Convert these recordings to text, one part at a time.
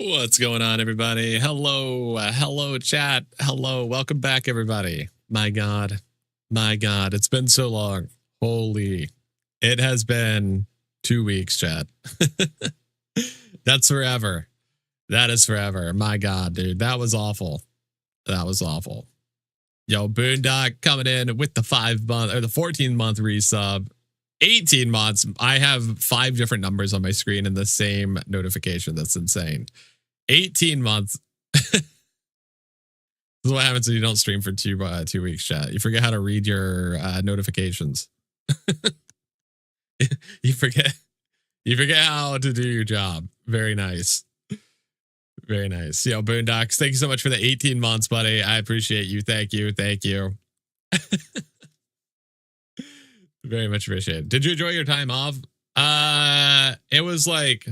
What's going on, everybody? Hello, hello, chat. Hello, welcome back, everybody. My God, it's been so long. Holy, it has been 2 weeks, chat. That's forever. That is forever. My God, dude, that was awful. That was awful. Yo, Boondock coming in with the 5 month or the 14-month resub. 18 months. I have 5 different numbers on my screen in the same notification. That's insane. 18 months. This is what happens when you don't stream for 2 weeks, chat. You forget how to read your notifications. you forget how to do your job. Very nice. Very nice. Yo, Boondocks, thank you so much for the 18 months, buddy. I appreciate you. Thank you. Thank you. Very much appreciated. Did you enjoy your time off? It was like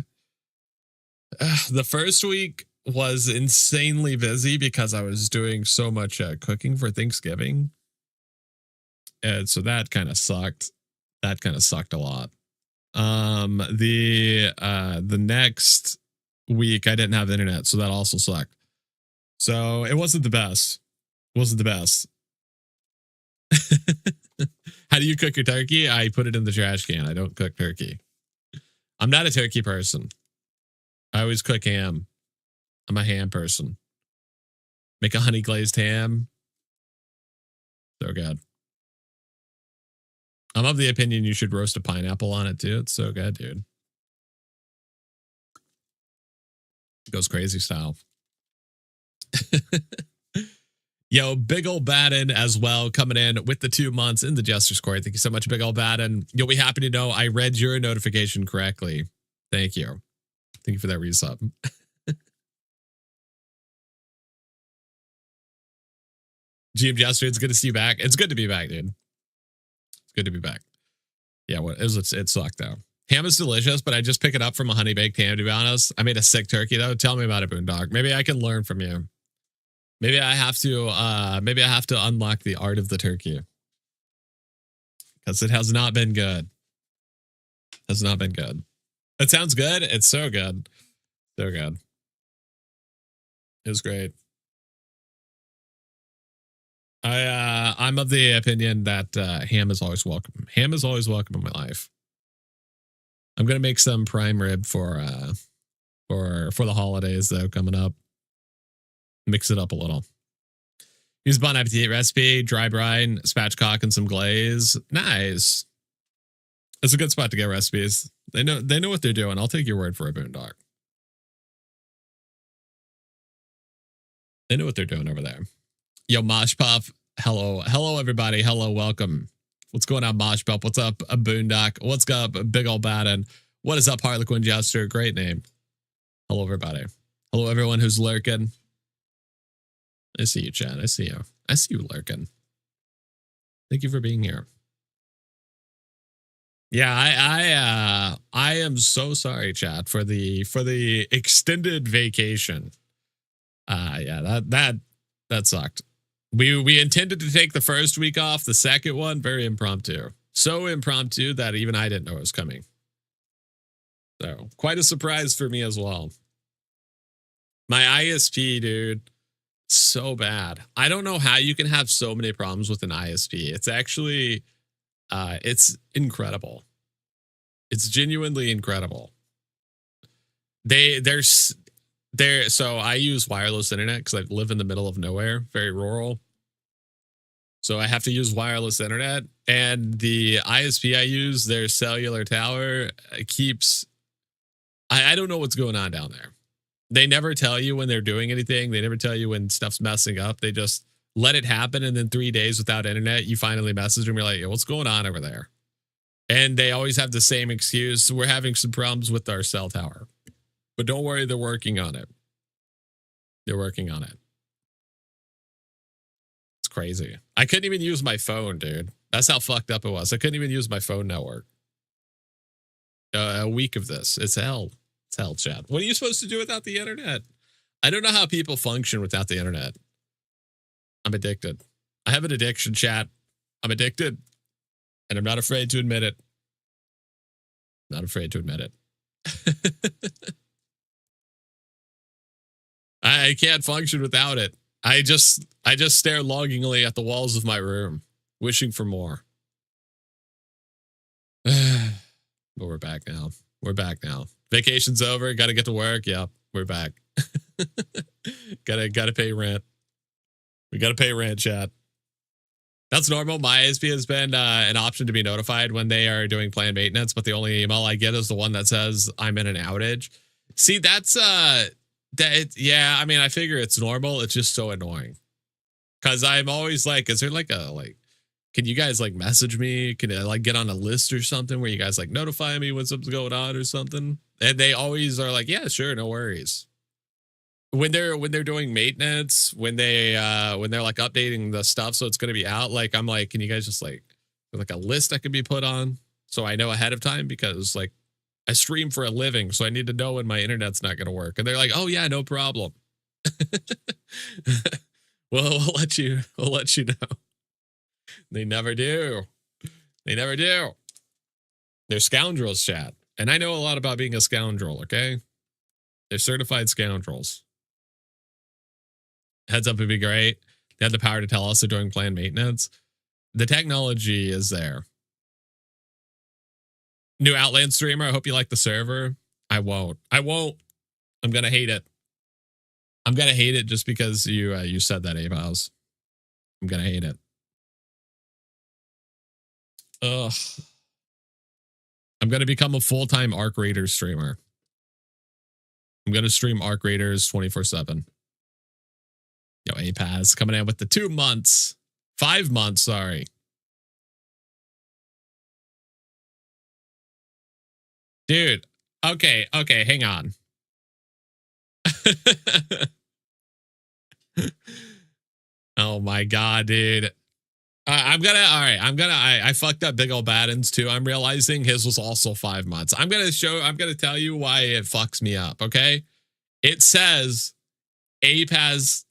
the first week was insanely busy because I was doing so much cooking for Thanksgiving. And so that kind of sucked. That kind of sucked a lot. The next week I didn't have internet, so that also sucked. So it wasn't the best. It wasn't the best. How do you cook your turkey? I put it in the trash can. I don't cook turkey. I'm not a turkey person. I always cook ham. I'm a ham person. Make a honey glazed ham. So good. I'm of the opinion you should roast a pineapple on it too. It's so good, dude. It goes crazy style. Yo, Big Ol' Baden as well, coming in with the 2 months in the Jester's Court. Thank you so much, Big Ol' Baden. You'll be happy to know I read your notification correctly. Thank you. Thank you for that resub. GM Jester, it's good to see you back. It's good to be back, dude. It's good to be back. Yeah, it sucked though. Ham is delicious, but I just pick it up from a honey baked ham, to be honest. I made a sick turkey though. Tell me about it, Boondock. Maybe I can learn from you. Maybe I have to unlock the art of the turkey. Because it has not been good. Has not been good. It sounds good. It's so good. So good. It was great. I'm of the opinion that ham is always welcome. Ham is always welcome in my life. I'm gonna make some prime rib for the holidays though coming up. Mix it up a little. Use Bon Appetit recipe, dry brine, spatchcock, and some glaze. Nice. It's a good spot to get recipes. They know what they're doing. I'll take your word for it, Boondock. They know what they're doing over there. Yo, Mosh Pop. Hello. Hello, everybody. Hello, welcome. What's going on, Mosh Pop? What's up, Boondock? What's up, Big Ol' Baden? What is up, SanguineJester? Great name. Hello, everybody. Hello, everyone who's lurking. I see you, Chad. I see you. I see you lurking. Thank you for being here. Yeah, I am so sorry, chat, for the extended vacation. Yeah, that sucked. We intended to take the first week off. The second one, very impromptu. So impromptu that even I didn't know it was coming. So quite a surprise for me as well. My ISP, dude, so bad. I don't know how you can have so many problems with an ISP. It's actually, it's incredible. It's genuinely incredible. So I use wireless internet because I live in the middle of nowhere, very rural. So I have to use wireless internet, and the ISP I use, their cellular tower keeps. I don't know what's going on down there. They never tell you when they're doing anything. They never tell you when stuff's messing up. They just let it happen, and then 3 days without internet, you finally message them. You're like, what's going on over there? And they always have the same excuse. We're having some problems with our cell tower. But don't worry, they're working on it. They're working on it. It's crazy. I couldn't even use my phone, dude. That's how fucked up it was. I couldn't even use my phone network. A week of this. It's hell. It's hell, chat. What are you supposed to do without the internet? I don't know how people function without the internet. I'm addicted. I have an addiction, chat. I'm addicted. And I'm not afraid to admit it. Not afraid to admit it. I can't function without it. I just stare longingly at the walls of my room, wishing for more. But we're back now. We're back now. Vacation's over. Got to get to work. Yep, we're back. gotta pay rent. We gotta pay rent, chat. That's normal. My ISP has been an option to be notified when they are doing planned maintenance, but the only email I get is the one that says I'm in an outage. See, that's yeah, I mean, I figure it's normal. It's just so annoying. Cause I'm always like, is there like can you guys like message me? Can I like get on a list or something where you guys like notify me when something's going on or something? And they always are like, yeah, sure, no worries. When they're doing maintenance, when they're like updating the stuff so it's going to be out, like I'm like, can you guys just like a list that could be put on so I know ahead of time, because like I stream for a living, so I need to know when my internet's not going to work. And they're like, oh yeah, no problem. Well, we'll let you know. They never do. They never do. They're scoundrels, chat. And I know a lot about being a scoundrel, okay? They're certified scoundrels. Heads up would be great. They have the power to tell us they're doing planned maintenance. The technology is there. New Outlands streamer, I hope you like the server. I won't. I'm going to hate it. I'm going to hate it just because you said that, Avos. I'm going to hate it. Ugh. I'm going to become a full-time Arc Raiders streamer. I'm going to stream Arc Raiders 24/7. Yo, APAS coming in with the 2 months. 5 months, sorry. Dude, okay, hang on. Oh my God, dude. I fucked up Big Ol' Baddens too. I'm realizing his was also 5 months. I'm going to tell you why it fucks me up, okay? It says Ape has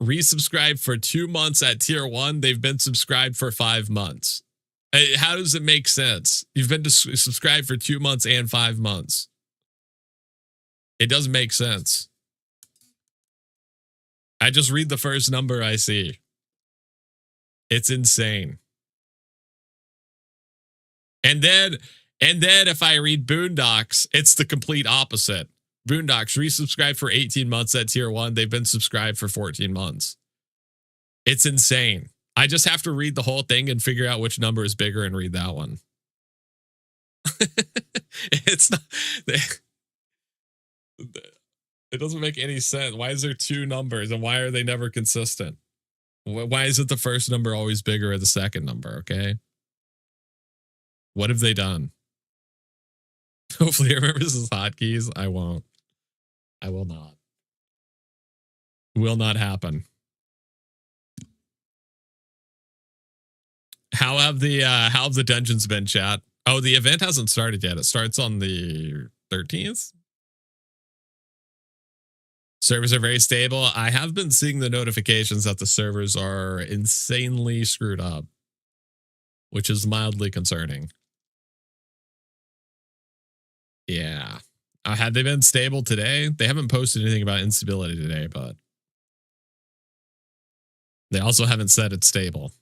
resubscribed for 2 months at tier 1. They've been subscribed for 5 months. How does it make sense? You've been subscribed for 2 months and 5 months. It doesn't make sense. I just read the first number I see. It's insane. And then if I read Boondocks, it's the complete opposite. Boondocks resubscribed for 18 months at tier 1. They've been subscribed for 14 months. It's insane. I just have to read the whole thing and figure out which number is bigger and read that one. It's not. It doesn't make any sense. Why is there 2 numbers and why are they never consistent? Why isn't the first number always bigger or the second number? Okay. What have they done? Hopefully he remembers his hotkeys. I won't. I will not. Will not happen. How have the dungeons been, chat? Oh, the event hasn't started yet. It starts on the 13th. Servers are very stable. I have been seeing the notifications that the servers are insanely screwed up, which is mildly concerning. Yeah. Had they been stable today? They haven't posted anything about instability today, but they also haven't said it's stable.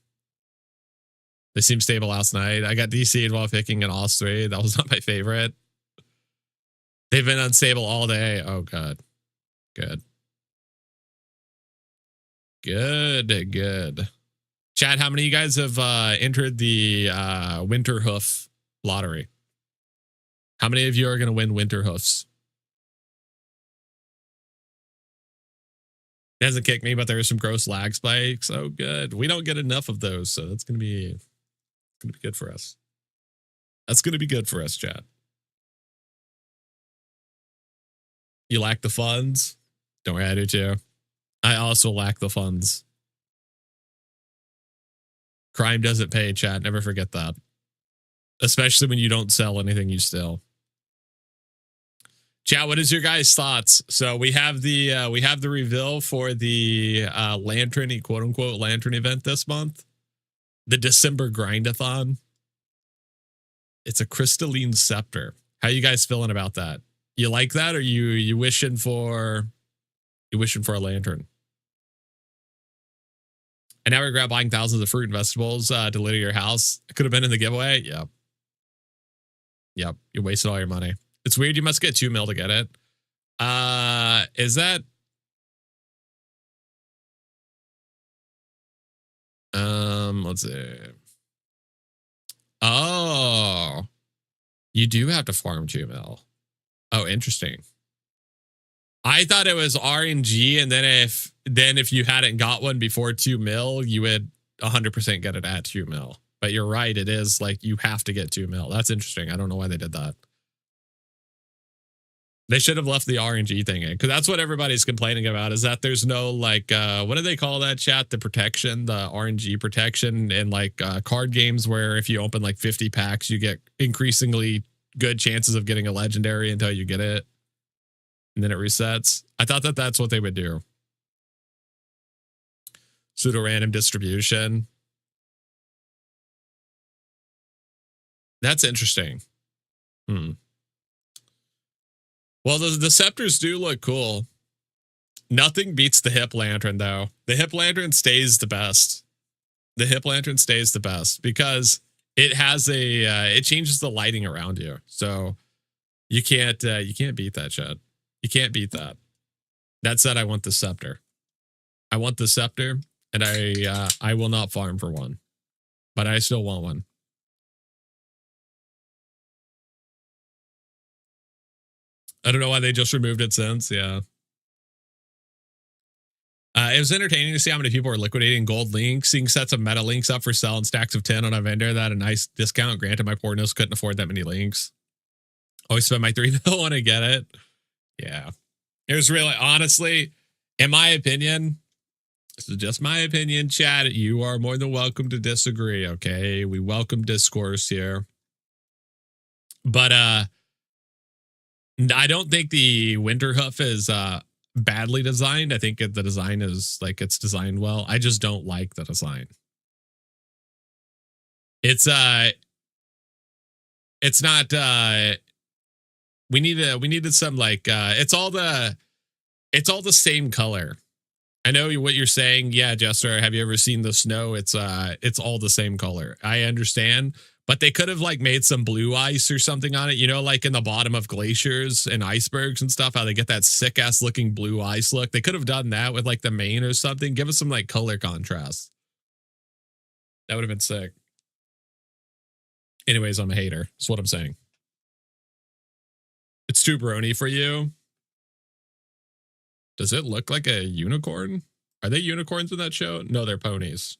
They seemed stable last night. I got DC'd while picking an OS 3. That was not my favorite. They've been unstable all day. Oh, God. Good. Chad, how many of you guys have entered the Winterhoof lottery? How many of you are going to win Winterhoofs? It hasn't kicked me, but there are some gross lag spikes. Oh, good. We don't get enough of those, so that's going to be good for us. That's going to be good for us, Chad. You lack the funds? Don't worry, I do too. I also lack the funds. Crime doesn't pay, chat. Never forget that. Especially when you don't sell anything you steal. Chat, what is your guys' thoughts? So we have the reveal for the lantern, quote unquote lantern event this month. The December grindathon. It's a crystalline scepter. How you guys feeling about that? You like that, or you wishing for You wishing for a lantern. And now regret buying thousands of fruit and vegetables delivered to your house. It could have been in the giveaway. Yep. Yep. You wasted all your money. It's weird. You must get 2 mil to get it. Is that? Let's see. Oh, you do have to farm 2 mil. Oh, interesting. I thought it was RNG, and then if you hadn't got one before 2 mil, you would 100% get it at 2 mil. But you're right, it is like you have to get 2 mil. That's interesting. I don't know why they did that. They should have left the RNG thing in, because that's what everybody's complaining about, is that there's no like what do they call that, chat? The protection, the RNG protection in like card games where if you open like 50 packs, you get increasingly good chances of getting a legendary until you get it. And then it resets. I thought that that's what they would do. Pseudo random distribution. That's interesting. Well, the scepters do look cool. Nothing beats the hip lantern, though. The hip lantern stays the best. The hip lantern stays the best because it has it changes the lighting around you. So you can't beat that shit. You can't beat that. That said, I want the scepter. I want the scepter, and I will not farm for one, but I still want one. I don't know why they just removed it since. Yeah. It was entertaining to see how many people are liquidating gold links, seeing sets of meta links up for sale and stacks of 10 on a vendor that had a nice discount. Granted, my poor nose couldn't afford that many links. Always spend my 3 mil when I get it. Yeah. It was really, honestly, in my opinion, this is just my opinion, chat. You are more than welcome to disagree, okay? We welcome discourse here. But I don't think the winter hoof is badly designed. I think the design is like it's designed well. I just don't like the design. It's not we needed some like it's all the same color. I know what you're saying. Yeah, Jester, have you ever seen the snow? It's all the same color. I understand. But they could have like made some blue ice or something on it, you know, like in the bottom of glaciers and icebergs and stuff, how they get that sick ass looking blue ice look. They could have done that with like the mane or something. Give us some like color contrast. That would have been sick. Anyways, I'm a hater. That's what I'm saying. It's too brony for you. Does it look like a unicorn? Are they unicorns in that show? No, they're ponies.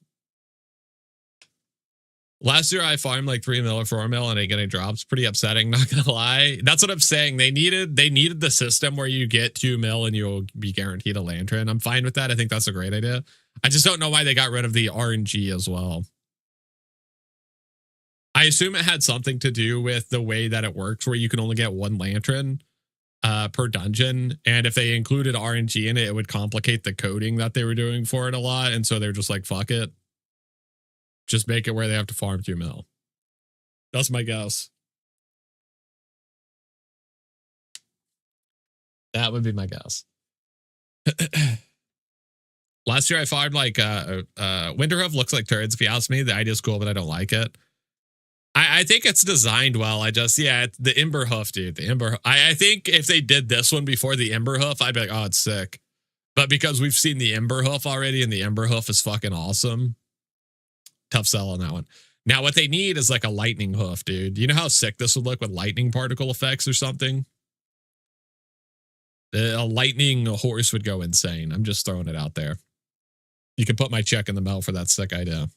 Last year, I farmed like 3 mil or 4 mil and ain't getting drops. Pretty upsetting, not gonna lie. That's what I'm saying. They needed the system where you get 2 mil and you'll be guaranteed a lantern. I'm fine with that. I think that's a great idea. I just don't know why they got rid of the RNG as well. I assume it had something to do with the way that it works, where you can only get 1 lantern per dungeon. And if they included RNG in it, it would complicate the coding that they were doing for it a lot. And so they're just like, fuck it. Just make it where they have to farm 2 mil. That's my guess. That would be my guess. Last year I farmed like Winterhoof looks like turds if you ask me. The idea is cool, but I don't like it. I think it's designed well. The Ember Hoof, dude. The Ember. I think if they did this one before the Ember Hoof, I'd be like, oh, it's sick. But because we've seen the Ember Hoof already, and the Ember Hoof is fucking awesome. Tough sell on that one. Now, what they need is like a lightning hoof, dude. You know how sick this would look with lightning particle effects or something? A lightning horse would go insane. I'm just throwing it out there. You can put my check in the mail for that sick idea.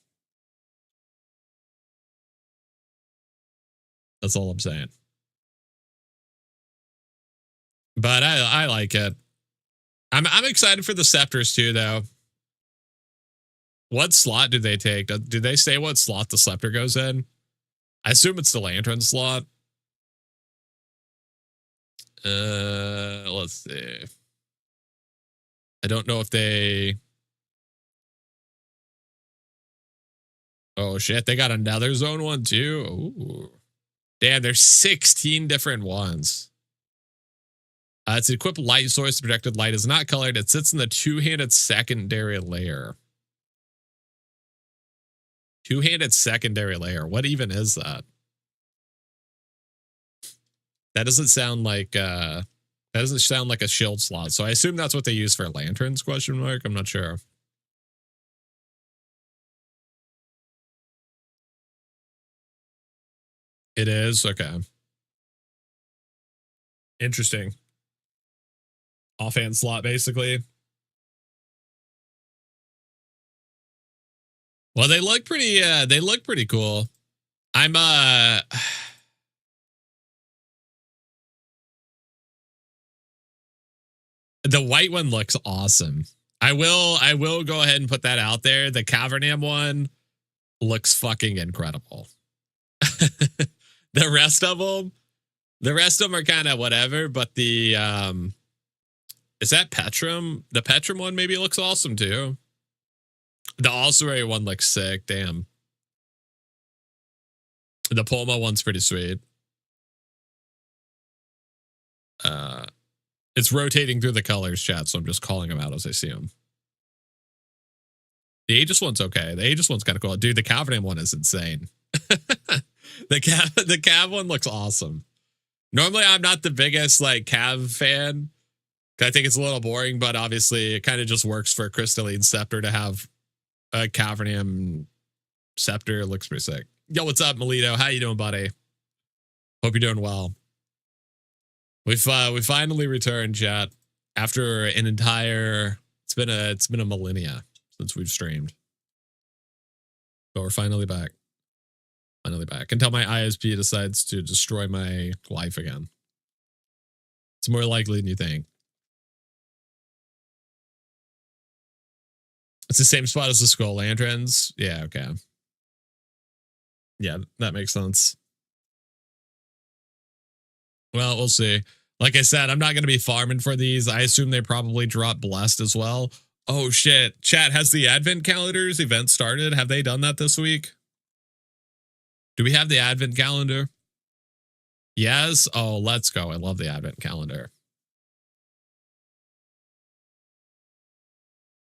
That's all I'm saying. But I like it. I'm excited for the scepters too, though. What slot do they take? Do they say what slot the scepter goes in? I assume it's the lantern slot. Let's see. I don't know if they... Oh shit, they got another zone one too. Ooh. Damn, there's 16 different ones. It's an equipped light source. The projected light is not colored. It sits in the two-handed secondary layer. Two-handed secondary layer. What even is that? That doesn't sound like a shield slot. So I assume that's what they use for lanterns, question mark. I'm not sure. It is? Okay. Interesting. Offhand slot, basically. Well, they look pretty cool. I'm the white one looks awesome. I will go ahead and put that out there. The Cavernam one looks fucking incredible. The rest of them are kind of whatever, but the is that Petrum? The Petrum one maybe looks awesome too. The Ossuary one looks sick. Damn. The Poma one's pretty sweet. It's rotating through the colors, chat, so I'm just calling them out as I see them. The Aegis one's okay. The Aegis one's kind of cool. Dude, the Cavernam one is insane. The Cav one looks awesome. Normally, I'm not the biggest like Cav fan. I think it's a little boring, but obviously it kind of just works for a Crystalline Scepter to have a Cavernam Scepter. It looks pretty sick. Yo, what's up, Melito? How you doing, buddy? Hope you're doing well. We finally returned, chat, after an entire it's been a millennia since we've streamed. But we're finally back. Finally back. Until my ISP decides to destroy my life again. It's more likely than you think. It's the same spot as the Skull Lanterns. Yeah, okay. Yeah, that makes sense. Well, we'll see. Like I said, I'm not going to be farming for these. I assume they probably drop Blessed as well. Oh, shit. Chat, has the Advent Calendars event started? Have they done that this week? Do we have the Advent Calendar? Yes? Oh, let's go. I love the Advent Calendar.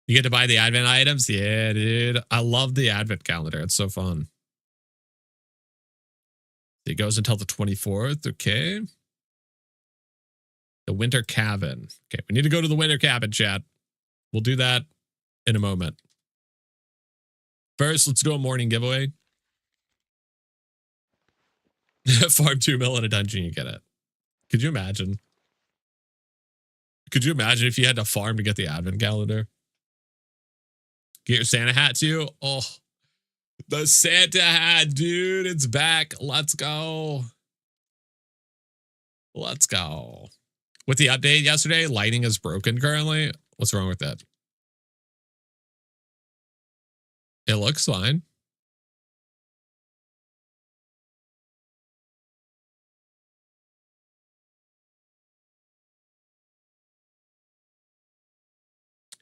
You get to buy the Advent items? Yeah, dude. I love the Advent Calendar. It's so fun. It goes until the 24th. Okay. The Winter Cabin. Okay, we need to go to the Winter Cabin, chat. We'll do that in a moment. First, let's do a morning giveaway. Farm 2 mil in a dungeon, you get it. Could you imagine? Could you imagine if you had to farm to get the Advent Calendar? Get your Santa hat too? Oh, the Santa hat, dude. It's back. Let's go. Let's go. With the update yesterday, lighting is broken currently. What's wrong with that? It looks fine.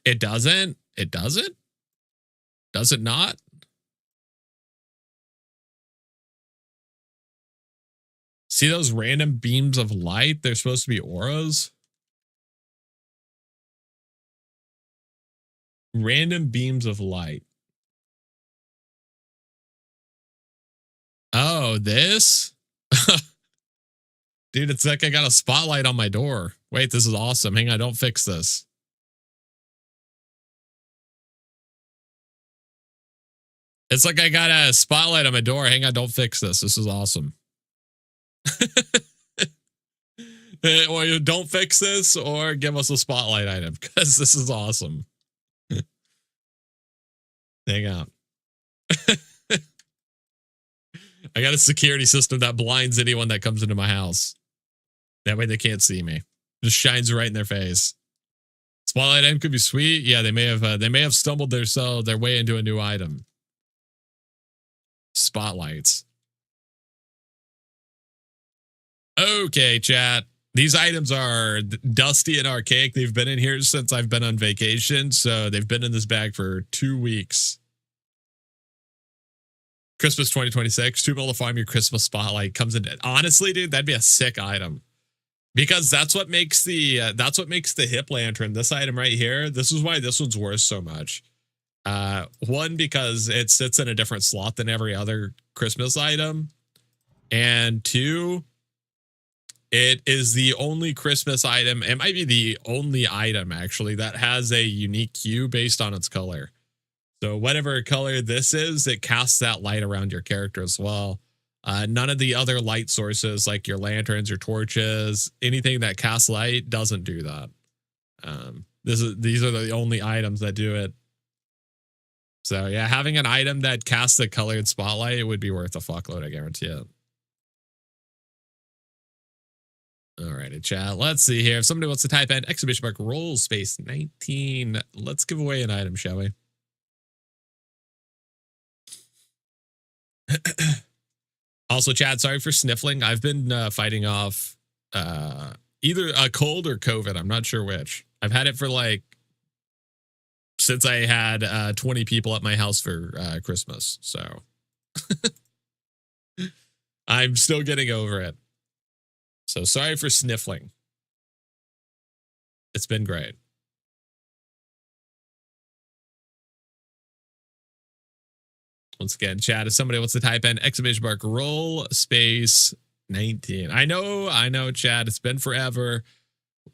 It doesn't? It doesn't? Does it not? See those random beams of light? They're supposed to be auras. Random beams of light. Oh, this? Dude, it's like I got a spotlight on my door. Wait, this is awesome. Hang on, don't fix this. It's like I got a spotlight on my door. Hang on, don't fix this. This is awesome. Or you don't fix this or give us a spotlight item because this is awesome. Hang on. I got a security system that blinds anyone that comes into my house. That way they can't see me. Just shines right in their face. Spotlight item could be sweet. Yeah, they may have stumbled their way into a new item. Spotlights. Okay, chat. These items are dusty and archaic. They've been in here since I've been on vacation, so they've been in this bag for 2 weeks. Christmas 2026, 2 mil to farm your Christmas spotlight comes in. Honestly, dude, that'd be a sick item. Because that's what makes the hip lantern, this item right here. This is why this one's worth so much. One, because it sits in a different slot than every other Christmas item. And two, it is the only Christmas item. It might be the only item actually that has a unique hue based on its color. So whatever color this is, it casts that light around your character as well. None of the other light sources like your lanterns, your torches, anything that casts light doesn't do that. These are the only items that do it. So yeah, having an item that casts a colored spotlight would be worth a fuckload, I guarantee it. Alrighty, chat. Let's see here. If somebody wants to type in exclamation mark roll space 19, let's give away an item, shall we? Also, Chad, sorry for sniffling. I've been fighting off either a cold or COVID. I'm not sure which. I've had it for like since I had 20 people at my house for Christmas. So I'm still getting over it. So sorry for sniffling. It's been great. Once again, chat, if somebody wants to type in exclamation mark roll space 19. I know, chat. It's been forever.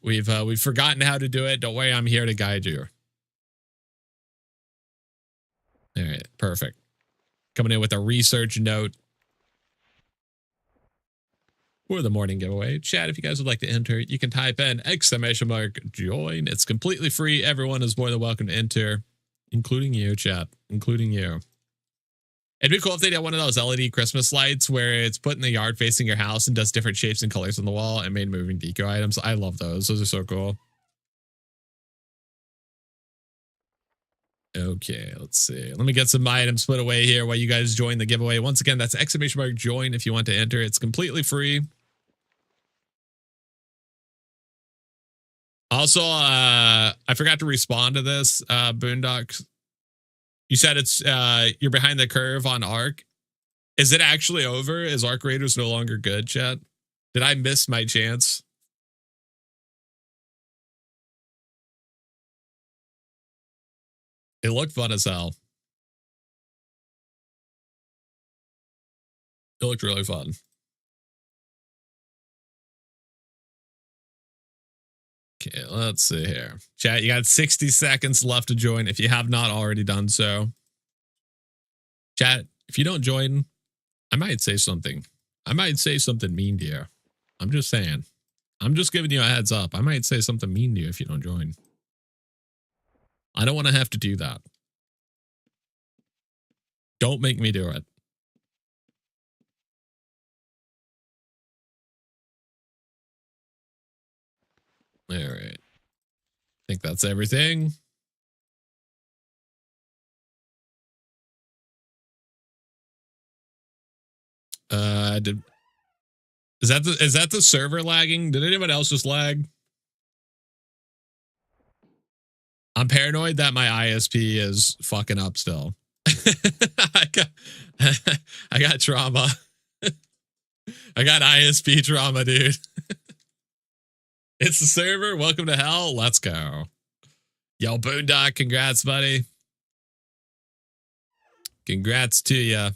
We've forgotten how to do it. Don't worry, I'm here to guide you. All right, perfect. Coming in with a research note for the morning giveaway. Chat, if you guys would like to enter, you can type in exclamation mark join. It's completely free. Everyone is more than welcome to enter, including you, chat, including you. It'd be cool if they did one of those LED Christmas lights where it's put in the yard facing your house and does different shapes and colors on the wall and made moving deco items. I love those. Those are so cool. Okay, let's see. Let me get some items put away here while you guys join the giveaway. Once again, that's exclamation mark join if you want to enter. It's completely free. Also, I forgot to respond to this, Boondocks. You said it's you're behind the curve on Arc. Is it actually over? Is Arc Raiders no longer good, chat? Did I miss my chance? It looked fun as hell. It looked really fun. Okay, let's see here. Chat, you got 60 seconds left to join if you have not already done so. Chat, if you don't join, I might say something. I might say something mean to you. I'm just saying. I'm just giving you a heads up. I might say something mean to you if you don't join. I don't want to have to do that. Don't make me do it. All right. I think that's everything. Is that the server lagging? Did anyone else just lag? I'm paranoid that my ISP is fucking up still. I got trauma. I got ISP trauma, dude. It's the server. Welcome to hell. Let's go. Yo, Boondock, congrats, buddy. Congrats to you.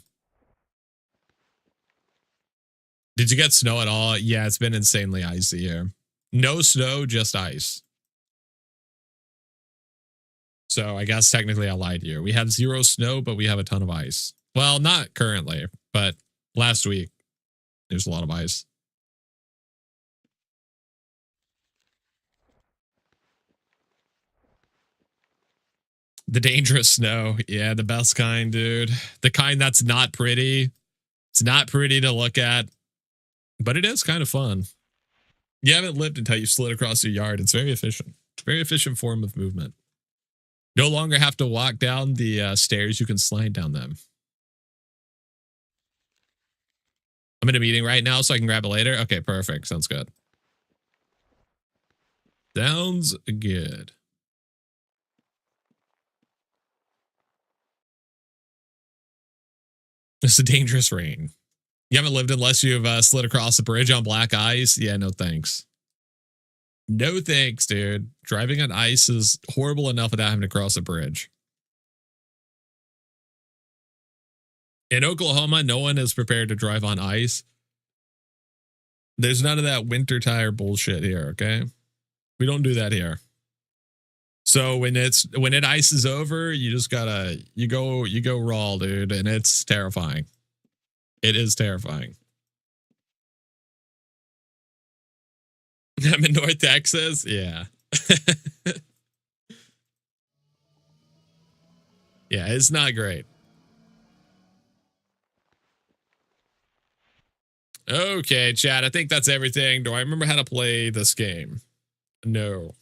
Did you get snow at all? Yeah, it's been insanely icy here. No snow, just ice. So I guess technically I lied to you. We have 0 snow, but we have a ton of ice. Well, not currently, but last week there's a lot of ice. The dangerous snow. Yeah, the best kind, dude. The kind that's not pretty. It's not pretty to look at, but it is kind of fun. You haven't lived until you slid across your yard. It's very efficient. Very efficient form of movement. No longer have to walk down the stairs. You can slide down them. I'm in a meeting right now, so I can grab it later. Okay, perfect. Sounds good. Sounds good. It's a dangerous rain. You haven't lived unless you've slid across a bridge on black ice? Yeah, no thanks. No thanks, dude. Driving on ice is horrible enough without having to cross a bridge. In Oklahoma, no one is prepared to drive on ice. There's none of that winter tire bullshit here, okay? We don't do that here. So when it ices over, you just gotta you go raw, dude, and it's terrifying. It is terrifying. I'm in North Texas. Yeah. Yeah, it's not great. Okay, chat. I think that's everything. Do I remember how to play this game? No.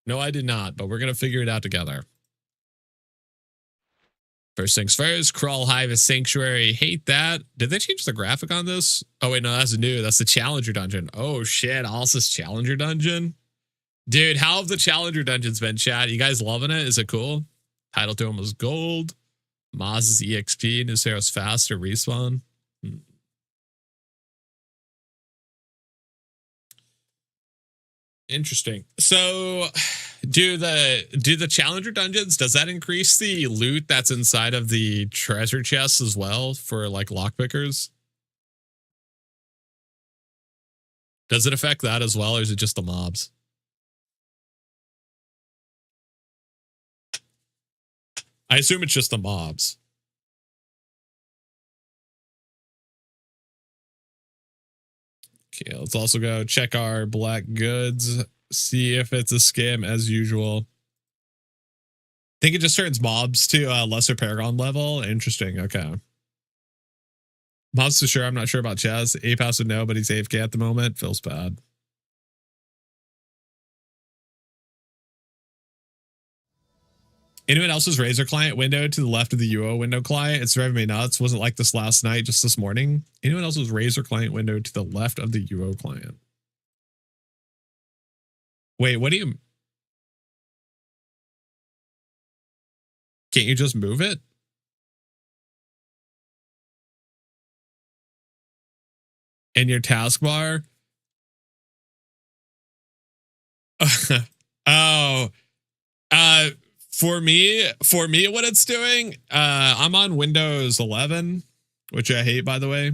No, I did not, but we're going to figure it out together. First things first, Crawl Hive is Sanctuary. Hate that. Did they change the graphic on this? Oh, wait, no, that's new. That's the Challenger Dungeon. Oh, shit. Alsa's Challenger Dungeon? Dude, how have the Challenger Dungeons been, chat? You guys loving it? Is it cool? Title to him was gold. Maz's EXP. Nucero's faster respawn. Interesting. So do the Challenger Dungeons, does that increase the loot that's inside of the treasure chests as well for like lockpickers? Does it affect that as well, or is it just the mobs? I assume it's just the mobs. Okay, let's also go check our black goods, see if it's a scam as usual. I think it just turns mobs to a lesser Paragon level. Interesting. Okay. Mobs for sure. I'm not sure about Chaz. Apass would know, but he's AFK at the moment. Feels bad. Anyone else's Razor client window to the left of the UO window client? It's driving me nuts. Wasn't like this last night, just this morning. Anyone else's Razor client window to the left of the UO client? Wait, what do you... Can't you just move it? In your taskbar? Oh. For me, what it's doing, I'm on Windows 11, which I hate, by the way.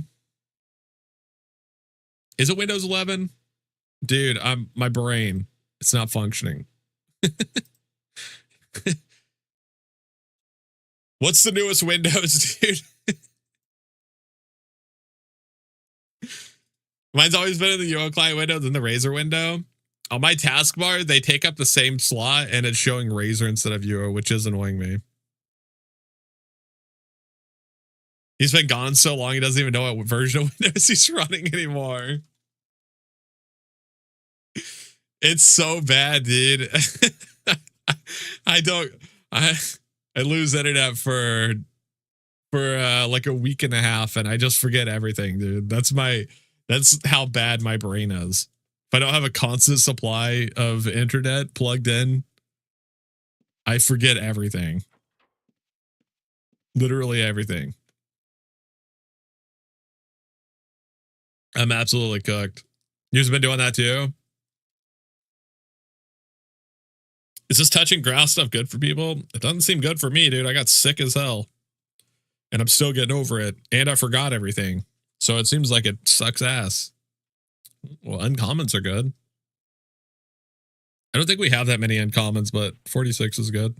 Is it Windows 11? Dude, my brain, it's not functioning. What's the newest Windows, dude? Mine's always been in the UO client window, then the Razer window. On my taskbar, they take up the same slot and it's showing Razer instead of UO, which is annoying me. He's been gone so long, he doesn't even know what version of Windows he's running anymore. It's so bad, dude. I lose internet for like a week and a half and I just forget everything, dude. That's how bad my brain is. If I don't have a constant supply of internet plugged in, I forget everything. Literally everything. I'm absolutely cooked. You've been doing that too? Is this touching grass stuff good for people? It doesn't seem good for me, dude. I got sick as hell. And I'm still getting over it. And I forgot everything. So it seems like it sucks ass. Well, uncommons are good. I don't think we have that many uncommons, but 46 is good.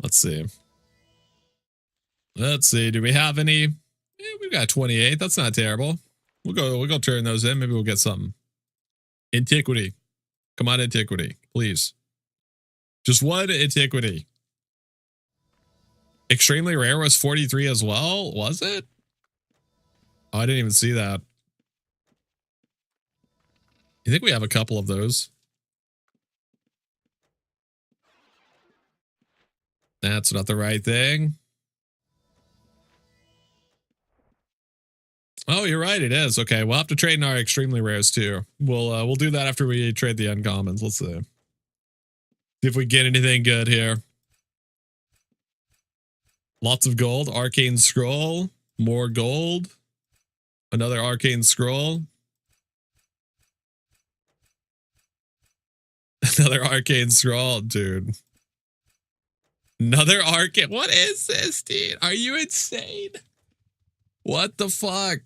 Let's see. Do we have any? We've got 28. That's not terrible. We'll go turn those in. Maybe we'll get something. Antiquity. Come on, antiquity, please. Just one antiquity. Extremely rare was 43 as well. Was it? Oh, I didn't even see that. You think we have a couple of those? That's not the right thing. Oh, you're right. It is. Okay, we'll have to trade in our extremely rares too. We'll do that after we trade the uncommons. Let's see. See if we get anything good here. Lots of gold. Arcane scroll. More gold. Another arcane scroll. Another arcane scroll, dude. Another arcane. What is this, dude? Are you insane? What the fuck?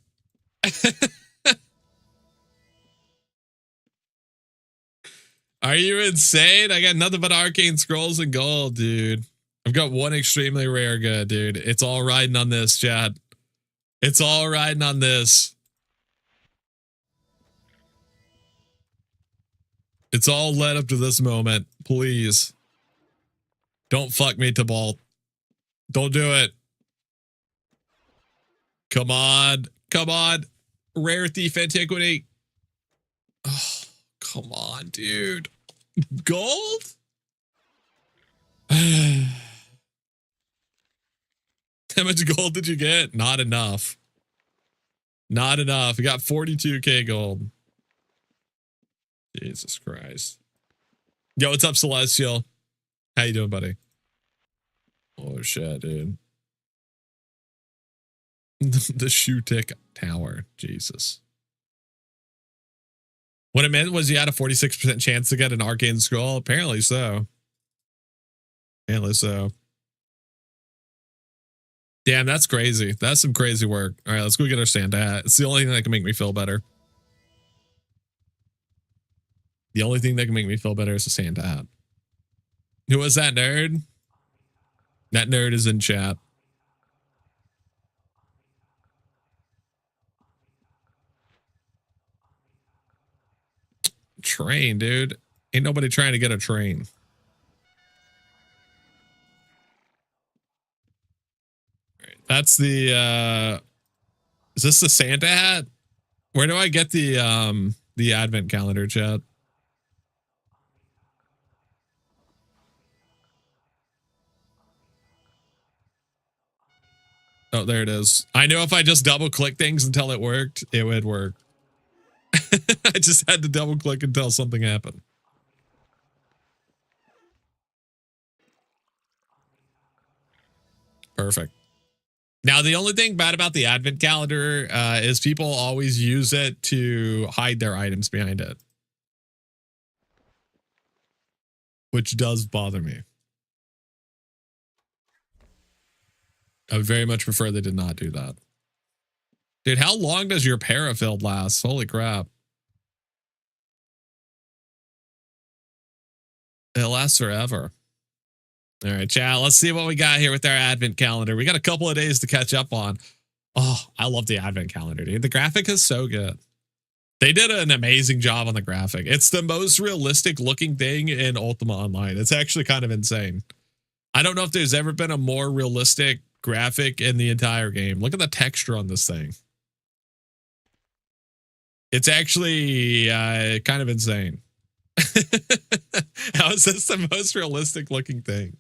Are you insane? I got nothing but arcane scrolls and gold, dude. I've got one extremely rare good, dude. It's all riding on this, chat. It's all riding on this. It's all led up to this moment. Please. Don't fuck me, Tybalt. Don't do it. Come on. Come on. Rare Thief Antiquity. Oh, come on, dude. Gold? How much gold did you get? Not enough. Not enough. We got 42k gold. Jesus Christ. Yo, what's up, Celestial? How you doing, buddy? Oh, shit, dude. The shoe tick tower. Jesus. What it meant was you had a 46% chance to get an arcane scroll. Apparently so. Apparently so. Damn, that's crazy. That's some crazy work. All right, let's go get our stand hat. It's the only thing that can make me feel better. The only thing that can make me feel better is a sand hat. Who was that nerd? That nerd is in chat. Train, dude. Ain't nobody trying to get a train. All right, that's the is this the Santa hat? Where do I get the advent calendar, chat? Oh, there it is. I knew if I just double click things until it worked, it would work. I just had to double click until something happened. Perfect. Now, the only thing bad about the advent calendar is people always use it to hide their items behind it, which does bother me. I would very much prefer they did not do that. Dude, how long does your parafield last? Holy crap. It lasts forever. All right, chat. Let's see what we got here with our advent calendar. We got a couple of days to catch up on. Oh, I love the advent calendar, dude. The graphic is so good. They did an amazing job on the graphic. It's the most realistic looking thing in Ultima Online. It's actually kind of insane. I don't know if there's ever been a more realistic graphic in the entire game. Look at the texture on this thing. It's actually kind of insane. How is this the most realistic looking thing?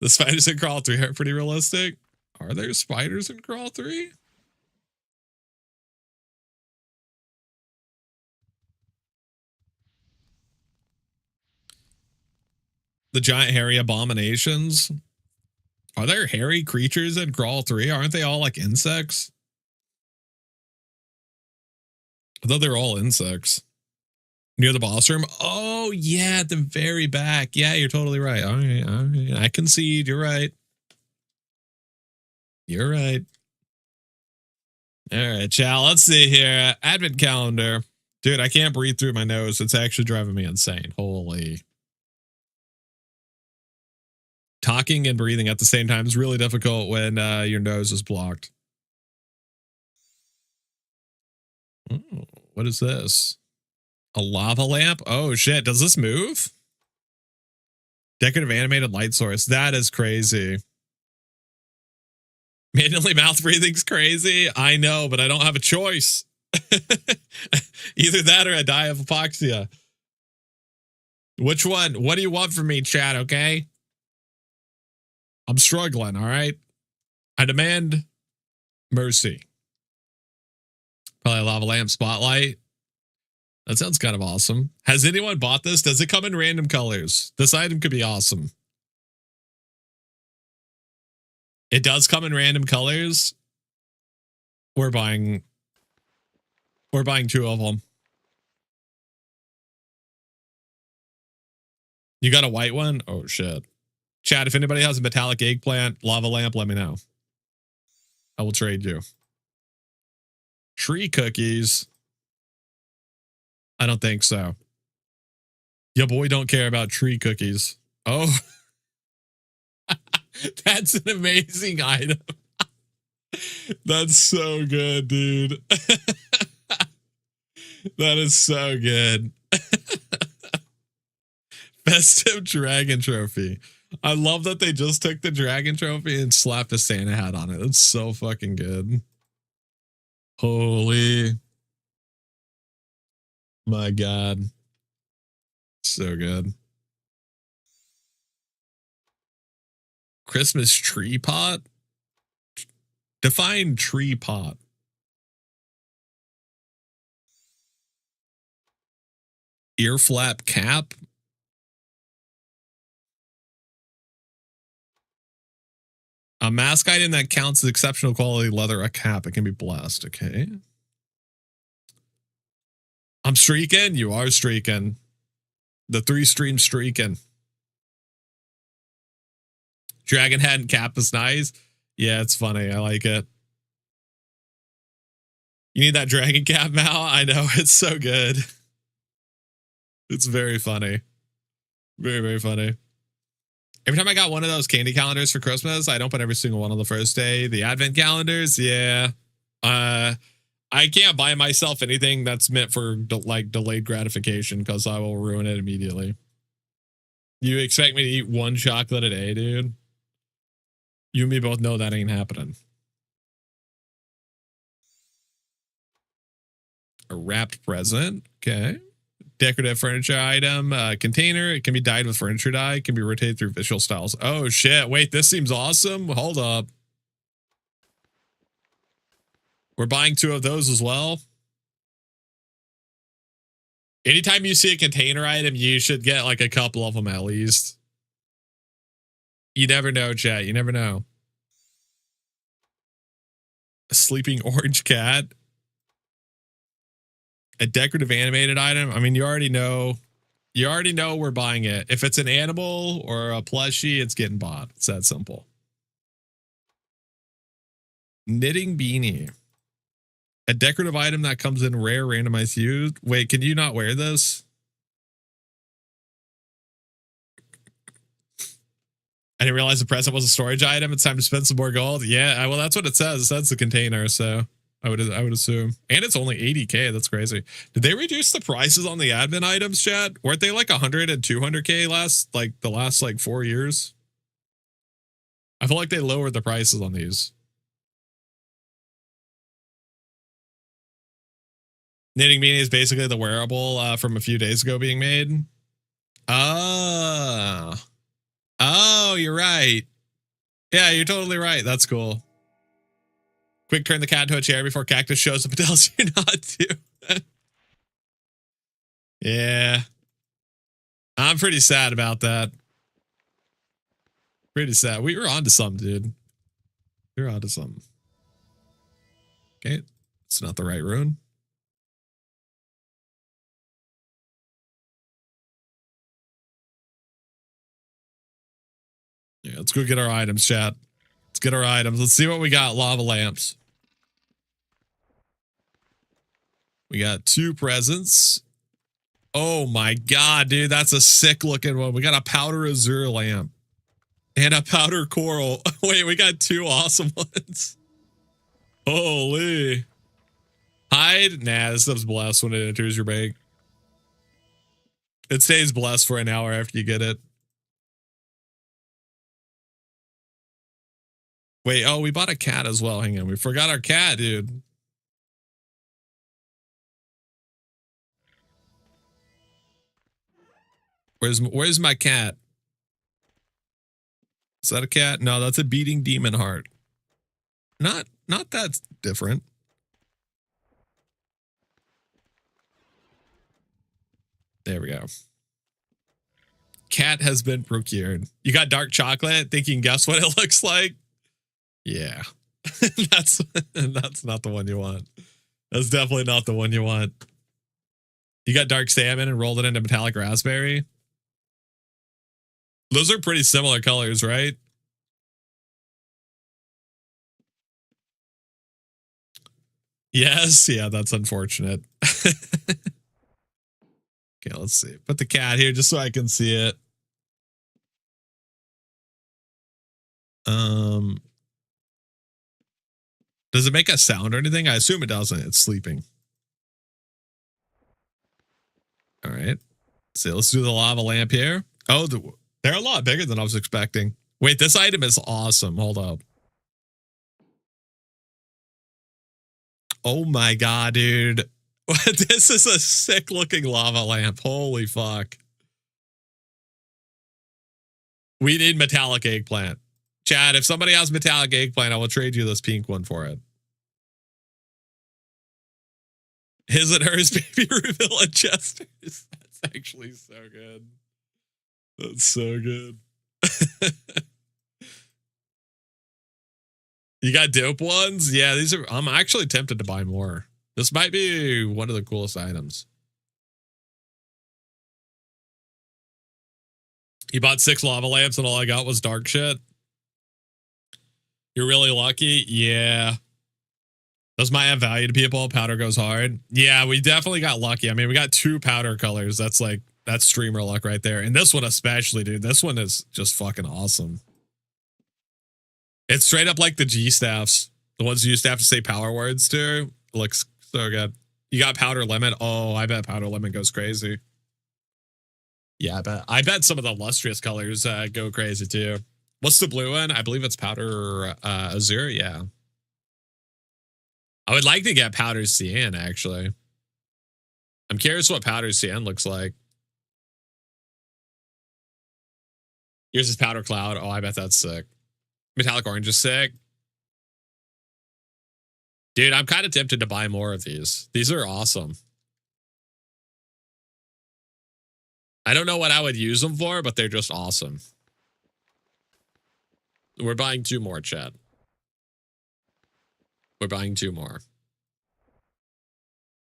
The spiders in Crawl 3 are pretty realistic. Are there spiders in Crawl 3? The giant hairy abominations. Are there hairy creatures in Crawl 3? Aren't they all like insects? I thought they were all insects. Near the boss room? Oh, yeah, at the very back. Yeah, you're totally right. All right, all right. I concede. You're right. You're right. All right, Chow. Let's see here. Advent calendar. Dude, I can't breathe through my nose. It's actually driving me insane. Holy. Talking and breathing at the same time is really difficult when your nose is blocked. Oh, what is this? A lava lamp? Oh, shit. Does this move? Decorative animated light source. That is crazy. Manually mouth breathing's crazy. I know, but I don't have a choice. Either that or I die of hypoxia. Which one? What do you want from me, chat, okay? I'm struggling, all right? I demand mercy. Probably a lava lamp spotlight. That sounds kind of awesome. Has anyone bought this? Does it come in random colors? This item could be awesome. It does come in random colors. We're buying 2 of them. You got a white one? Oh, shit. Chat, if anybody has a metallic eggplant, lava lamp, let me know. I will trade you. Tree cookies? I don't think so. Your boy don't care about tree cookies. Oh. That's an amazing item. That's so good, dude. That is so good. Festive dragon trophy. I love that they just took the dragon trophy and slapped a Santa hat on it. It's so fucking good. Holy. My God. So good. Christmas tree pot? Define tree pot. Ear flap cap? A mask item that counts as exceptional quality leather, a cap. It can be blessed. Okay. I'm streaking. You are streaking. The 3-stream streaking. Dragon head and cap is nice. Yeah, it's funny. I like it. You need that dragon cap, Mal? I know. It's so good. It's very funny. Very, very funny. Every time I got one of those candy calendars for Christmas, I'd open every single one on the first day. The advent calendars, yeah. I can't buy myself anything that's meant for like delayed gratification because I will ruin it immediately. You expect me to eat one chocolate a day, dude? You and me both know that ain't happening. A wrapped present. Okay. Decorative furniture item. Container. It can be dyed with furniture dye. It can be rotated through visual styles. Oh, shit. Wait, this seems awesome. Hold up. We're buying 2 of those as well. Anytime you see a container item, you should get like a couple of them at least. You never know, chat. You never know. A sleeping orange cat. A decorative animated item. I mean, you already know we're buying it. If it's an animal or a plushie, it's getting bought. It's that simple. Knitting beanie. A decorative item that comes in rare randomized hues. Wait, can you not wear this? I didn't realize the present was a storage item. It's time to spend some more gold. Yeah, well, that's what it says. It says the container, so I would assume. And it's only 80K. That's crazy. Did they reduce the prices on the admin items, chat? Weren't they like 100 and 200K the last 4 years? I feel like they lowered the prices on these. Knitting beanie is basically the wearable from a few days ago being made. Oh, you're right. Yeah, you're totally right. That's cool. Quick turn the cat into a chair before Cactus shows up and tells you not to. Yeah. I'm pretty sad about that. Pretty sad. We were onto something, dude. We were onto something. Okay. It's not the right rune. Yeah, let's go get our items, chat. Let's get our items. Let's see what we got. Lava lamps. We got 2 presents. Oh my God, dude. That's a sick looking one. We got a powder azure lamp. And a powder coral. Wait, we got 2 awesome ones. Holy. Hide? Nah, this stuff's blessed when it enters your bank. It stays blessed for an hour after you get it. Wait, oh, we bought a cat as well. Hang on, we forgot our cat, dude. Where's my cat? Is that a cat? No, that's a beating demon heart. Not that different. There we go. Cat has been procured. You got dark chocolate? Think you can guess what it looks like? Yeah. That's not the one you want. That's definitely not the one you want. You got dark salmon and rolled it into metallic raspberry? Those are pretty similar colors, right? Yes, yeah, that's unfortunate. Okay, let's see. Put the cat here just so I can see it. Does it make a sound or anything? I assume it doesn't. It's sleeping. All right. So let's do the lava lamp here. Oh, they're a lot bigger than I was expecting. Wait, this item is awesome. Hold up. Oh my god, dude. This is a sick looking lava lamp. Holy fuck. We need metallic eggplant. Chad, if somebody has metallic eggplant, I will trade you this pink one for it. His and hers baby reveal at Chester's. That's actually so good. That's so good. You got dope ones? Yeah, these are. I'm actually tempted to buy more. This might be one of the coolest items. You bought 6 lava lamps and all I got was dark shit. You're really lucky? Yeah. Those might have value to people. Powder goes hard. Yeah, we definitely got lucky. I mean, we got 2 powder colors. That's like, that's streamer luck right there. And this one especially, dude. This one is just fucking awesome. It's straight up like the G staffs. The ones you used to have to say power words to. Looks so good. You got powder lemon. Oh, I bet powder lemon goes crazy. Yeah, I bet some of the lustrous colors go crazy too. What's the blue one? I believe it's powder azure. Yeah. I would like to get powder cyan, actually. I'm curious what powder cyan looks like. Yours is powder cloud. Oh, I bet that's sick. Metallic orange is sick. Dude, I'm kind of tempted to buy more of these. These are awesome. I don't know what I would use them for, but they're just awesome. We're buying 2 more, chat. We're buying 2 more.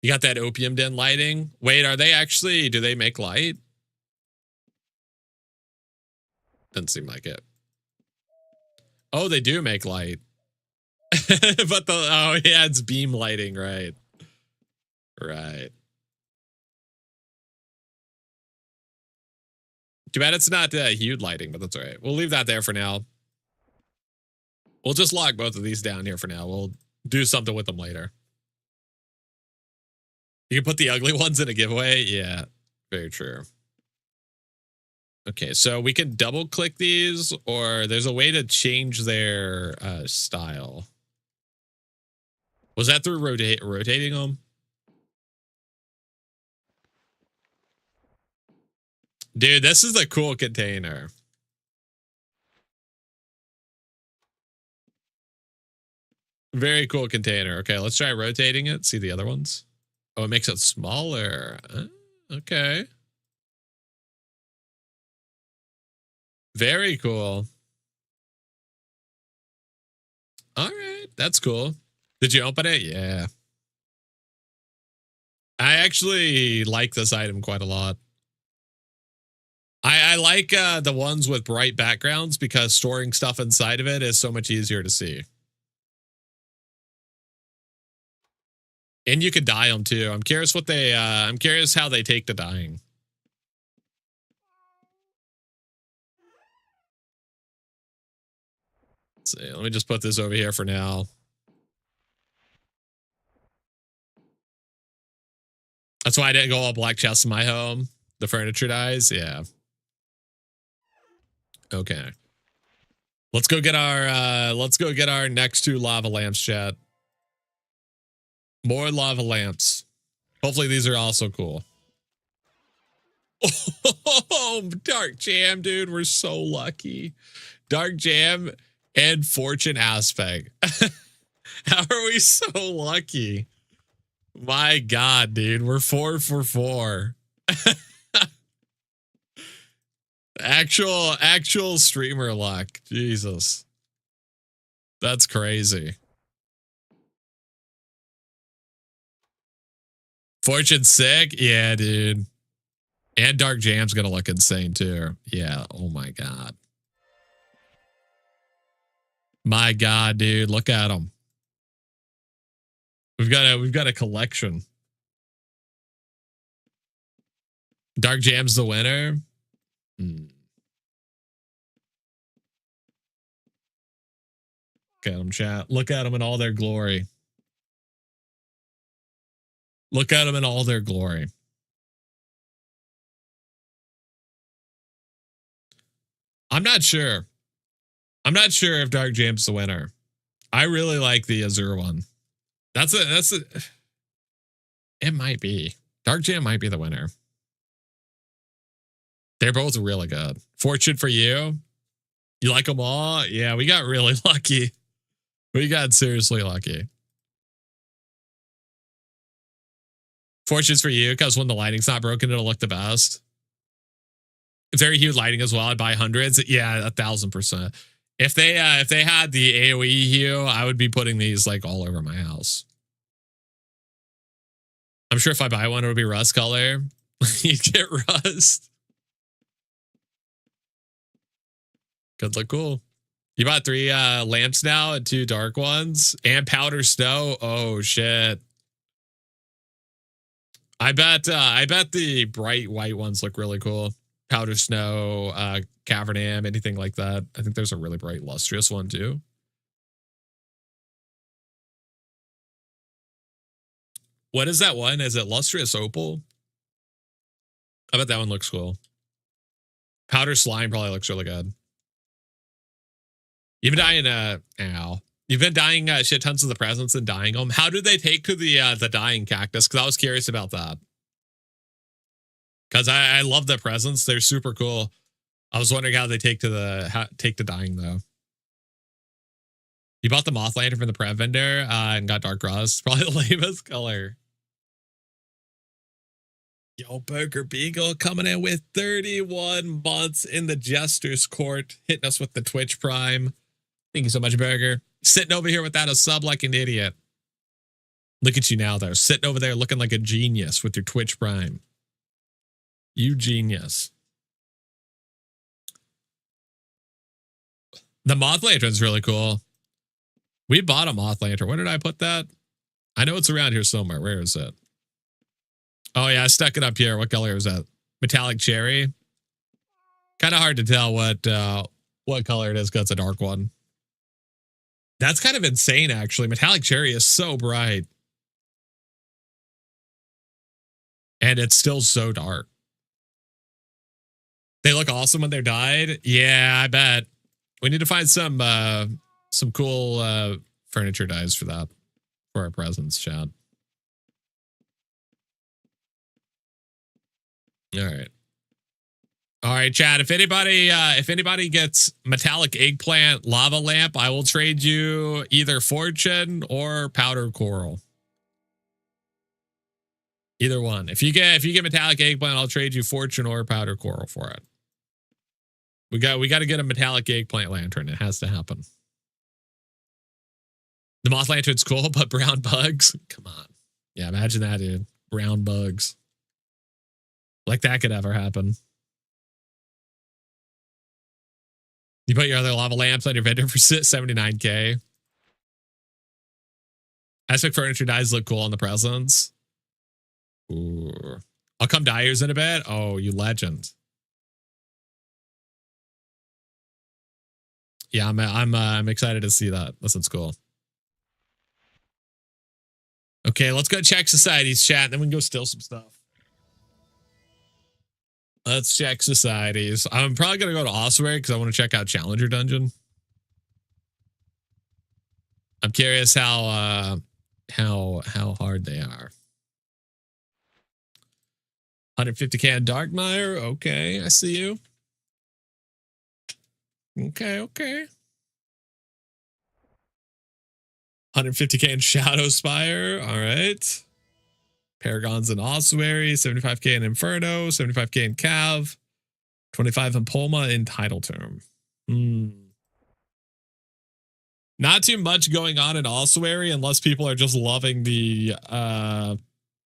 You got that opium den lighting? Wait, are they actually, do they make light? Doesn't seem like it. Oh, they do make light. But oh yeah, it's beam lighting, right? Right. Too bad it's not hued lighting, but that's all right. We'll leave that there for now. We'll just lock both of these down here for now. We'll do something with them later. You can put the ugly ones in a giveaway. Yeah, very true. Okay, so we can double click these, or there's a way to change their style. Was that through rotating them? Dude, this is a cool container. Very cool container. Okay, let's try rotating it. See the other ones. Oh, it makes it smaller. Okay. Very cool. All right, that's cool. Did you open it? Yeah. I actually like this item quite a lot. I like the ones with bright backgrounds because storing stuff inside of it is so much easier to see. And you could dye them too. I'm curious what they, I'm curious how they take to dyeing. Let's see, let me just put this over here for now. That's why I didn't go all black chests in my home. The furniture dyes, yeah. Okay. Let's go get our next 2 lava lamps, chat. More lava lamps. Hopefully these are also cool. Oh, Dark Jam, dude. We're so lucky. Dark Jam and Fortune Aspect. How are we so lucky? My God, dude. We're 4 for 4. Actual streamer luck. Jesus. That's crazy. Fortune sick? Yeah, dude. And Dark Jam's gonna look insane too. Yeah. Oh my god. My god, dude, look at them. We've got a collection. Dark Jam's the winner. Look at them, chat. Look at them in all their glory. Look at them in all their glory. I'm not sure. I'm not sure if Dark Jam's the winner. I really like the Azure one. That's a. It might be. Dark Jam might be the winner. They're both really good. Fortune for you. You like them all? Yeah, we got really lucky. We got seriously lucky. Fortune's for you because when the lighting's not broken, it'll look the best. Very huge lighting as well. I'd buy hundreds. Yeah, 1,000%. If they had the AOE hue, I would be putting these like all over my house. I'm sure if I buy one, it would be rust color. You'd get rust. Could look cool. You bought 3 lamps now and 2 dark ones and powder snow. Oh shit. I bet the bright white ones look really cool. Powder snow, Cavernam, anything like that. I think there's a really bright lustrous one too. What is that one? Is it lustrous opal? I bet that one looks cool. Powder slime probably looks really good. You've been dying, You've been dying shit tons of the presents and dying them. How do they take to the dying cactus? Because I was curious about that. Because I love the presents. They're super cool. I was wondering how they take to dying though. You bought the moth lantern from the prep vendor and got dark rust. Probably the lamest color. Yo, Burger Beagle coming in with 31 months in the Jester's Court, hitting us with the Twitch Prime. Thank you so much, Burger. Sitting over here without a sub like an idiot. Look at you now, though. Sitting over there looking like a genius with your Twitch Prime. You genius. The moth lantern's really cool. We bought a moth lantern. Where did I put that? I know it's around here somewhere. Where is it? Oh, yeah, I stuck it up here. What color is that? Metallic cherry. Kind of hard to tell what color it is because it's a dark one. That's kind of insane, actually. Metallic cherry is so bright. And it's still so dark. They look awesome when they're dyed. Yeah, I bet. We need to find some cool furniture dyes for that. For our presents, chat. All right, Chad. If anybody gets metallic eggplant lava lamp, I will trade you either fortune or powder coral. Either one. If you get metallic eggplant, I'll trade you fortune or powder coral for it. We got to get a metallic eggplant lantern. It has to happen. The moth lantern's cool, but brown bugs. Come on. Yeah, imagine that, dude. Brown bugs. Like that could ever happen. You put your other lava lamps on your vendor for 79K. Aspect furniture dyes look cool on the presents. Ooh. I'll come dyers in a bit. Oh, you legend. Yeah, I'm excited to see that. This one's cool. Okay, let's go check societies, chat, and then we can go steal some stuff. Let's check societies. I'm probably gonna go to Ossuary because I want to check out Challenger Dungeon. I'm curious how hard they are. 150K on Darkmire. Okay, I see you. Okay. 150K in Shadowspire. All right. Paragons in Ossuary, 75K in Inferno, 75K in Cav, 25 in Polma in Title Term. Not too much going on in Ossuary unless people are just loving the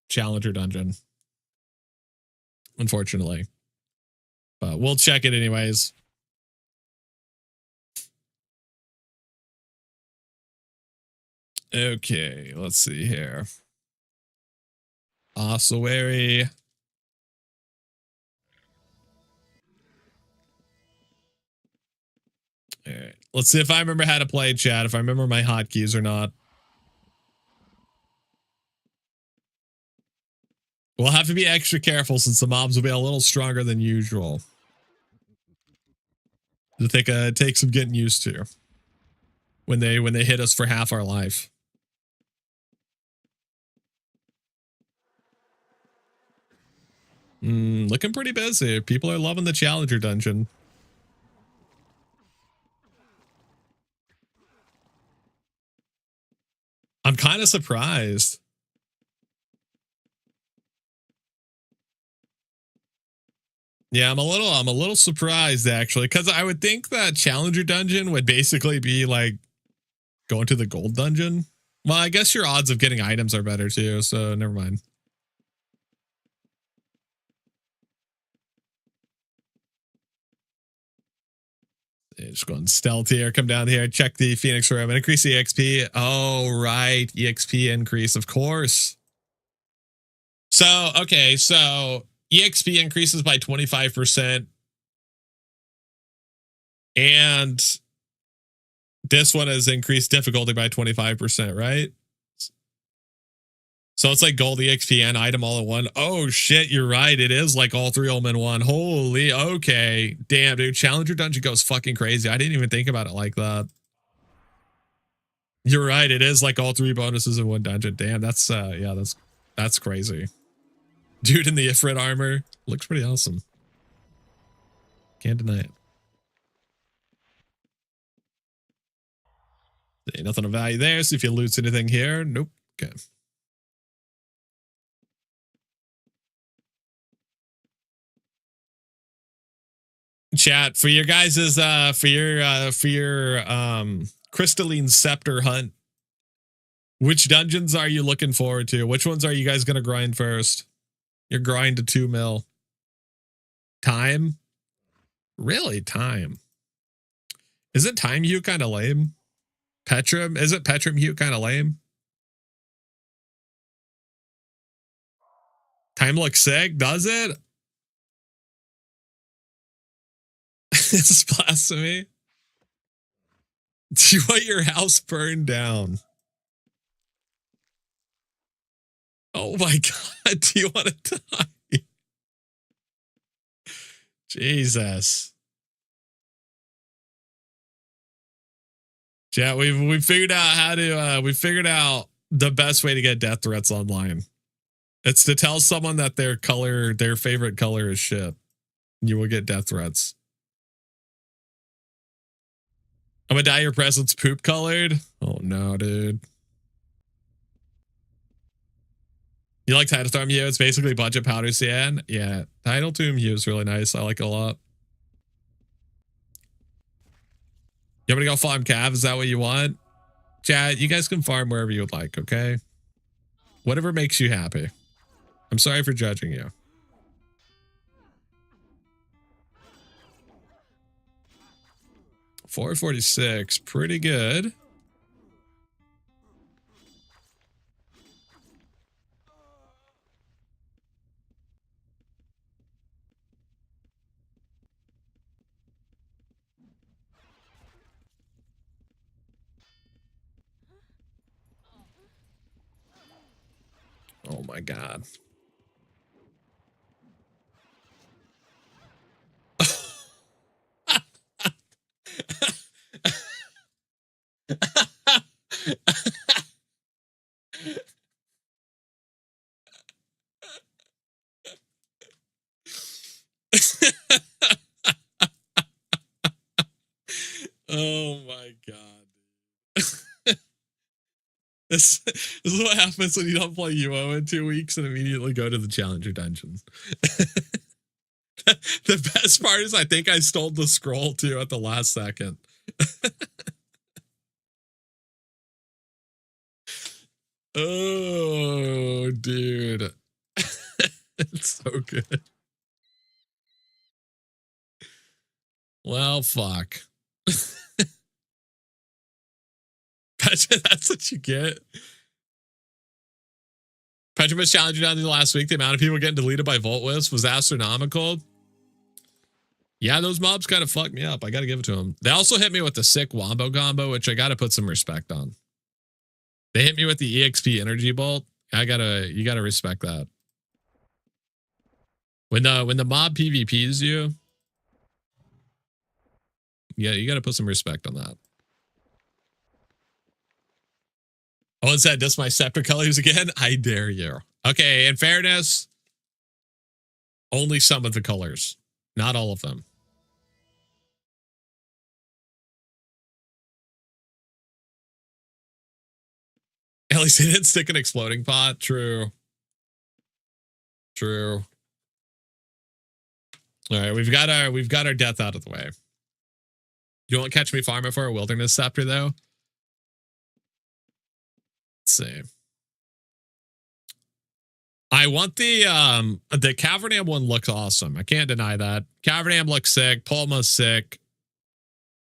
Challenger Dungeon. unfortunately. But we'll check it anyways. Okay, let's see here. Ossuary. All right. Let's see if I remember how to play, chat, if I remember my hotkeys or not. We'll have to be extra careful since the mobs will be a little stronger than usual. It'll take some getting used to when they hit us for half our life. Looking pretty busy. People are loving the Challenger dungeon. I'm kind of surprised. Yeah, I'm a little surprised actually, because I would think that Challenger dungeon would basically be like going to the gold dungeon. Well, I guess your odds of getting items are better too, so never mind. Just going stealth here, come down here, check the Phoenix room and increase the EXP. Oh, right. EXP increase, of course. So, okay, so EXP increases by 25%. And this one has increased difficulty by 25%, right? So it's like gold, EXP, and item all in one. Oh, shit, you're right. It is like all three of them in one. Holy, okay. Damn, dude. Challenger Dungeon goes fucking crazy. I didn't even think about it like that. You're right. It is like all three bonuses in one dungeon. Damn, that's, yeah, that's crazy. Dude in the Ifrit armor. Looks pretty awesome. Can't deny it. Nothing of value there. See if you loot anything here. Nope. Okay. Chat for your guys's for your crystalline scepter hunt. Which dungeons are you looking forward to? Which ones are you guys gonna grind first? Your grind to 2 mil. Time? Really? Time. Isn't time hue kind of lame? Petrum? Isn't Petrum hue kind of lame? Time looks sick, does it? This is blasphemy. Do you want your house burned down? Oh my god, do you want to die? Jesus. Chat, we figured out how to we figured out the best way to get death threats online. It's to tell someone that their favorite color is shit. You will get death threats. I'm gonna dye your presents poop colored. Oh no, dude. You like Tidal Storm Hue? It's basically budget powder cyan. Yeah, Tidal Tomb Hue is really nice. I like it a lot. You want me to go farm Cav? Is that what you want? Chat, you guys can farm wherever you would like, okay? Whatever makes you happy. I'm sorry for judging you. $446, pretty good. Oh my god. Oh my god. This is what happens when you don't play UO in 2 weeks and immediately go to the Challenger dungeon. The best part is I think I stole the scroll too at the last second. Oh, dude. It's so good. Well, fuck. That's what you get. Petrobras challenge down the last week. The amount of people getting deleted by Volt Wisp was astronomical. Yeah, those mobs kind of fucked me up. I got to give it to them. They also hit me with the sick Wombo combo, which I got to put some respect on. They hit me with the EXP energy bolt. You gotta respect that. When the mob PvPs you, yeah, you gotta put some respect on that. Oh, it said, "Does my scepter colors again?" I dare you. Okay, in fairness, only some of the colors, not all of them. At least they didn't stick an exploding pot. True. True. All right, we've got our death out of the way. You won't catch me farming for a wilderness scepter though. Let's see. I want the Cavernam one looks awesome. I can't deny that. Cavernam looks sick. Palma's sick.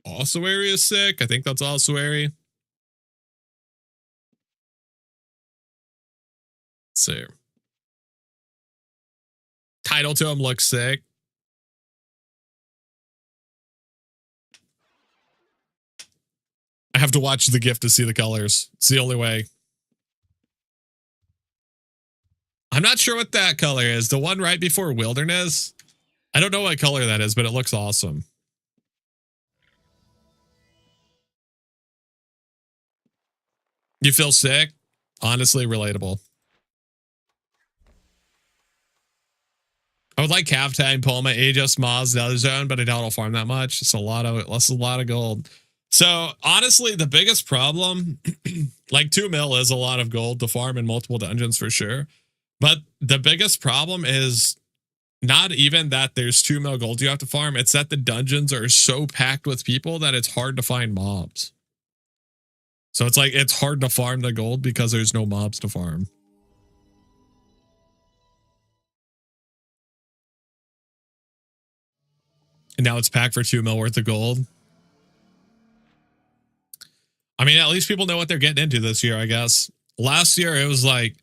Ossuary is sick. I think that's Ossuary. Let's see. Title to him looks sick. I have to watch the gift to see the colors. It's the only way. I'm not sure what that color is. The one right before Wilderness. I don't know what color that is, but it looks awesome. You feel sick? Honestly, relatable. I would like Cavtag, Palma, Aegis, Moz, the other zone, but I doubt I'll farm that much. It's a lot of gold. So honestly, the biggest problem, like 2 mil is a lot of gold to farm in multiple dungeons for sure. But the biggest problem is not even that there's 2 mil gold you have to farm. It's that the dungeons are so packed with people that it's hard to find mobs. So it's like, it's hard to farm the gold because there's no mobs to farm. And now it's packed for 2 mil worth of gold. I mean, at least people know what they're getting into this year, I guess. Last year, it was like,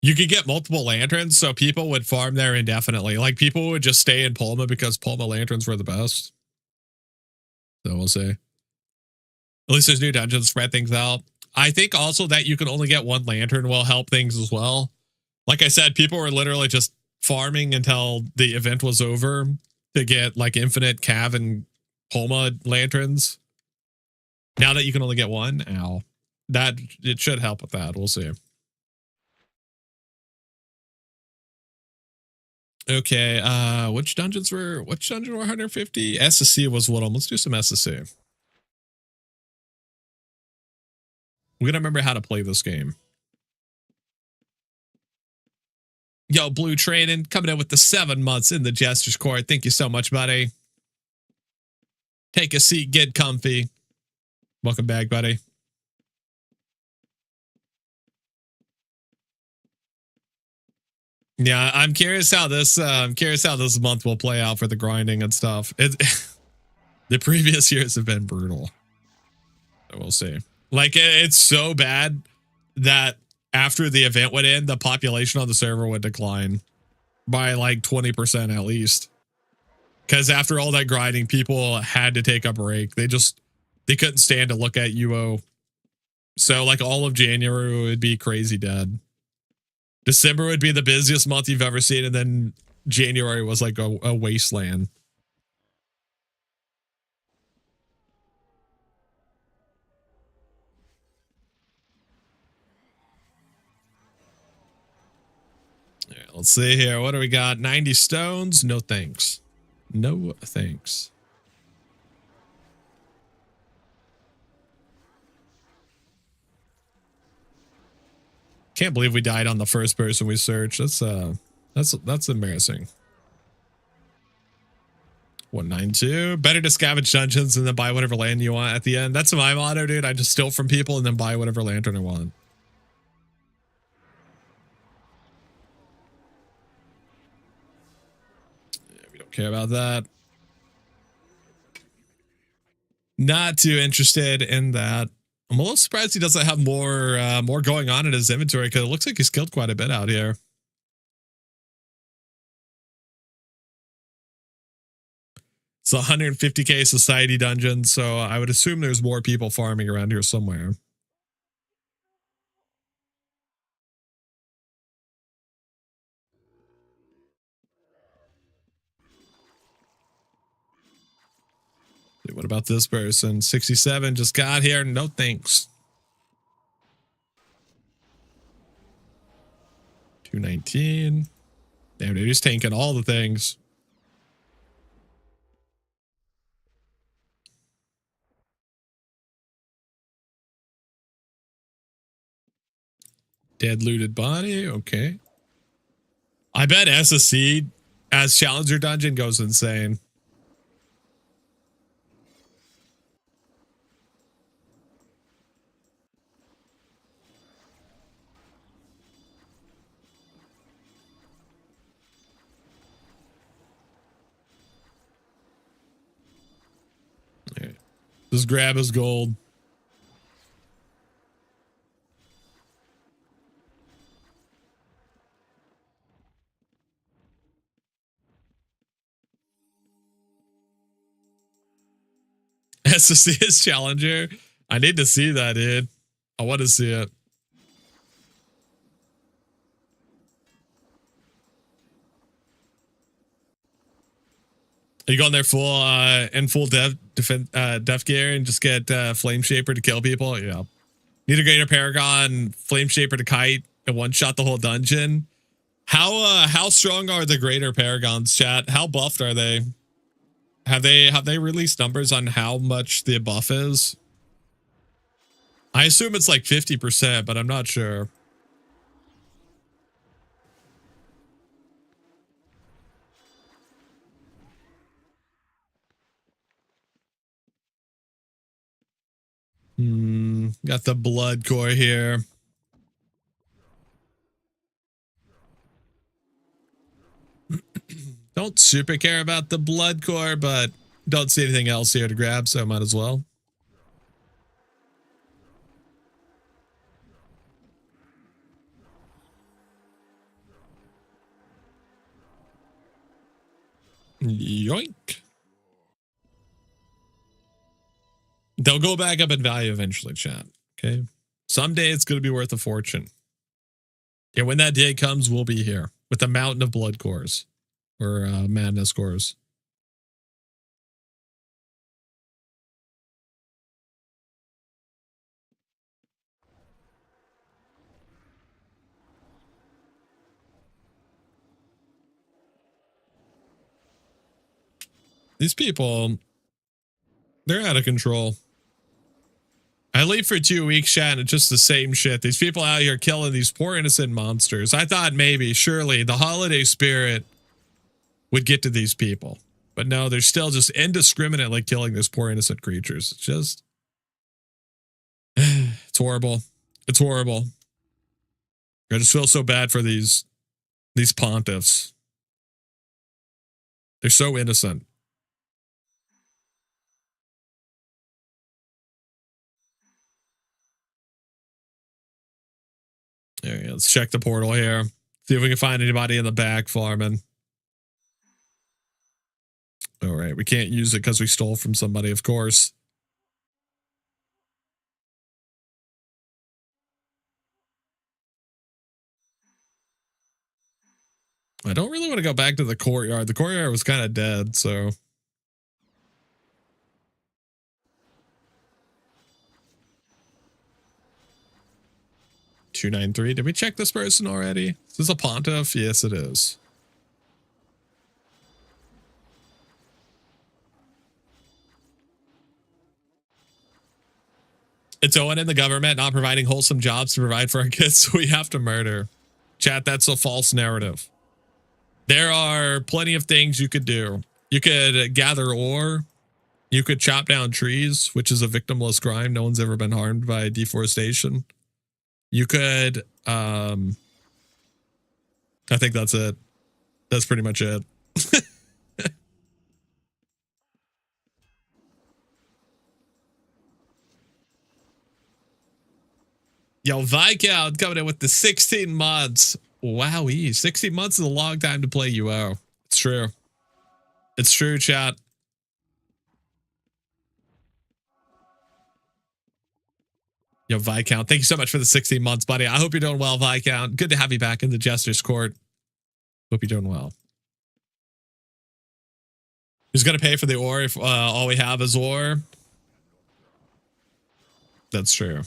you could get multiple lanterns, so people would farm there indefinitely. Like, people would just stay in Palma because Palma lanterns were the best. So we'll see. At least there's new dungeons, spread things out. I think also that you can only get 1 lantern will help things as well. Like I said, people were literally just farming until the event was over to get like infinite Cav and Palma lanterns. Now that you can only get 1, ow. That it should help with that. We'll see. Okay, which dungeon were 150? SSC was one of them. Let's do some SSC. We're gonna remember how to play this game. Yo, Blue Trading coming in with the 7 months in the Jester's Court. Thank you so much, buddy. Take a seat, get comfy. Welcome back, buddy. Yeah, I'm curious how this month will play out for the grinding and stuff. The previous years have been brutal. We'll see. Like, it's so bad that after the event would end, the population on the server would decline by like 20% at least. Because after all that grinding, people had to take a break. They couldn't stand to look at UO. So like all of January would be crazy dead. December would be the busiest month you've ever seen, and then January was like a wasteland. Yeah, let's see here. What do we got? 90 stones? No thanks. No thanks. Can't believe we died on the first person we searched. That's embarrassing. 192. Better to scavenge dungeons and then buy whatever land you want at the end. That's my motto, dude. I just steal from people and then buy whatever lantern I want. Yeah, we don't care about that. Not too interested in that. I'm a little surprised he doesn't have more going on in his inventory because it looks like he's killed quite a bit out here. It's a 150k society dungeon, so I would assume there's more people farming around here somewhere. What about this person? 67 just got here. No thanks. 219. Damn, dude, he's tanking all the things. Dead looted body. Okay. I bet SSC as Challenger Dungeon goes insane. Right. Just grab his gold. SSC is Challenger. I need to see that, dude. I want to see it. Are you going there full in full def gear and just get Flame Shaper to kill people? Yeah. Need a Greater Paragon, Flame Shaper to kite, and one shot the whole dungeon. How strong are the Greater Paragons, chat? How buffed are they? Have they released numbers on how much the buff is? I assume it's like 50%, but I'm not sure. Got the blood core here. Don't super care about the blood core, but don't see anything else here to grab, so might as well. Yoink. They'll go back up in value eventually, chat. Okay. Someday it's going to be worth a fortune. And when that day comes, we'll be here with a mountain of blood cores or madness cores. These people, they're out of control. I leave for 2 weeks, chat, and it's just the same shit. These people out here killing these poor innocent monsters. I thought maybe, surely, the holiday spirit would get to these people. But no, they're still just indiscriminately killing these poor innocent creatures. It's just... it's horrible. It's horrible. I just feel so bad for these pontiffs. They're so innocent. There we go. Let's check the portal here. See if we can find anybody in the back farming. All right. We can't use it because we stole from somebody, of course. I don't really want to go back to the courtyard. The courtyard was kind of dead, so... 293. Did we check this person already? Is this a pontiff? Yes, it is. It's Owen and the government not providing wholesome jobs to provide for our kids, so we have to murder. Chat, that's a false narrative. There are plenty of things you could do. You could gather ore. You could chop down trees, which is a victimless crime. No one's ever been harmed by deforestation. You could, I think that's it. That's pretty much it. Yo, Viscount coming in with the 16 months. Wowie, 16 months is a long time to play UO. It's true. It's true, chat. Yo, Viscount, thank you so much for the 16 months, buddy. I hope you're doing well, Viscount. Good to have you back in the Jester's Court. Hope you're doing well. Who's going to pay for the ore if all we have is ore? That's true.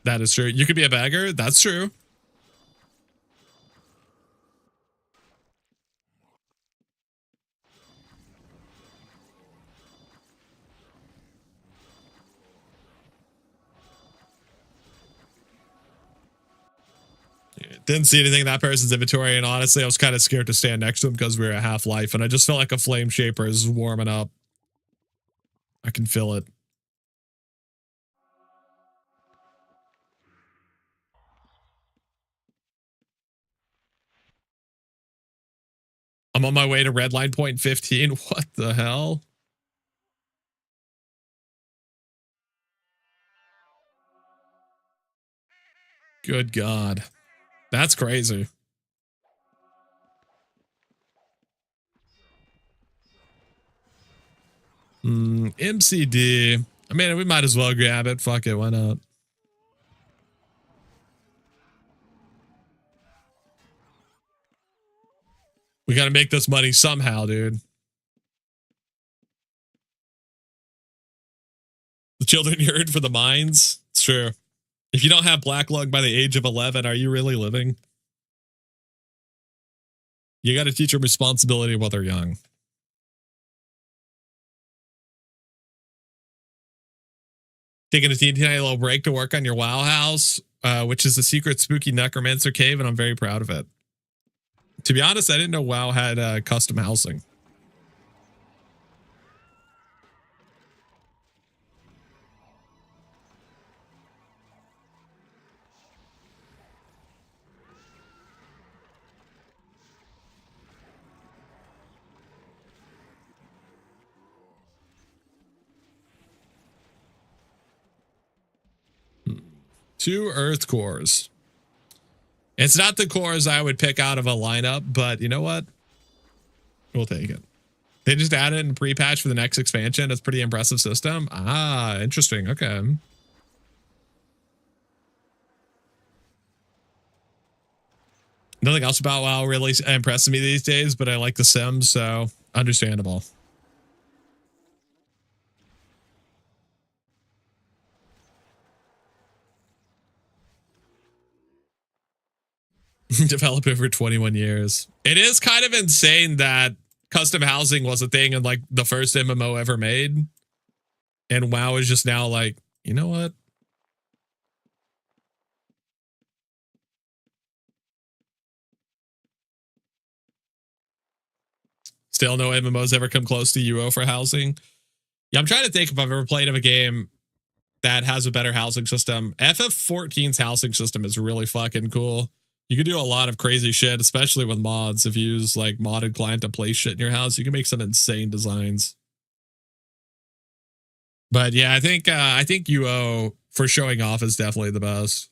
That is true. You could be a beggar. That's true. Didn't see anything in that person's inventory, and honestly, I was kind of scared to stand next to him because we were at Half-Life, and I just felt like a flame shaper is warming up. I can feel it. I'm on my way to Redline Point 15. What the hell? Good God. That's crazy. MCD. I mean, we might as well grab it. Fuck it. Why not? We got to make this money somehow, dude. The children yearn for the mines. It's true. If you don't have black lung by the age of 11, are you really living? You got to teach them responsibility while they're young. Taking a teeny little break to work on your WoW house, which is a secret spooky necromancer cave, and I'm very proud of it. To be honest, I didn't know WoW had custom housing. Two Earth cores. It's not the cores I would pick out of a lineup, but you know what? We'll take it. They just added in pre-patch for the next expansion. It's a pretty impressive system. Ah, interesting. Okay. Nothing else about WoW really impresses me these days, but I like The Sims, so understandable. Developed over 21 years. It is kind of insane that custom housing was a thing in like the first MMO ever made. And WoW is just now like, you know what? Still no MMOs ever come close to UO for housing. Yeah, I'm trying to think if I've ever played of a game that has a better housing system. FF14's housing system is really fucking cool. You can do a lot of crazy shit, especially with mods. If you use like modded client to place shit in your house, you can make some insane designs. But yeah, I think UO for showing off is definitely the best.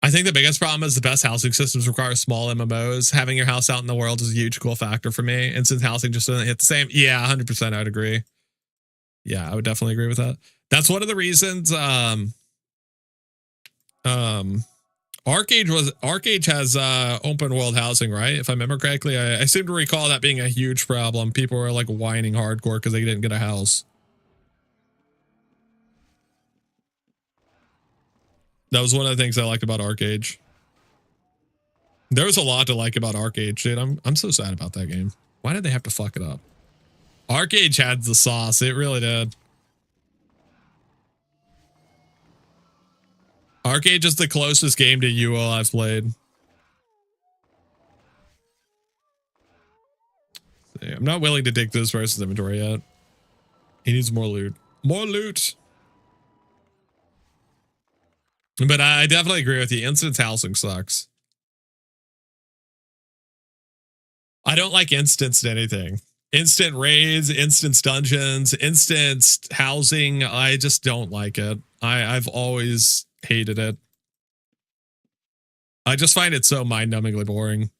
I think the biggest problem is the best housing systems require small MMOs. Having your house out in the world is a huge cool factor for me. And since housing just doesn't hit the same, yeah, 100% I'd agree. Yeah, I would definitely agree with that. That's one of the reasons Arcade has open world housing, right? If I remember correctly, I seem to recall that being a huge problem. People were like whining hardcore because they didn't get a house. That was one of the things I liked about Arcade. There was a lot to like about Arcade, dude. I'm so sad about that game. Why did they have to fuck it up? Arcade had the sauce. It really did. Arcade is the closest game to UO I've played. I'm not willing to dig through this person's inventory yet. He needs more loot. More loot. But I definitely agree with you. Instance housing sucks. I don't like instanced anything. Instant raids, instance dungeons, instant housing. I just don't like it. I've always hated it. I just find it so mind-numbingly boring.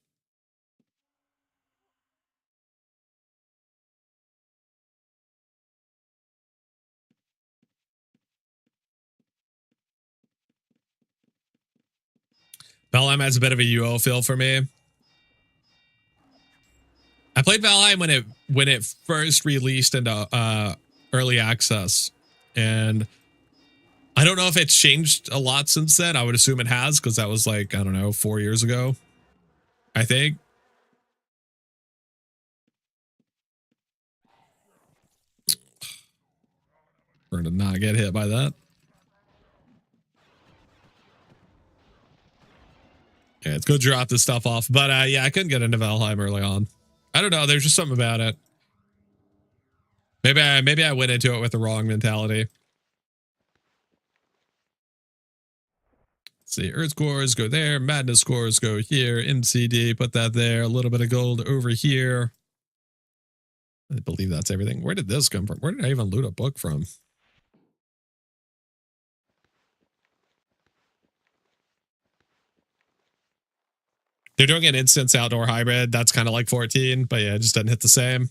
Valheim has a bit of a UO feel for me. I played Valheim when it first released into early access, and I don't know if it's changed a lot since then. I would assume it has, because that was like, I don't know, 4 years ago, I think. We're to not get hit by that. Yeah, let's go drop this stuff off. But yeah, I couldn't get into Valheim early on. I don't know. There's just something about it. Maybe I went into it with the wrong mentality. Let's see, Earth scores go there. Madness scores go here. MCD, put that there. A little bit of gold over here. I believe that's everything. Where did this come from? Where did I even loot a book from? They're doing an instance outdoor hybrid. That's kind of like 14, but yeah, it just doesn't hit the same.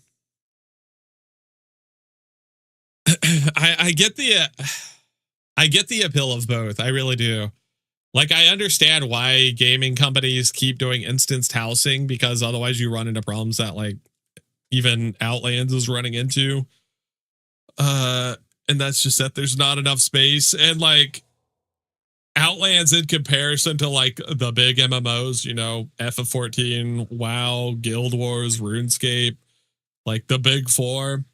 I get the appeal of both. I really do. Like, I understand why gaming companies keep doing instanced housing, because otherwise you run into problems that like even Outlands is running into. And that's just that there's not enough space. And like Outlands, in comparison to like the big MMOs, you know, FF14, WoW, Guild Wars, RuneScape, like the big four.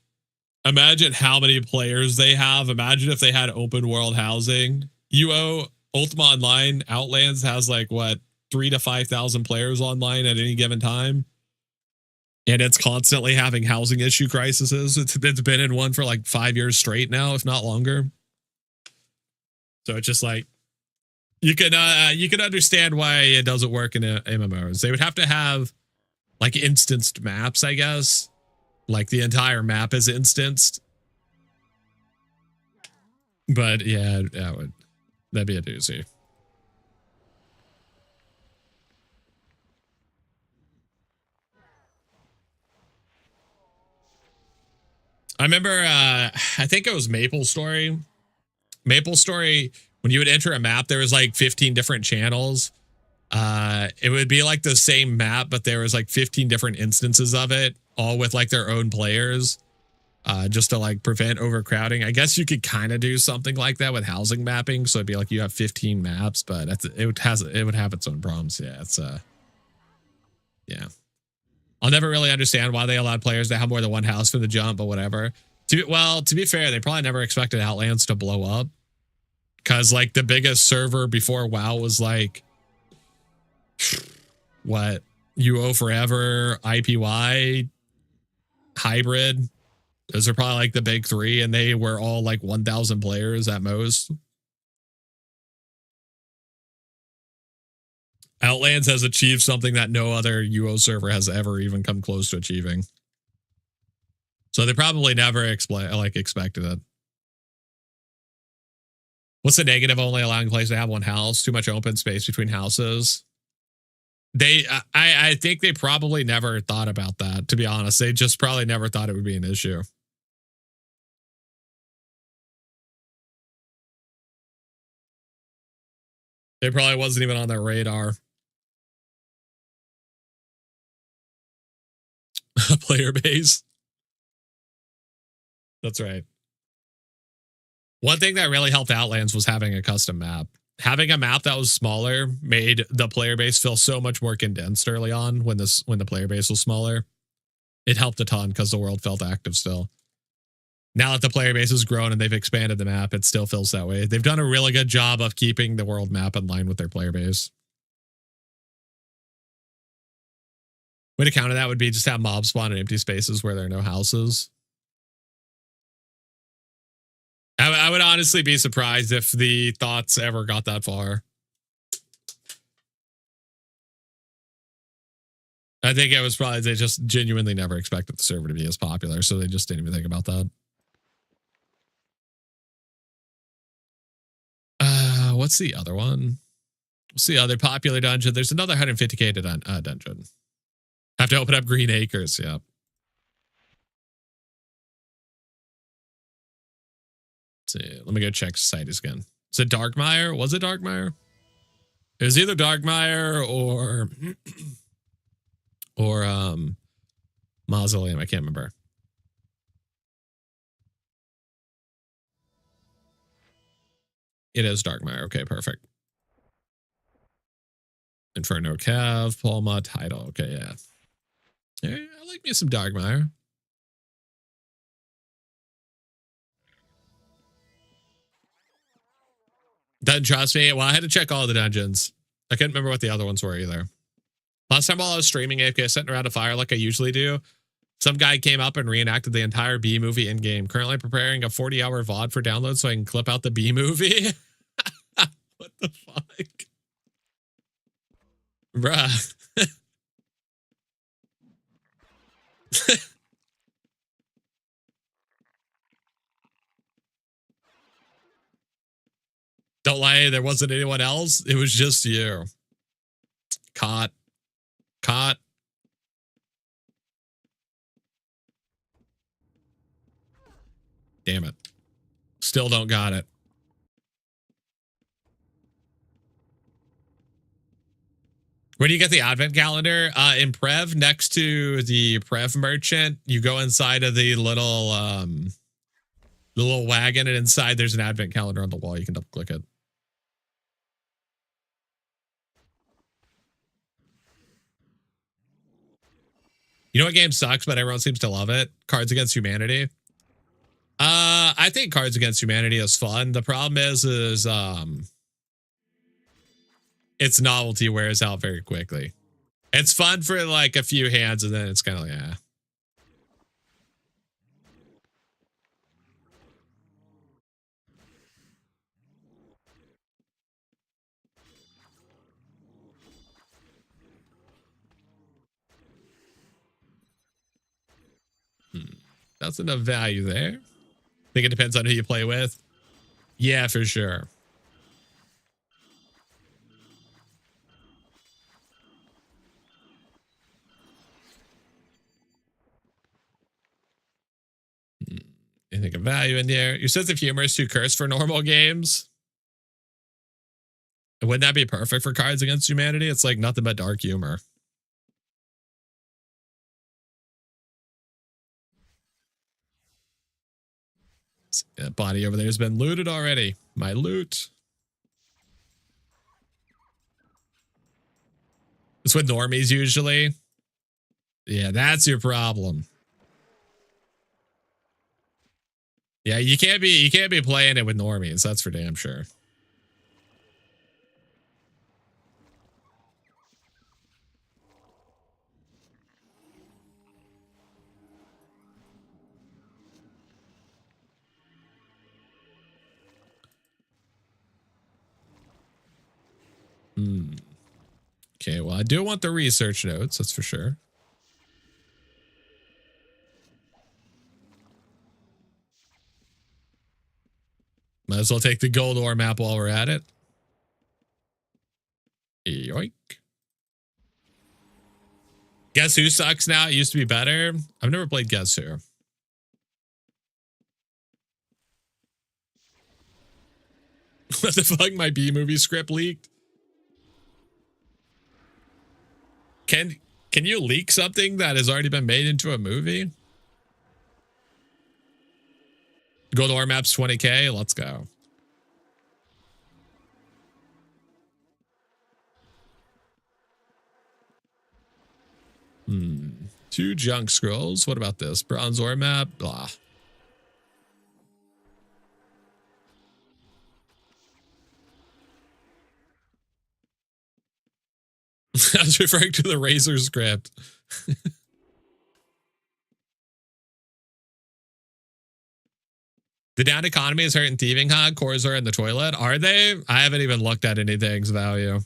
Imagine how many players they have. Imagine if they had open world housing. UO Ultima Online, Outlands has like what, 3,000 to 5,000 players online at any given time, and it's constantly having housing issue crises. It's been in one for like 5 years straight now, if not longer. So it's just like you can understand why it doesn't work in MMOs. They would have to have like instanced maps, I guess. Like the entire map is instanced. But yeah, that'd be a doozy. I remember, I think it was MapleStory. MapleStory, when you would enter a map, there was like 15 different channels. It would be like the same map, but there was like 15 different instances of it, all with like their own players, just to like prevent overcrowding. I guess you could kind of do something like that with housing mapping. So it'd be like you have 15 maps, but it would have its own problems. Yeah, it's yeah. I'll never really understand why they allowed players to have more than one house from the jump, but whatever. To be fair, they probably never expected Outlands to blow up, because like the biggest server before WoW was like what, UO Forever, IPY, Hybrid. Those are probably like the big three, and they were all like 1,000 players at most. Outlands has achieved something that no other UO server has ever even come close to achieving. So they probably never expected it. What's the negative only allowing players to have one house? Too much open space between houses. I think they probably never thought about that, to be honest. They just probably never thought it would be an issue. It probably wasn't even on their radar. Player base. That's right. One thing that really helped Outlands was having a custom map. Having a map that was smaller made the player base feel so much more condensed early on when the player base was smaller. It helped a ton because the world felt active still. Now that the player base has grown and they've expanded the map, it still feels that way. They've done a really good job of keeping the world map in line with their player base. Way to counter that would be just have mobs spawn in empty spaces where there are no houses. I would honestly be surprised if the thoughts ever got that far. I think it was probably they just genuinely never expected the server to be as popular, so they just didn't even think about that. What's the other one? What's the other popular dungeon? There's another 150k dungeon. Have to open up Green Acres. Yeah. Let's see. Let me go check societies again. Is it Darkmire? Was it Darkmire? It was either Darkmire or Mausoleum. I can't remember. It is Darkmire. Okay, perfect. Inferno Cav, Palma, Title. Okay, yeah. I like me some Darkmire. Doesn't trust me. Well, I had to check all the dungeons. I couldn't remember what the other ones were either. Last time while I was streaming AFK, sitting around a fire like I usually do, some guy came up and reenacted the entire B movie in game. Currently preparing a 40-hour VOD for download so I can clip out the B movie. What the fuck? Bruh. Don't lie, there wasn't anyone else. It was just you. Caught. Damn it. Still don't got it. Where do you get the advent calendar? In Prev, next to the Prev merchant, you go inside of the little wagon, and inside there's an advent calendar on the wall. You can double click it. You know what game sucks, but everyone seems to love it? Cards Against Humanity. I think Cards Against Humanity is fun. The problem is its novelty wears out very quickly. It's fun for like a few hands, and then it's kind of like, yeah. That's enough value there. Think it depends on who you play with. Yeah, for sure. You think of value in there. Your sense of humor is too cursed for normal games. Wouldn't that be perfect for Cards Against Humanity? It's like nothing but dark humor. That body over there has been looted already. My loot. It's with normies usually. Yeah, that's your problem. Yeah, you can't be playing it with normies. That's for damn sure. Okay, well, I do want the research notes, that's for sure. Might as well take the gold ore map while we're at it. Yoink. Guess Who sucks now? It used to be better. I've never played Guess Who. What the fuck? My B movie script leaked? Can you leak something that has already been made into a movie? Gold ore maps 20k. Let's go. Two junk scrolls. What about this? Bronze ore map. Blah. I was referring to the Razor script. The down economy is hurting thieving, huh? Cores are in the toilet. Are they? I haven't even looked at anything's value.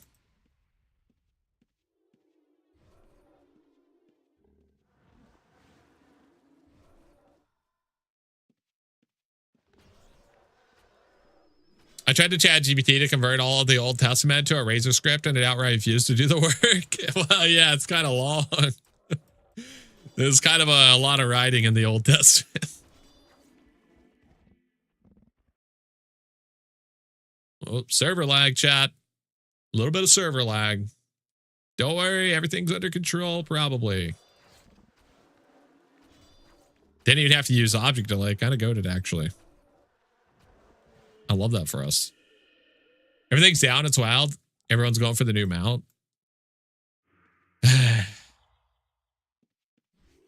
I tried to chat GPT to convert all of the Old Testament to a Razor script and it outright refused to do the work. Well, yeah, it's kind of long. There's kind of a lot of writing in the Old Testament. Oh, server lag, chat. A little bit of server lag. Don't worry, everything's under control, probably. Didn't even have to use object delay. Kind of goated, actually. I love that for us. Everything's down. It's wild. Everyone's going for the new mount.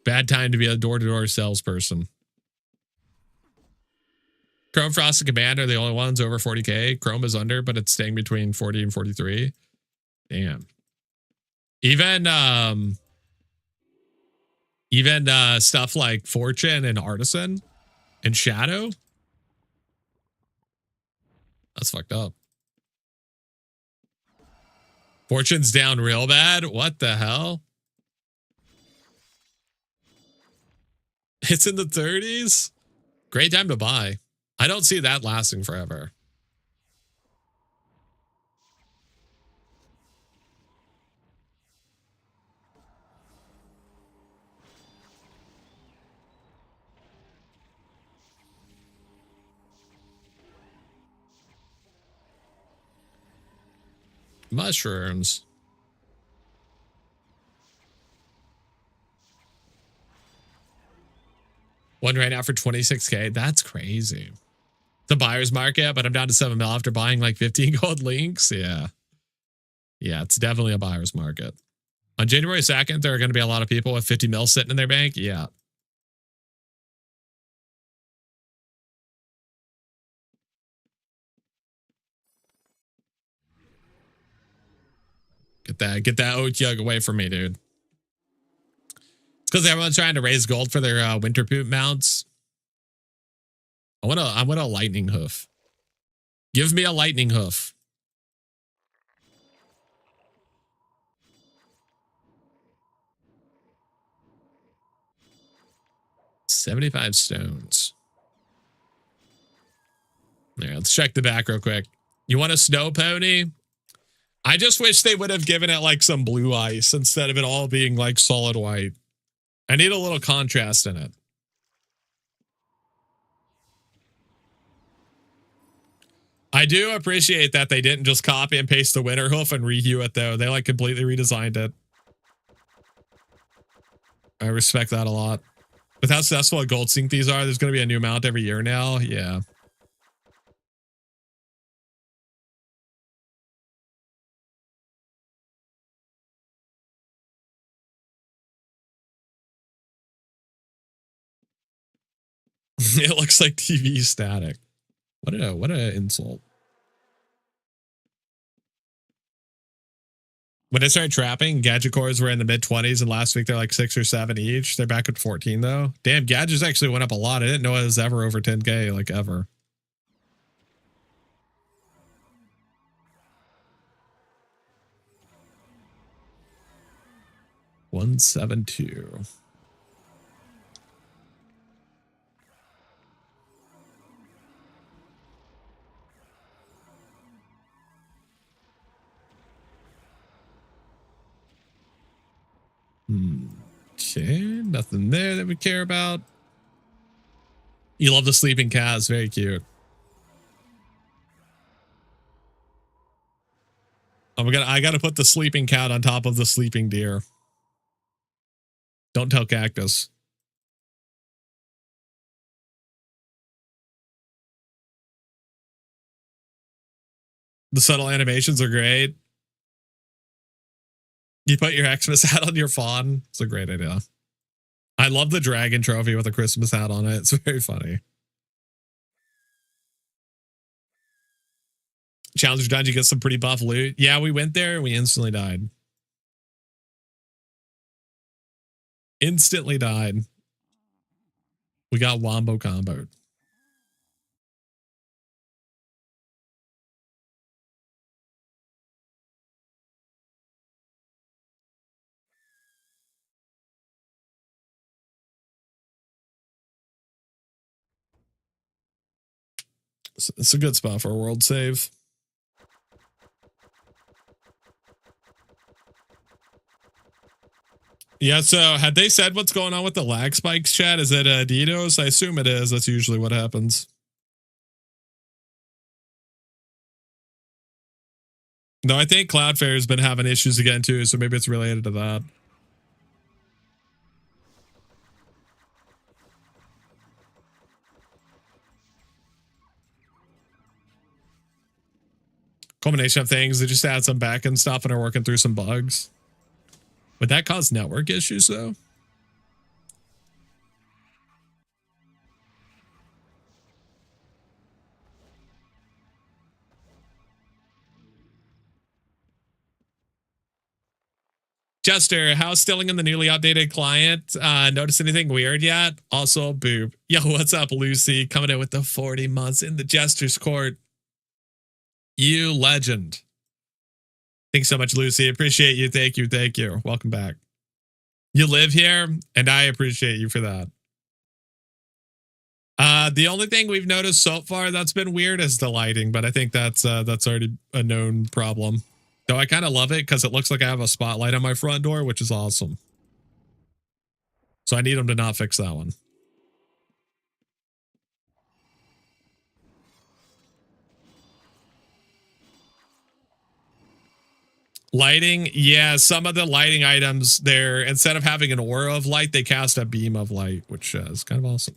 Bad time to be a door-to-door salesperson. Chrome, Frost, and Command are the only ones over 40K. Chrome is under, but it's staying between 40 and 43. Damn. Even stuff like Fortune and Artisan and Shadow. That's fucked up. Fortune's down real bad. What the hell? It's in the 30s. Great time to buy. I don't see that lasting forever. Mushrooms. One right now for 26K. That's crazy. The buyer's market, but I'm down to 7 mil after buying like 15 gold links. Yeah. Yeah, it's definitely a buyer's market. On January 2nd, there are going to be a lot of people with 50 mil sitting in their bank. Yeah. Get that oat yug away from me, dude. It's because everyone's trying to raise gold for their winter poop mounts. I want a lightning hoof. Give me a lightning hoof. $75 stones. Yeah, let's check the back real quick. You want a snow pony? I just wish they would have given it like some blue ice instead of it all being like solid white. I need a little contrast in it. I do appreciate that they didn't just copy and paste the winter hoof and rehue it though. They like completely redesigned it. I respect that a lot. With how successful a gold sync these are, there's going to be a new mount every year now. Yeah. It looks like TV static. What an insult. When I started trapping, gadget cores were in the mid 20s, and last week they're like 6 or 7 each. They're back at 14 though. Damn, gadgets actually went up a lot. I didn't know it was ever over 10K, like ever. $172. Okay, nothing there that we care about. You love the sleeping cat. It's very cute. I gotta put the sleeping cat on top of the sleeping deer. Don't tell Cactus. The subtle animations are great. You put your Xmas hat on your fawn. It's a great idea. I love the dragon trophy with a Christmas hat on it. It's very funny. Challenger Dungeon gets some pretty buff loot. Yeah, we went there and we instantly died. Instantly died. We got wombo comboed. It's a good spot for a world save. Yeah, so had they said what's going on with the lag spikes, chat? Is it DDoS? I assume it is. That's usually what happens. No, I think Cloudflare has been having issues again too, so maybe it's related to that. Combination of things. They just add some backend stuff and are working through some bugs. Would that cause network issues though? Jester, how's stilling in the newly updated client? Notice anything weird yet? Also, boob. Yo, what's up, Lucy? Coming in with the 40 months in the Jester's court. You legend. Thanks so much, Lucy. Appreciate you. Thank you. Thank you. Welcome back. You live here, and I appreciate you for that. The only thing we've noticed so far that's been weird is the lighting, but I think that's already a known problem. Though I kind of love it because it looks like I have a spotlight on my front door, which is awesome. So I need them to not fix that one. Lighting, yeah, some of the lighting items there, instead of having an aura of light, they cast a beam of light, which is kind of awesome.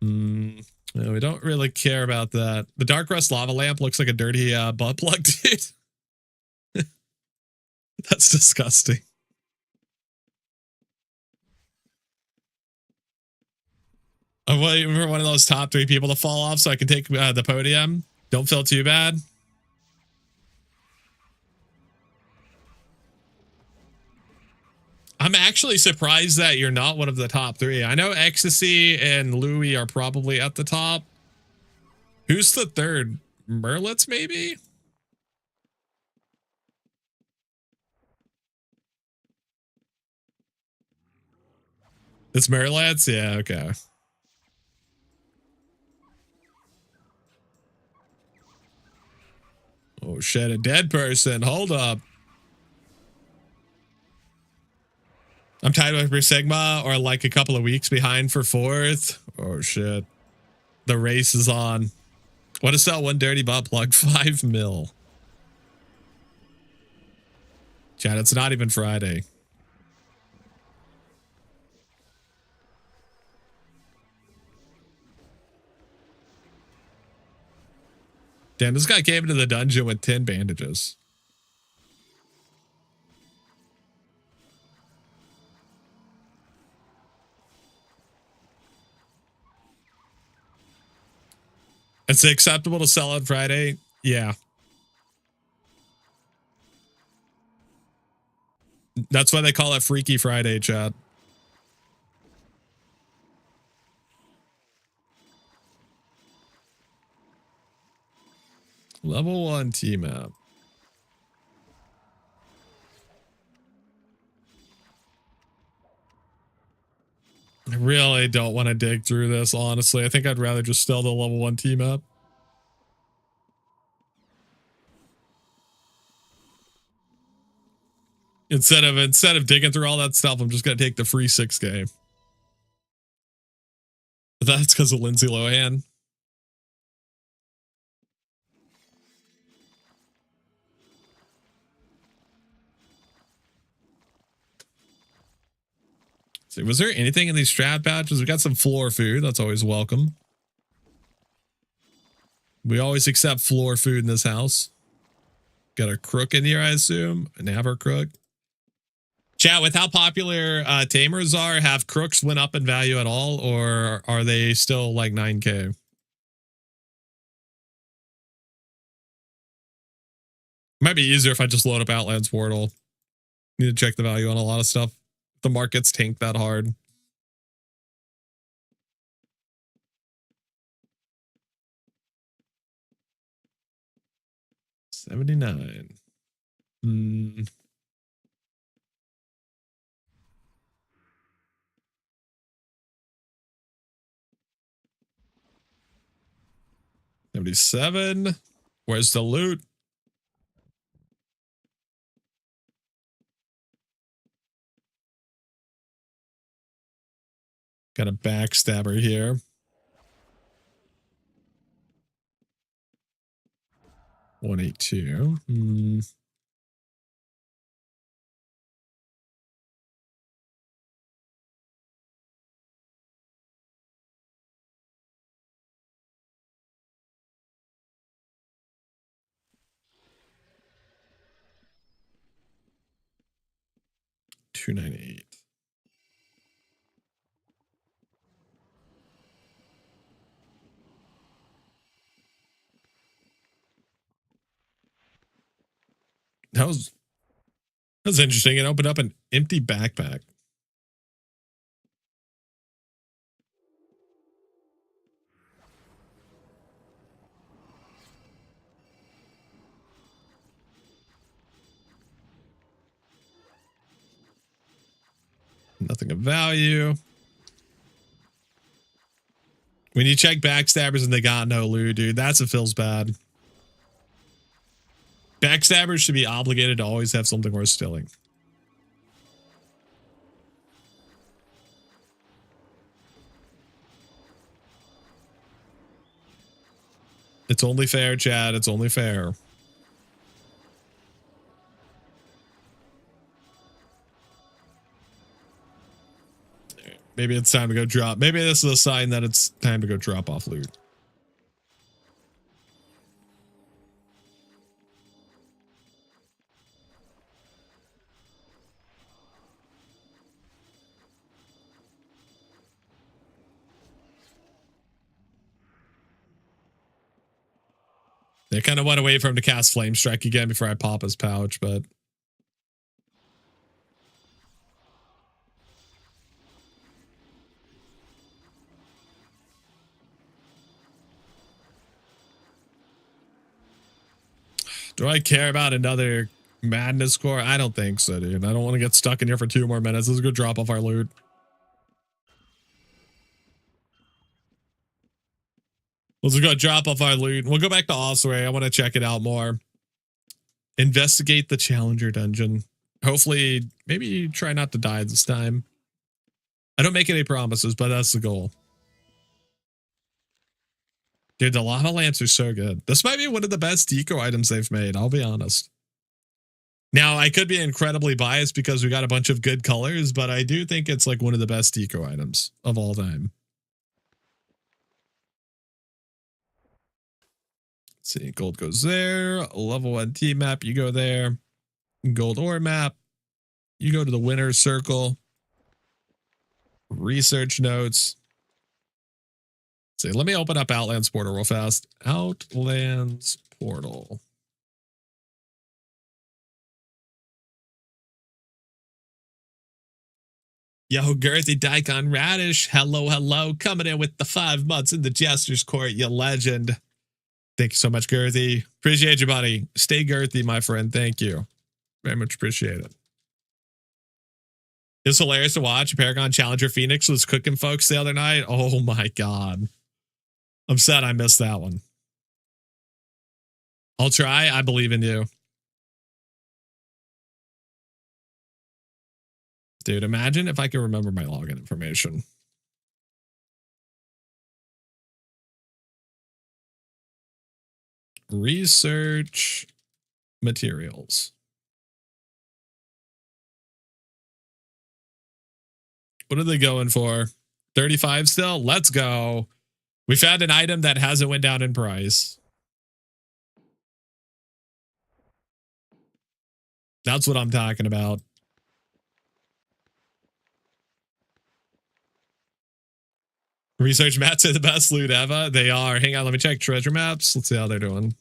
No, we don't really care about that. The dark rust lava lamp looks like a dirty butt plug, dude. That's disgusting. I'm waiting for one of those top 3 people to fall off so I can take the podium. Don't feel too bad. I'm actually surprised that you're not one of the top 3. I know Ecstasy and Louis are probably at the top. Who's the third? Merlitz, maybe? It's Merlitz? Yeah, okay. Oh shit, a dead person. Hold up. I'm tied with Sigma, or like a couple of weeks behind for 4th. Oh shit. The race is on. What to sell one dirty butt plug? 5 mil. Chat, it's not even Friday. Damn, this guy came into the dungeon with 10 bandages. It's acceptable to sell on Friday? Yeah. That's why they call it Freaky Friday, chat. Level 1 T-map. I really don't want to dig through this, honestly. I think I'd rather just steal the level 1 T-map. Instead of digging through all that stuff, I'm just gonna take the free 6K. That's because of Lindsay Lohan. See, was there anything in these strat patches? We got some floor food. That's always welcome. We always accept floor food in this house. Got a crook in here, I assume. An Aver crook. Chat, with how popular tamers are, have crooks went up in value at all, or are they still like 9K? Might be easier if I just load up Outlands portal. Need to check the value on a lot of stuff. The market's tanked that hard. $79. 77. Where's the loot? Got a backstabber here. 182. $298. That was interesting. It opened up an empty backpack. Nothing of value. When you check backstabbers and they got no loot, dude, that's what feels bad. Backstabbers should be obligated to always have something worth stealing. It's only fair, Chad. It's only fair. Maybe it's time to go drop. Maybe this is a sign that it's time to go drop off loot. I kind of want to wait for him to cast Flame Strike again before I pop his pouch, but do I care about another madness score? I don't think so, dude. I don't want to get stuck in here for 2 more minutes. Let's go drop off our loot. Let's go drop off our loot. We'll go back to Osway. I want to check it out more. Investigate the Challenger dungeon. Hopefully, maybe try not to die this time. I don't make any promises, but that's the goal. Dude, the lava lamps are so good. This might be one of the best deco items they've made, I'll be honest. Now, I could be incredibly biased because we got a bunch of good colors, but I do think it's like one of the best deco items of all time. Let's see, gold goes there. Level 1 T map, you go there. Gold ore map, you go to the winner's circle. Research notes. Let's see, let me open up Outlands portal real fast. Outlands portal. Yo, Girthy Daikon Radish. Hello, hello. Coming in with the 5 months in the Jester's Court, you legend. Thank you so much, Girthy. Appreciate you, buddy. Stay girthy, my friend. Thank you. Very much appreciate it. It's hilarious to watch. Paragon Challenger Phoenix was cooking folks the other night. Oh my God. I'm sad I missed that one. I'll try. I believe in you. Dude, imagine if I could remember my login information. Research materials. What are they going for? 35 still? Let's go. We found an item that hasn't went down in price. That's what I'm talking about. Research maps are the best loot ever. They are. Hang on, let me check treasure maps. Let's see how they're doing.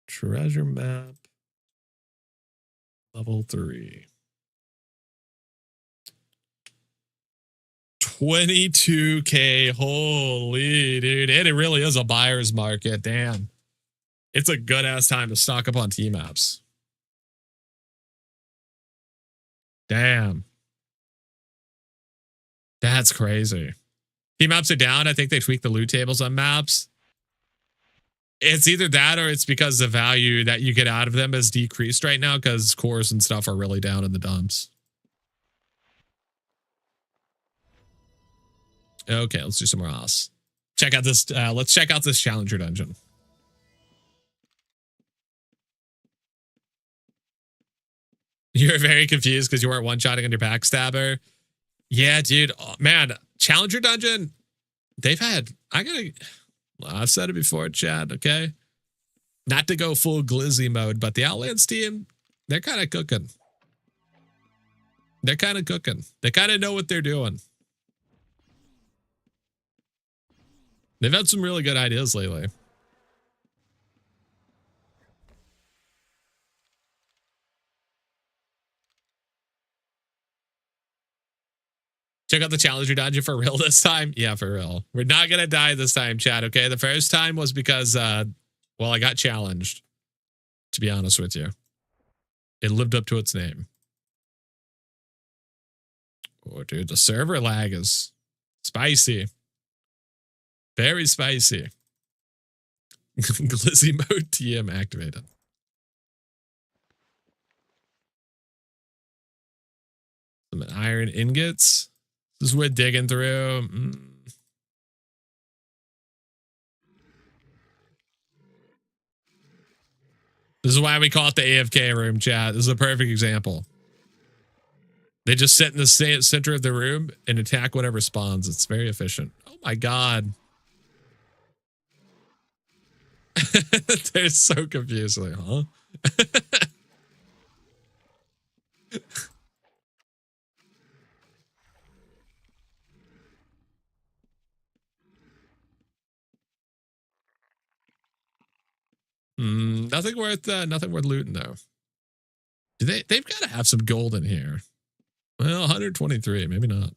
Treasure map. Level 3. 22K. Holy dude. And it really is a buyer's market. Damn. It's a good ass time to stock up on T maps. Damn. That's crazy. T maps are down. I think they tweaked the loot tables on maps. It's either that or it's because the value that you get out of them has decreased right now because cores and stuff are really down in the dumps. Okay, let's do some more else. Check out this. Let's check out this challenger dungeon. You're very confused because you weren't one-shotting on your backstabber. Yeah, dude. Oh, man, challenger dungeon. They've had. I've said it before, Chad. Okay, not to go full glizzy mode, but the Outlands team, they're kind of cooking. They're kind of cooking. They kind of know what they're doing. They've had some really good ideas lately. Check out the challenger dungeon for real this time. Yeah, for real. We're not going to die this time, Chad. Okay. The first time was because, well, I got challenged, to be honest with you. It lived up to its name. Oh, dude, the server lag is spicy. Very spicy. Glizzy mode TM activated. Some iron ingots. This is what we're digging through. This is why we call it the AFK room, chat. This is a perfect example. They just sit in the center of the room and attack whatever spawns. It's very efficient. Oh my god. They're so confused. Like, huh? Nothing worth looting though. They've got to have some gold in here. Well, 123, maybe not.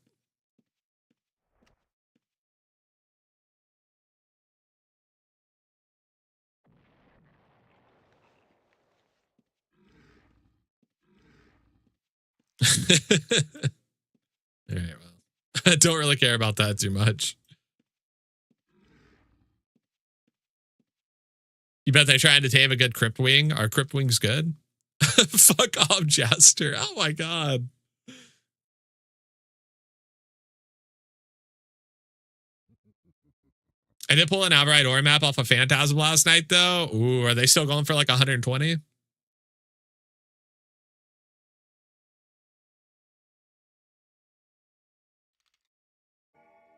All right, well, I don't really care about that too much. You bet they're trying to tame a good Crypt Wing. Are Crypt Wings good? Fuck off, Jester. Oh my god. I did pull an outright ore map off of Phantasm last night, though. Ooh, are they still going for like 120?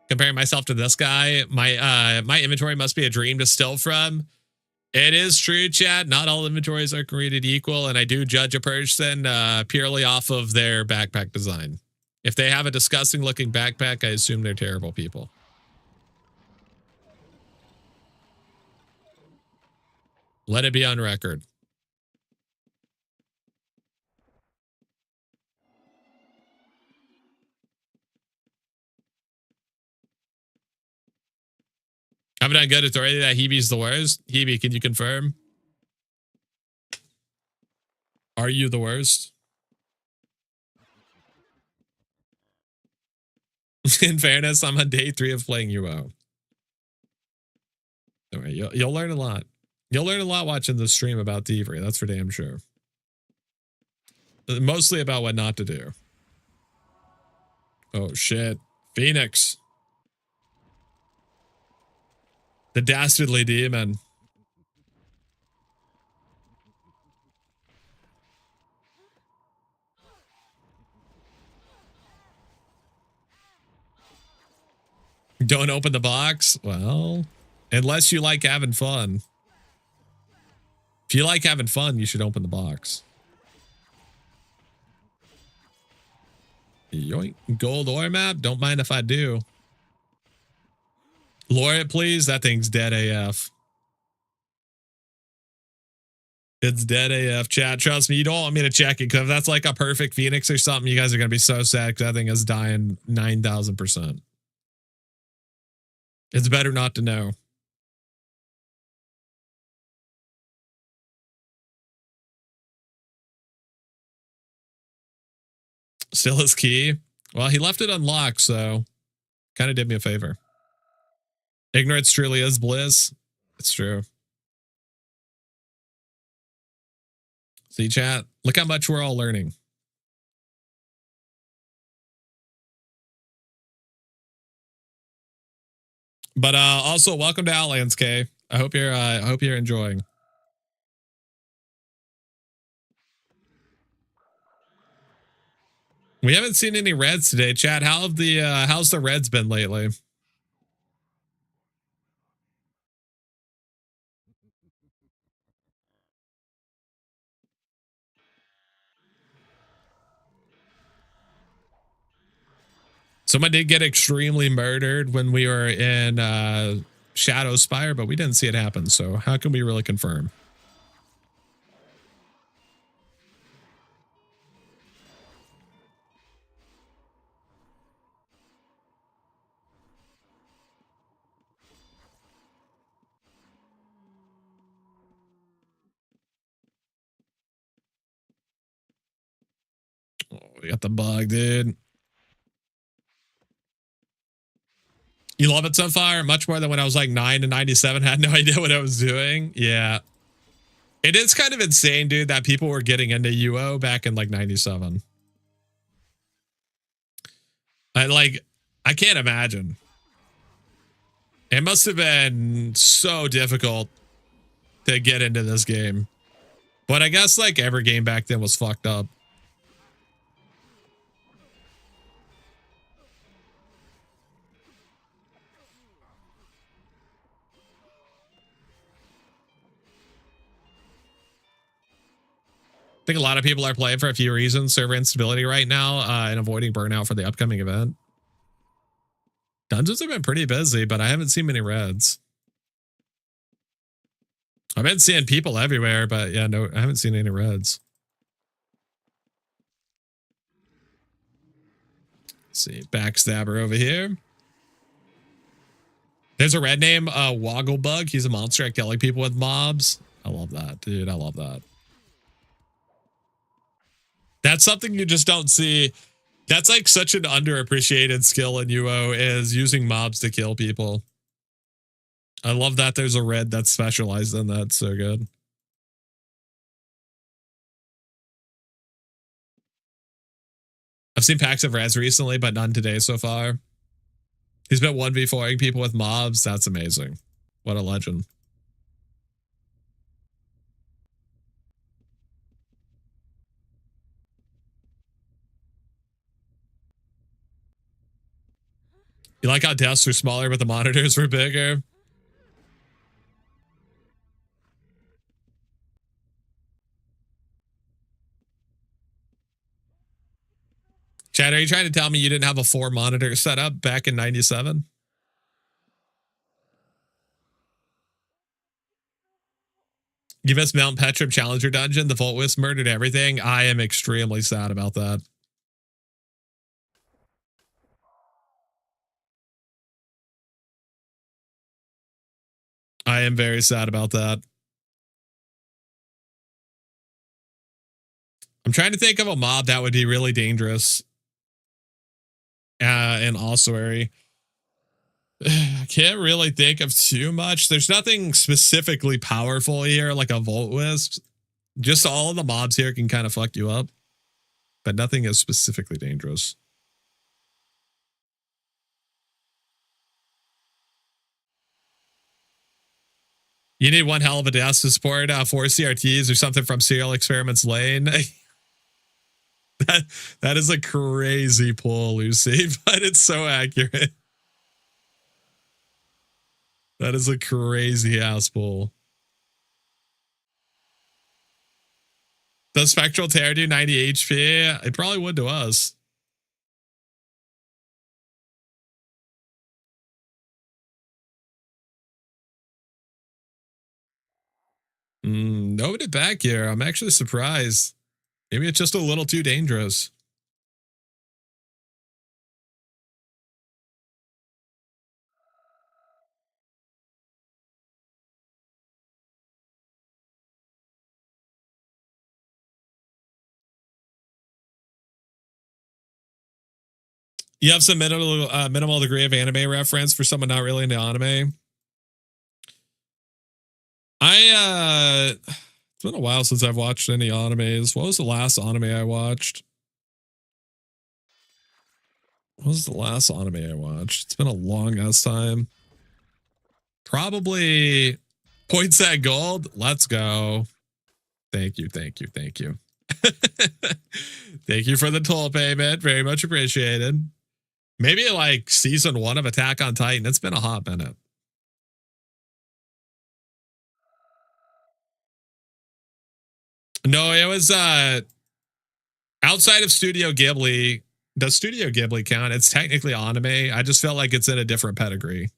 Comparing myself to this guy, my inventory must be a dream to steal from. It is true, chat. Not all inventories are created equal, and I do judge a person purely off of their backpack design. If they have a disgusting looking backpack, I assume they're terrible people. Let it be on record. I've done good authority that Hebe's the worst. Hebe, can you confirm? Are you the worst? In fairness, I'm on day 3 of playing UO. All right, you'll learn a lot. You'll learn a lot watching the stream about thievery. That's for damn sure. Mostly about what not to do. Oh, shit. Phoenix. The dastardly demon. Don't open the box? Well, unless you like having fun. If you like having fun, you should open the box. Yoink. Gold ore map? Don't mind if I do. Lure it, please. That thing's dead AF. It's dead AF, chat. Trust me, you don't want me to check it, because if that's like a perfect Phoenix or something, you guys are going to be so sad because that thing is dying 9,000%. It's better not to know. Still his key? Well, he left it unlocked, so kind of did me a favor. Ignorance truly is bliss. It's true. See, chat? Look how much we're all learning. But also, welcome to Outlands, Kay. I hope you're enjoying. We haven't seen any reds today, chat. How's the reds been lately? Someone did get extremely murdered when we were in Shadow Spire, but we didn't see it happen. So how can we really confirm? Oh, we got the bug, dude. You love it so far? Much more than when I was like 9 to 97, had no idea what I was doing. Yeah. It is kind of insane, dude, that people were getting into UO back in like 97. I can't imagine. It must have been so difficult to get into this game. But I guess like every game back then was fucked up. I think a lot of people are playing for a few reasons. Server instability right now and avoiding burnout for the upcoming event. Dungeons have been pretty busy, but I haven't seen many reds. I've been seeing people everywhere, but yeah, no, I haven't seen any reds. Let's see, backstabber over here. There's a red name, Wogglebug. He's a monster at killing people with mobs. I love that, dude. I love that. That's something you just don't see. That's like such an underappreciated skill in UO, is using mobs to kill people. I love that there's a red that's specialized in that. So good. I've seen packs of reds recently, but none today so far. He's been 1v4ing people with mobs. That's amazing. What a legend. You like how desks were smaller, but the monitors were bigger? Chad, are you trying to tell me you didn't have a 4-monitor setup back in 97? You missed Mount Petrum Challenger Dungeon. The Vault Wisp murdered everything. I am extremely sad about that. I am very sad about that. I'm trying to think of a mob that would be really dangerous in Ossuary. I can't really think of too much. There's nothing specifically powerful here, like a Vault Wisp. Just all of the mobs here can kind of fuck you up, but nothing is specifically dangerous. You need one hell of a desk to support 4 CRTs or something from Serial Experiments Lane. that is a crazy pull, Lucy, but it's so accurate. That is a crazy ass pull. Does Spectral Tear do 90 HP? It probably would to us. Nobody back here. I'm actually surprised. Maybe it's just a little too dangerous. You have some minimal degree of anime reference for someone not really into anime. It's been a while since I've watched any animes. What was the last anime I watched? What was the last anime I watched? It's been a long ass time. Probably Points at Gold. Let's go. Thank you. Thank you. Thank you. Thank you for the toll payment. Very much appreciated. Maybe like season 1 of Attack on Titan. It's been a hot minute. No, it was outside of Studio Ghibli. Does Studio Ghibli count? It's technically anime. I just felt like it's in a different pedigree.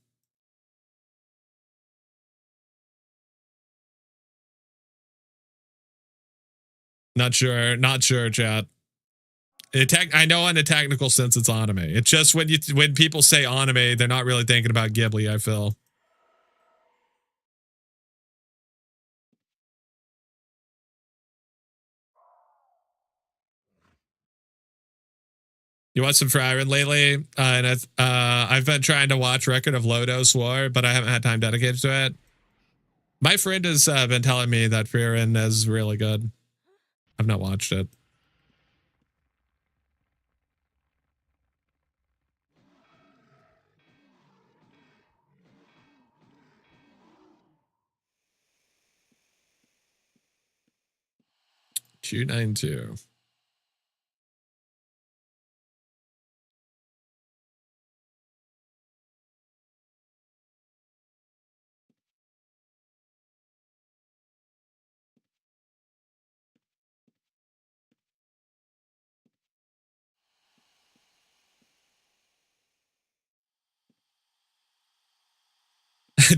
Not sure. Not sure, chat. I know in a technical sense it's anime. It's just when people say anime, they're not really thinking about Ghibli, I feel. You watched some Frieren lately? And I've been trying to watch Record of Lodoss War, but I haven't had time dedicated to it. My friend has been telling me that Frieren is really good. I've not watched it. Q92.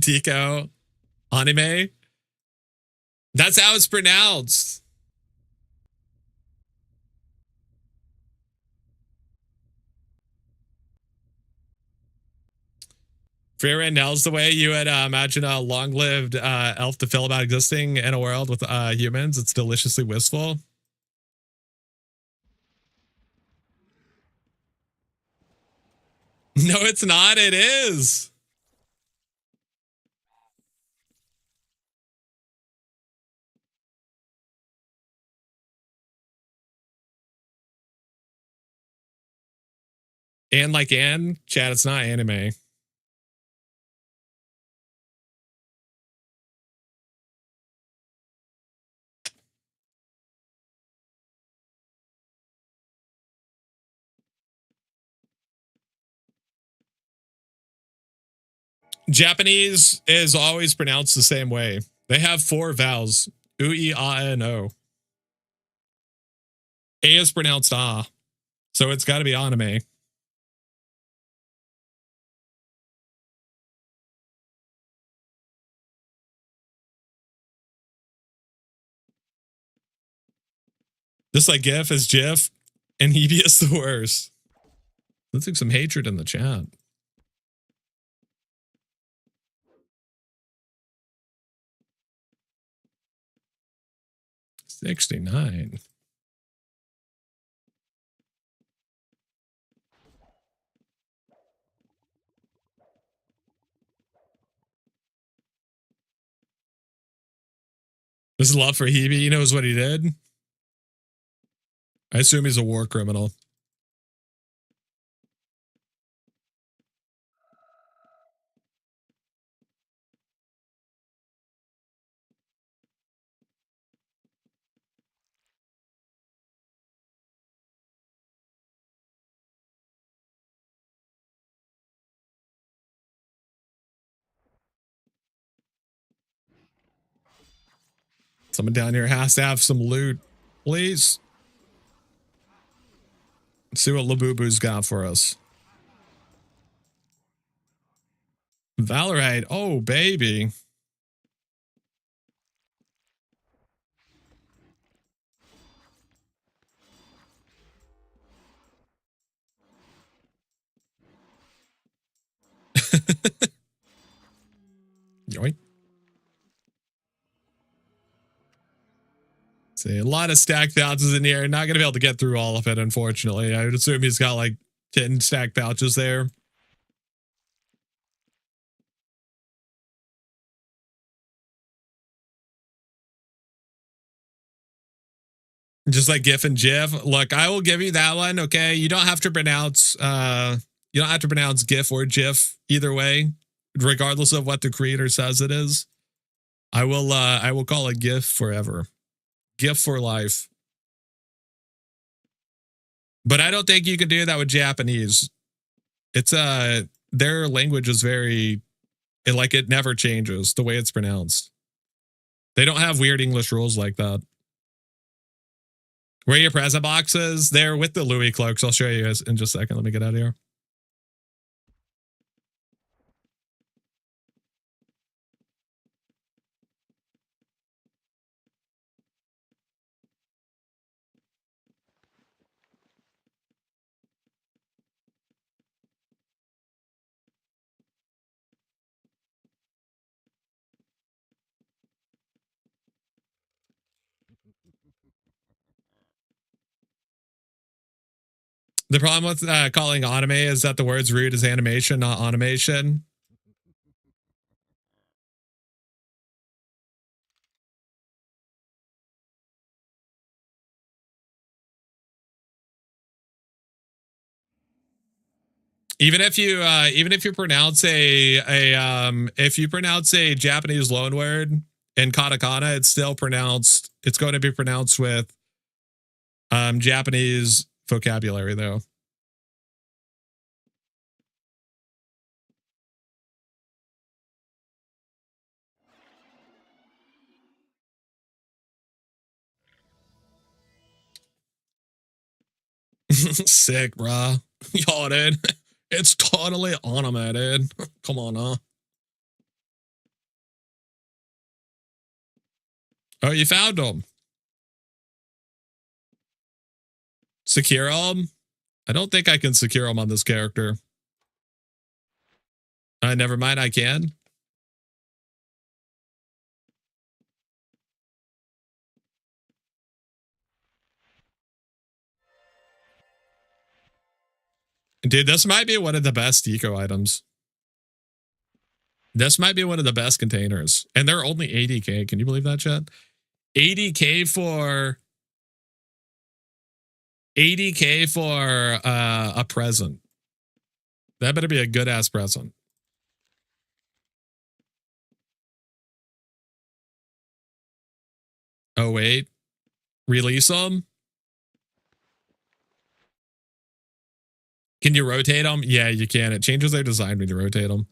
Tico. Anime. That's how it's pronounced. Frieren nails the way you would imagine a long-lived elf to feel about existing in a world with humans. It's deliciously wistful. No, it's not. It is. And like Anne, chat, it's not anime. Japanese is always pronounced the same way. They have 4 vowels. U, E, A, N, O. A is pronounced ah. So it's got to be anime. Just like GIF is GIF, and Hebe is the worst. Let's take some hatred in the chat. $69. This is love for Hebe. He knows what he did. I assume he's a war criminal. Someone down here has to have some loot. Please. Let's see what Labubu's got for us. Valorite. Oh, baby. Yoink. See, a lot of stacked pouches in here. Not going to be able to get through all of it, unfortunately. I would assume he's got like 10 stacked pouches there. Just like GIF and GIF. Look, I will give you that one. Okay, you don't have to pronounce GIF or GIF either way, regardless of what the creator says it is. I will call it GIF forever, GIF for life. But I don't think you can do that with Japanese. It's their language is very, it never changes the way it's pronounced. They don't have weird English rules like that. Where are your present boxes? They're with the Louis cloaks. I'll show you guys in just a second. Let me get out of here. The problem with calling anime is that the word's root is animation, not automation. Even if you pronounce if you pronounce a Japanese loan word in katakana, it's still pronounced. It's going to be pronounced with Japanese vocabulary though. Sick, bruh. Yo, dude. It's totally anime, dude. Come on, huh? Oh, you found him. Secure him? I don't think I can secure him on this character. Never mind, I can. Dude, this might be one of the best eco items. This might be one of the best containers. And they're only 80k. Can you believe that, chat? 80k for a present. That better be a good ass present. Oh wait. Release them? Can you rotate them? Yeah, you can. It changes their design when you rotate them.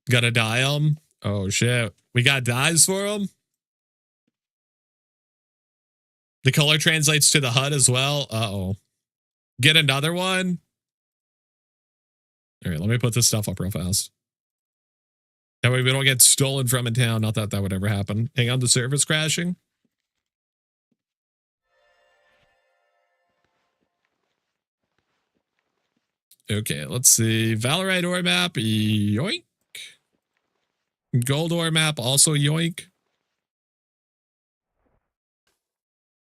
Gotta dye them? Oh shit. We got dyes for them? The color translates to the HUD as well. Uh-oh. Get another one? All right, let me put this stuff up real fast. That way we don't get stolen from in town. Not that that would ever happen. Hang on, the server's crashing. Okay, let's see. Valorite ore map, yoink. Gold ore map, also yoink.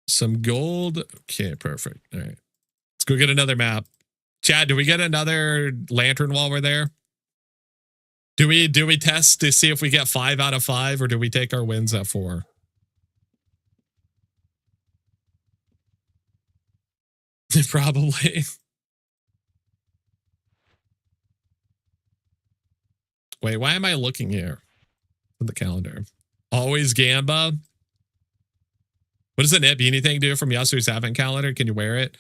Some gold. Okay, perfect. All right. Let's go get another map. Chad, do we get another lantern while we're there? Do we test to see if we get 5 out of 5 or do we take our wins at 4? Probably. Wait, why am I looking here? At the calendar. Always Gamba. What does the knit beanie thing do from yesterday's advent calendar? Can you wear it?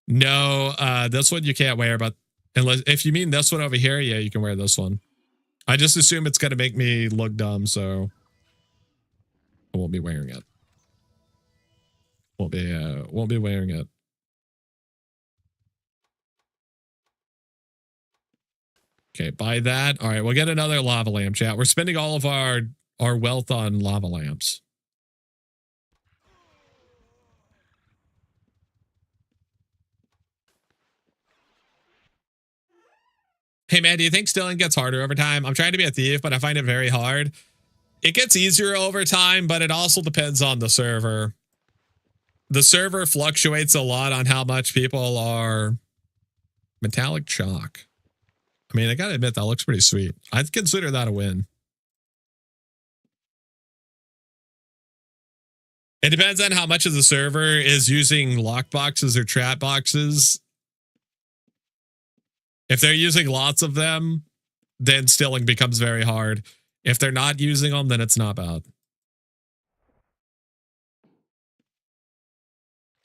No, this one you can't wear, but unless if you mean this one over here, yeah, you can wear this one. I just assume it's gonna make me look dumb, so I won't be wearing it. Won't be wearing it. Okay, buy that. All right, we'll get another lava lamp, chat. We're spending all of our wealth on lava lamps. Hey man, do you think stealing gets harder over time? I'm trying to be a thief, but I find it very hard. It gets easier over time, but it also depends on the server. The server fluctuates a lot on how much people are metallic chalk. I mean, I gotta admit, that looks pretty sweet. I'd consider that a win. It depends on how much of the server is using lockboxes or trap boxes. If they're using lots of them, then stilling becomes very hard. If they're not using them, then it's not bad.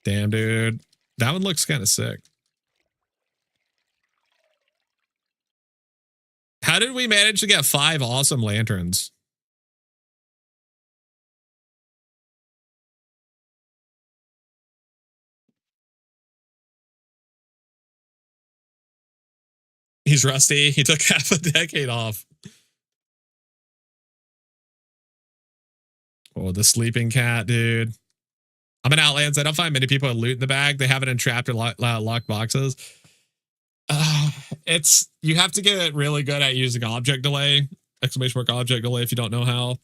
Damn, dude. That one looks kind of sick. How did we manage to get 5 awesome lanterns? He's rusty. He took half a decade off. Oh, the sleeping cat, dude. I'm in Outlands. I don't find many people with loot in the bag. They have it in trapped or locked boxes. It's, you have to get really good at using object delay, exclamation mark object delay, if you don't know how.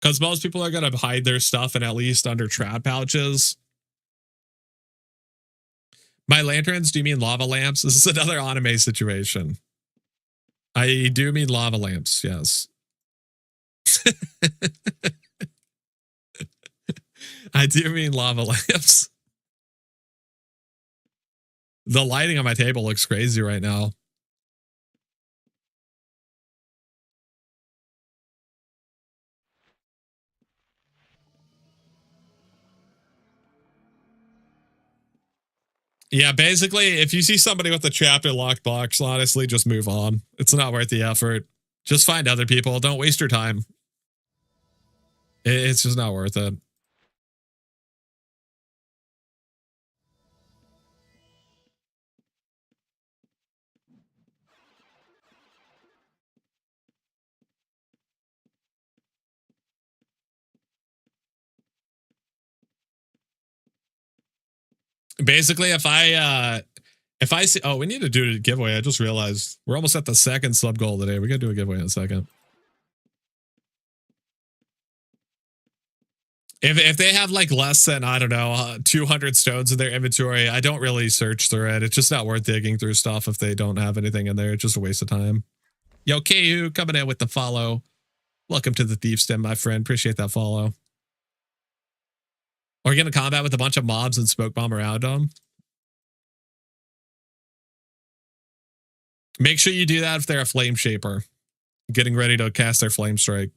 Because most people are going to hide their stuff in at least under trap pouches. By lanterns, do you mean lava lamps? This is another anime situation. I do mean lava lamps, yes. I do mean lava lamps. The lighting on my table looks crazy right now. Yeah, basically, if you see somebody with a trapped or locked box, honestly, just move on. It's not worth the effort. Just find other people. Don't waste your time. It's just not worth it. Basically, if I see, oh, we need to do a giveaway. I just realized we're almost at the second sub goal today. We got to do a giveaway in a second. If they have like less than, I don't know, 200 stones in their inventory, I don't really search through it. It's just not worth digging through stuff if they don't have anything in there. It's just a waste of time. Yo, Ku coming in with the follow. Welcome to the Thief's Den, my friend. Appreciate that follow. Or get in combat with a bunch of mobs and smoke bomb around them. Make sure you do that if they're a flame shaper. Getting ready to cast their flame strike.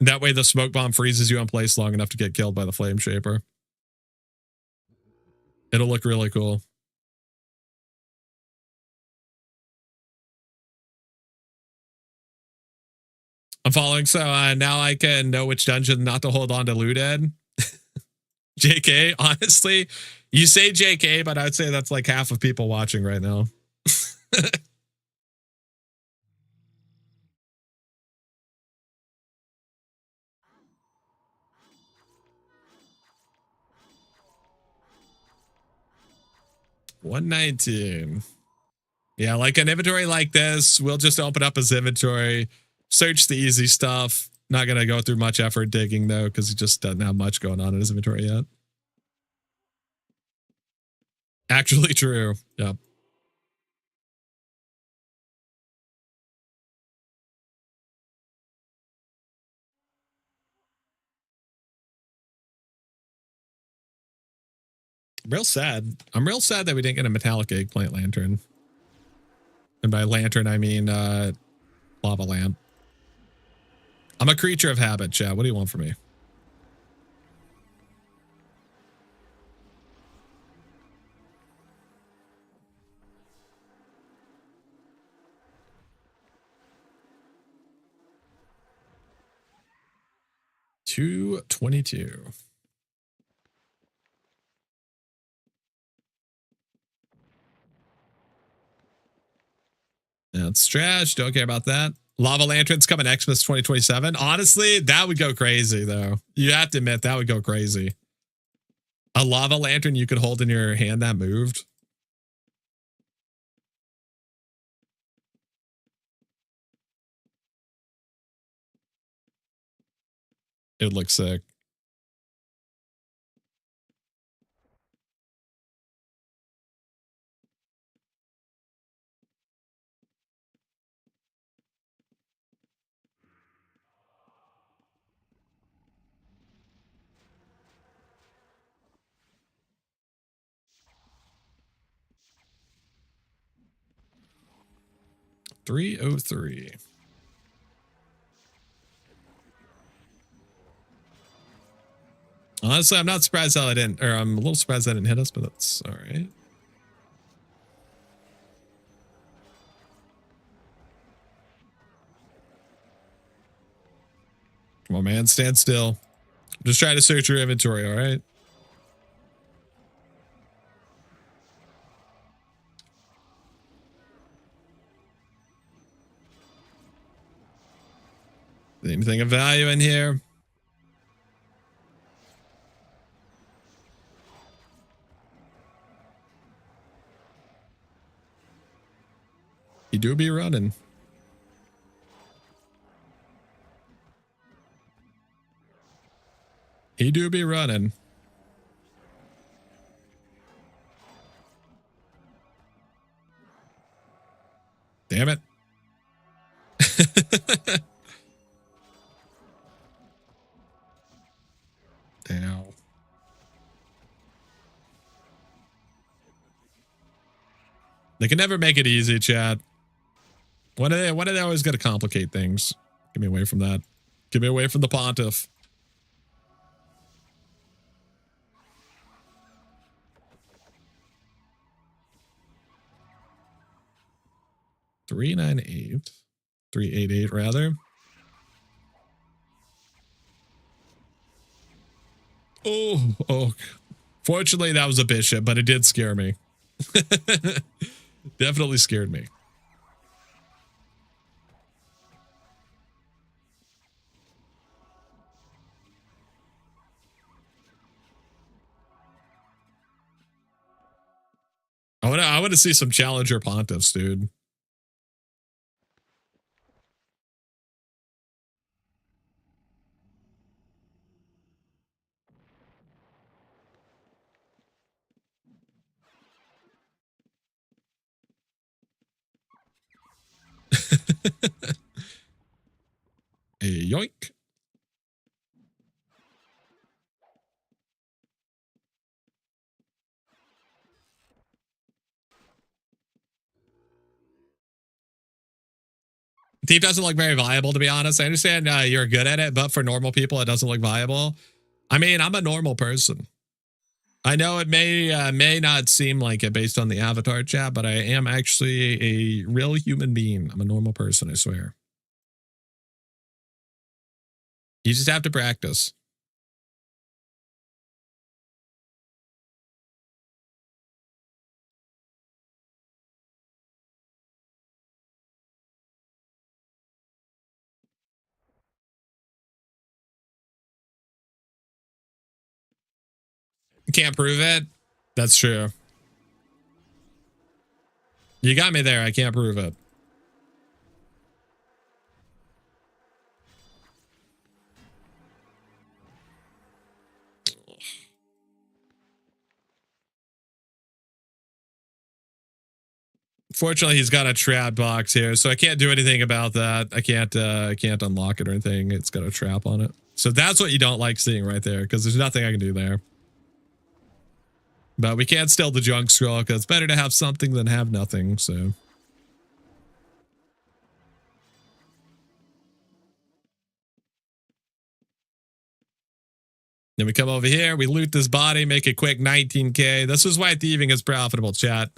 That way the smoke bomb freezes you in place long enough to get killed by the flame shaper. It'll look really cool. I'm following, so now I can know which dungeon not to hold on to loot in. JK, honestly, you say JK, but I'd say that's like half of people watching right now. $119. Yeah, like an inventory like this, we'll just open up his inventory, search the easy stuff. Not going to go through much effort digging, though, because he just doesn't have much going on in his inventory yet. Actually true. Yep. I'm real sad. I'm real sad that we didn't get a metallic eggplant lantern. And by lantern, I mean lava lamp. I'm a creature of habit, Chad. What do you want from me? $222. That's trash. Don't care about that. Lava lanterns coming Xmas 2027. Honestly, that would go crazy, though. You have to admit, that would go crazy. A lava lantern you could hold in your hand that moved. It would look sick. 303. Honestly, I'm not surprised how I didn't, or I'm a little surprised that didn't hit us, but that's all right. Come on, man, stand still. I'm just trying to search your inventory, all right? Anything of value in here? You do be running. He do be running. Damn it. Ow. They can never make it easy, chat. Why do they always got to complicate things? Get me away from that. Get me away from the pontiff. $398. 388 rather. Oh. Fortunately, that was a bishop, but it did scare me. Definitely scared me. I want to see some challenger pontiffs, dude. Hey, yoink. Thief doesn't look very viable, to be honest. I understand you're good at it, but for normal people, it doesn't look viable. I mean, I'm a normal person. I know it may not seem like it based on the avatar chat, but I am actually a real human being. I'm a normal person, I swear. You just have to practice. Can't prove it. That's true. You got me there. I can't prove it. Fortunately, he's got a trap box here, so I can't do anything about that. I can't unlock it or anything. It's got a trap on it. So that's what you don't like seeing right there, because there's nothing I can do there. But we can't steal the junk scroll, because it's better to have something than have nothing, so. Then we come over here, we loot this body, make a quick 19K. This is why thieving is profitable, chat.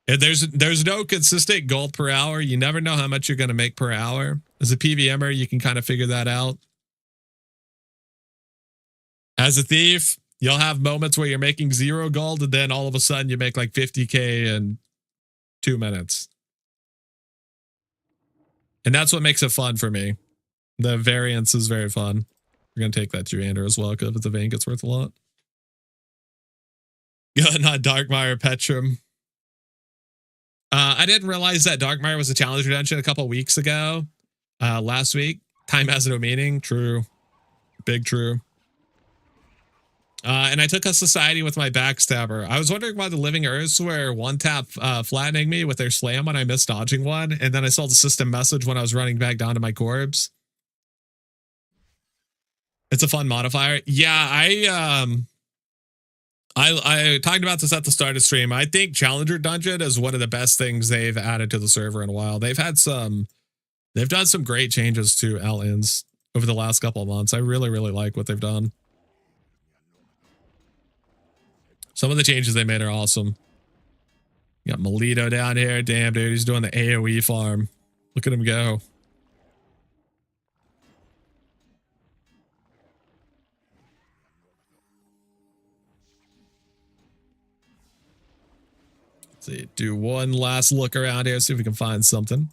There's no consistent gold per hour. You never know how much you're going to make per hour. As a PVMer, you can kind of figure that out. As a thief, you'll have moments where you're making 0 gold, and then all of a sudden you make like 50K in 2 minutes. And that's what makes it fun for me. The variance is very fun. We're going to take that to Andrew as well, because if it's a vein, it's worth a lot. Not Darkmire Petrum. I didn't realize that Darkmire was a challenge redemption a couple weeks ago. Last week. Time has no meaning. True. Big true. And I took a society with my backstabber. I was wondering why the living earths were one tap flattening me with their slam when I missed dodging one. And then I saw the system message when I was running back down to my corpse. It's a fun modifier. Yeah, I talked about this at the start of stream. I think Challenger Dungeon is one of the best things they've added to the server in a while. They've done some great changes to Outlands over the last couple of months. I really, really like what they've done. Some of the changes they made are awesome. You got Melito down here. Damn, dude, he's doing the AoE farm. Look at him go. Let's see, do one last look around here, see if we can find something.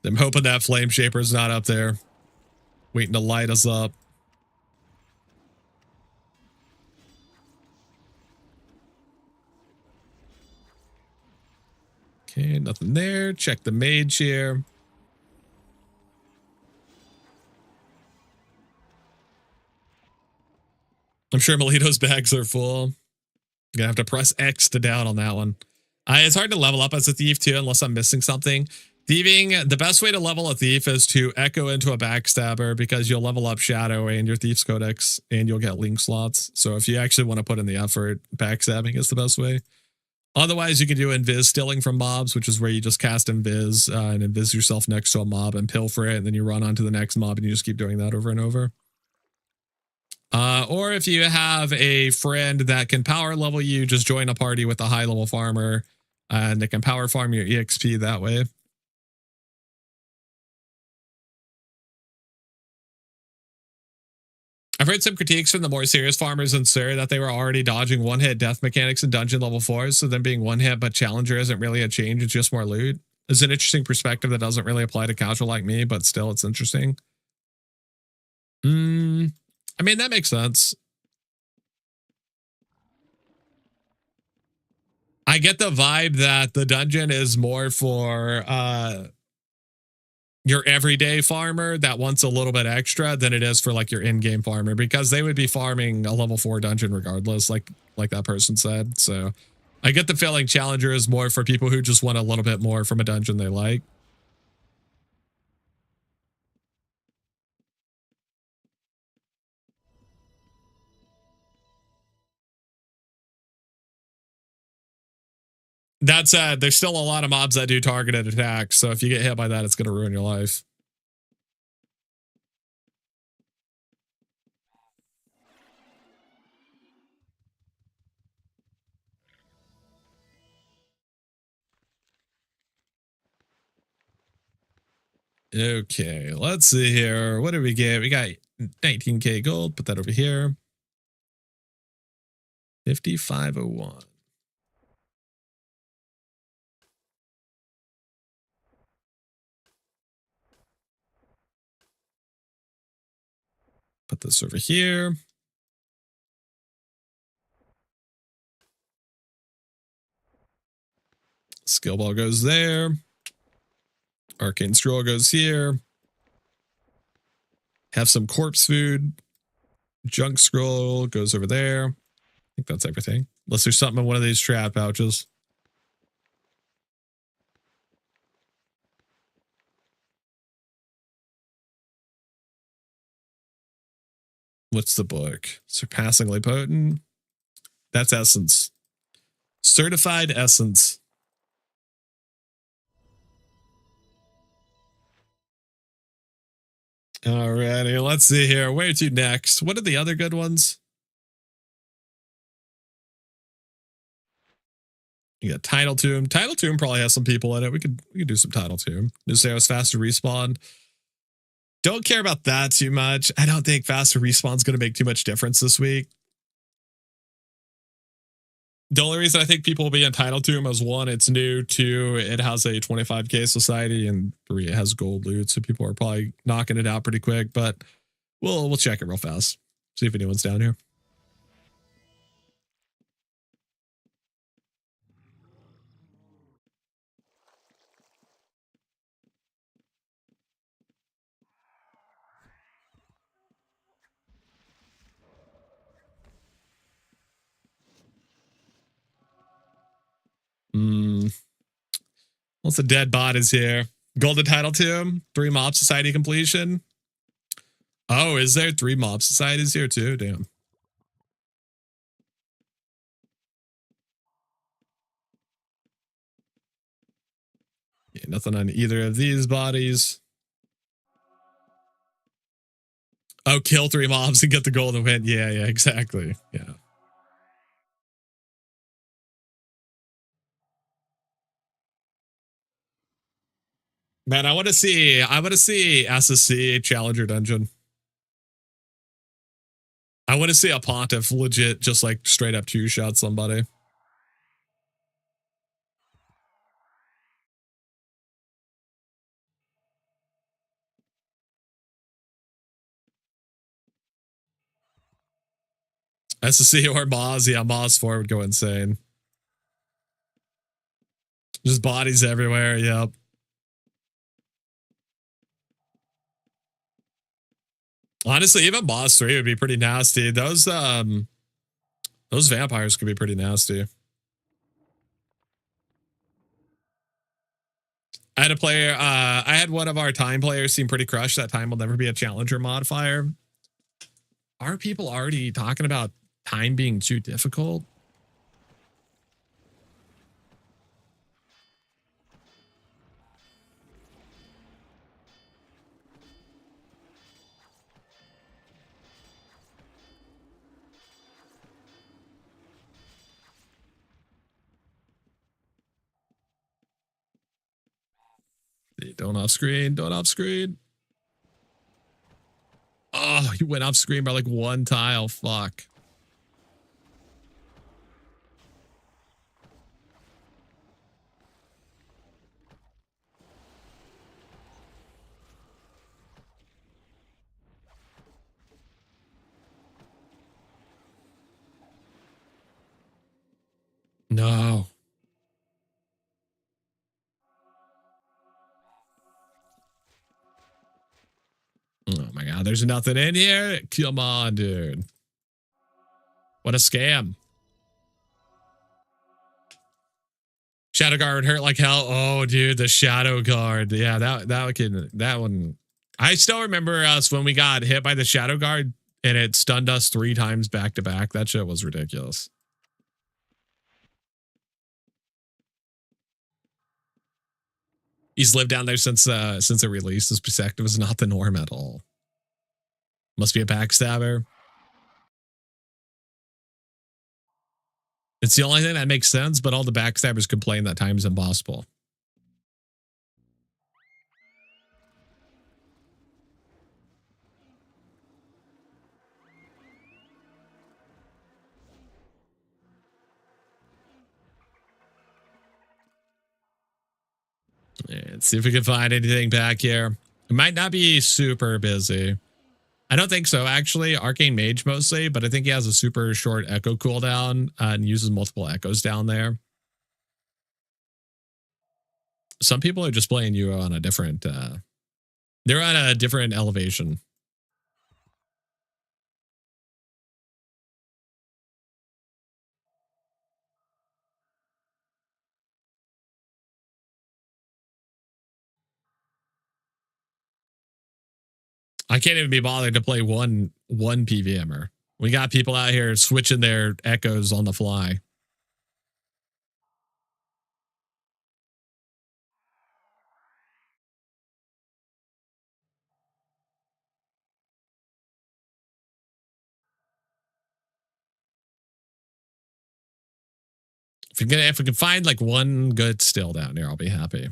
I'm hoping that Flame Shaper's not up there, waiting to light us up. Okay, nothing there. Check the mage here. I'm sure Melito's bags are full. You're gonna have to press X to down on that one. It's hard to level up as a thief too, unless I'm missing something. Thieving, the best way to level a thief is to echo into a backstabber, because you'll level up Shadow and your Thief's Codex, and you'll get link slots. So if you actually want to put in the effort, backstabbing is the best way. Otherwise, you can do invis stealing from mobs, which is where you just cast invis and invis yourself next to a mob and pilfer it, and then you run on to the next mob and you just keep doing that over and over. Or if you have a friend that can power level you, just join a party with a high level farmer and they can power farm your EXP that way. I've heard some critiques from the more serious farmers in Sur that they were already dodging one-hit death mechanics in dungeon level 4, so then being one-hit but challenger isn't really a change, it's just more loot. It's an interesting perspective that doesn't really apply to casual like me, but still it's interesting. I mean, that makes sense. I get the vibe that the dungeon is more for your everyday farmer that wants a little bit extra than it is for like your in-game farmer, because they would be farming a level 4 dungeon regardless, like that person said. So I get the feeling Challenger is more for people who just want a little bit more from a dungeon they like. That said, there's still a lot of mobs that do targeted attacks, so if you get hit by that, it's going to ruin your life. Okay, let's see here. What did we get? We got 19k gold. Put that over here. 5501. Put this over here. Skill ball goes there. Arcane scroll goes here. Have some corpse food. Junk scroll goes over there. I think that's everything. Unless there's something in one of these trap pouches. What's the book? Surpassingly potent. That's essence. Certified essence. Alrighty, let's see here. Where to next? What are the other good ones? You got Tidal Tomb. Tidal Tomb probably has some people in it. We could do some Tidal Tomb. Nucero's faster respawn. Don't care about that too much. I don't think faster respawn's going to make too much difference this week. The only reason I think people will be entitled to him is 1, it's new, 2, it has a 25k society, and 3, it has gold loot, so people are probably knocking it out pretty quick, but we'll check it real fast. See if anyone's down here. Once the dead bot is here. Golden title tomb, 3 mob society completion. Oh, is there 3 mob societies here too? Damn. Yeah, nothing on either of these bodies. Oh, kill 3 mobs and get the golden win. Yeah, exactly. Yeah. Man, I want to see SSC Challenger Dungeon. I want to see a Pontiff legit just like straight up 2-shot somebody. SSC or Moz. Yeah, Moz 4 would go insane. Just bodies everywhere. Yep. Honestly, even Moz 3 would be pretty nasty. Those vampires could be pretty nasty. I had a player, I had one of our time players seem pretty crushed. That time will never be a challenger modifier. Are people already talking about time being too difficult? Don't off screen. Don't off screen. Oh, you went off screen by like 1 tile. Fuck. No. Oh my God, there's nothing in here. Come on, dude. What a scam. Shadow Guard hurt like hell. Oh, dude, the Shadow Guard. Yeah, that one. I still remember us when we got hit by the Shadow Guard and it stunned us 3 times back to back. That shit was ridiculous. He's lived down there since it released. His perspective is not the norm at all. Must be a backstabber. It's the only thing that makes sense, but all the backstabbers complain that time's impossible. Yeah, let's see if we can find anything back here. It might not be super busy. I don't think so, actually. Arcane Mage mostly, but I think he has a super short echo cooldown and uses multiple echoes down there. Some people are just playing you on a different, they're on a different elevation. I can't even be bothered to play one PVMer. We got people out here switching their echoes on the fly. If we can find like one good still down here, I'll be happy.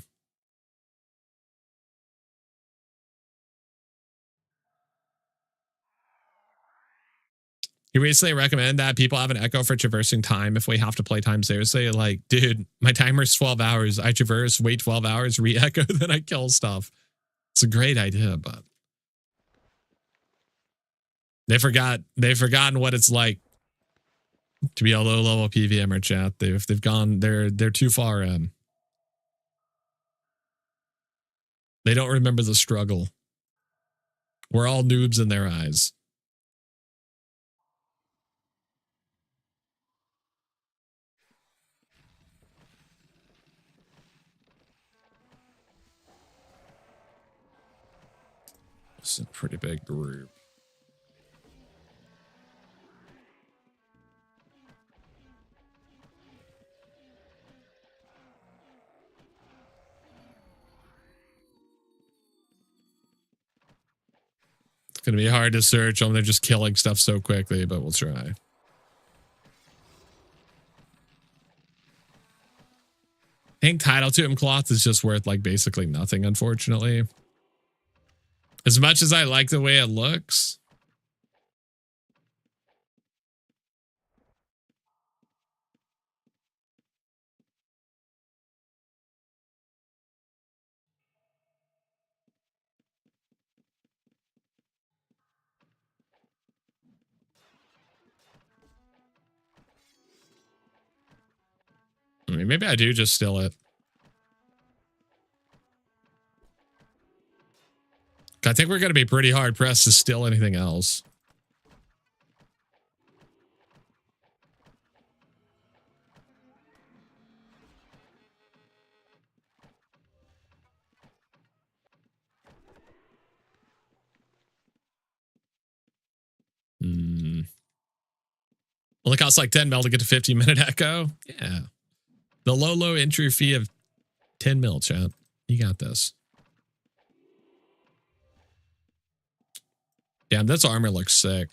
He recently recommended that people have an echo for traversing time if we have to play time seriously. Like, dude, my timer's 12 hours. I traverse, wait 12 hours, re-echo, then I kill stuff. It's a great idea, but they've forgotten what it's like to be a low level PVMer chat. They've gone, they're too far in. They don't remember the struggle. We're all noobs in their eyes. It's a pretty big group. It's going to be hard to search them. They're just killing stuff so quickly, but we'll try. I think Tidal Tomb Cloth is just worth like basically nothing, unfortunately. As much as I like the way it looks. I mean, maybe I do just steal it. I think we're going to be pretty hard pressed to steal anything else. Well, it costs like 10 mil to get to 50-minute echo. Yeah. The low entry fee of 10 mil, chat. You got this. Damn, this armor looks sick.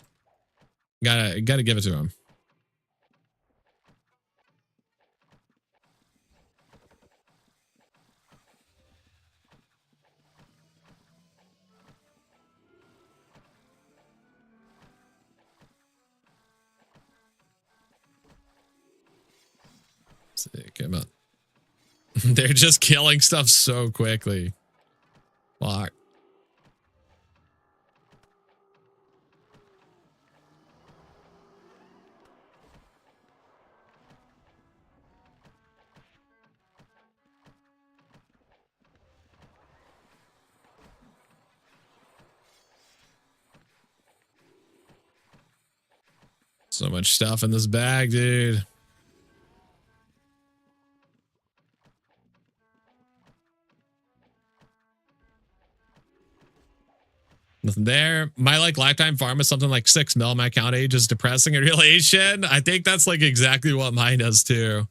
Gotta give it to him. Sick. Come on. They're just killing stuff so quickly. Fuck. So much stuff in this bag, dude. Nothing there. My like lifetime farm is something like 6 mil. My account age is depressing in relation. I think that's like exactly what mine does too.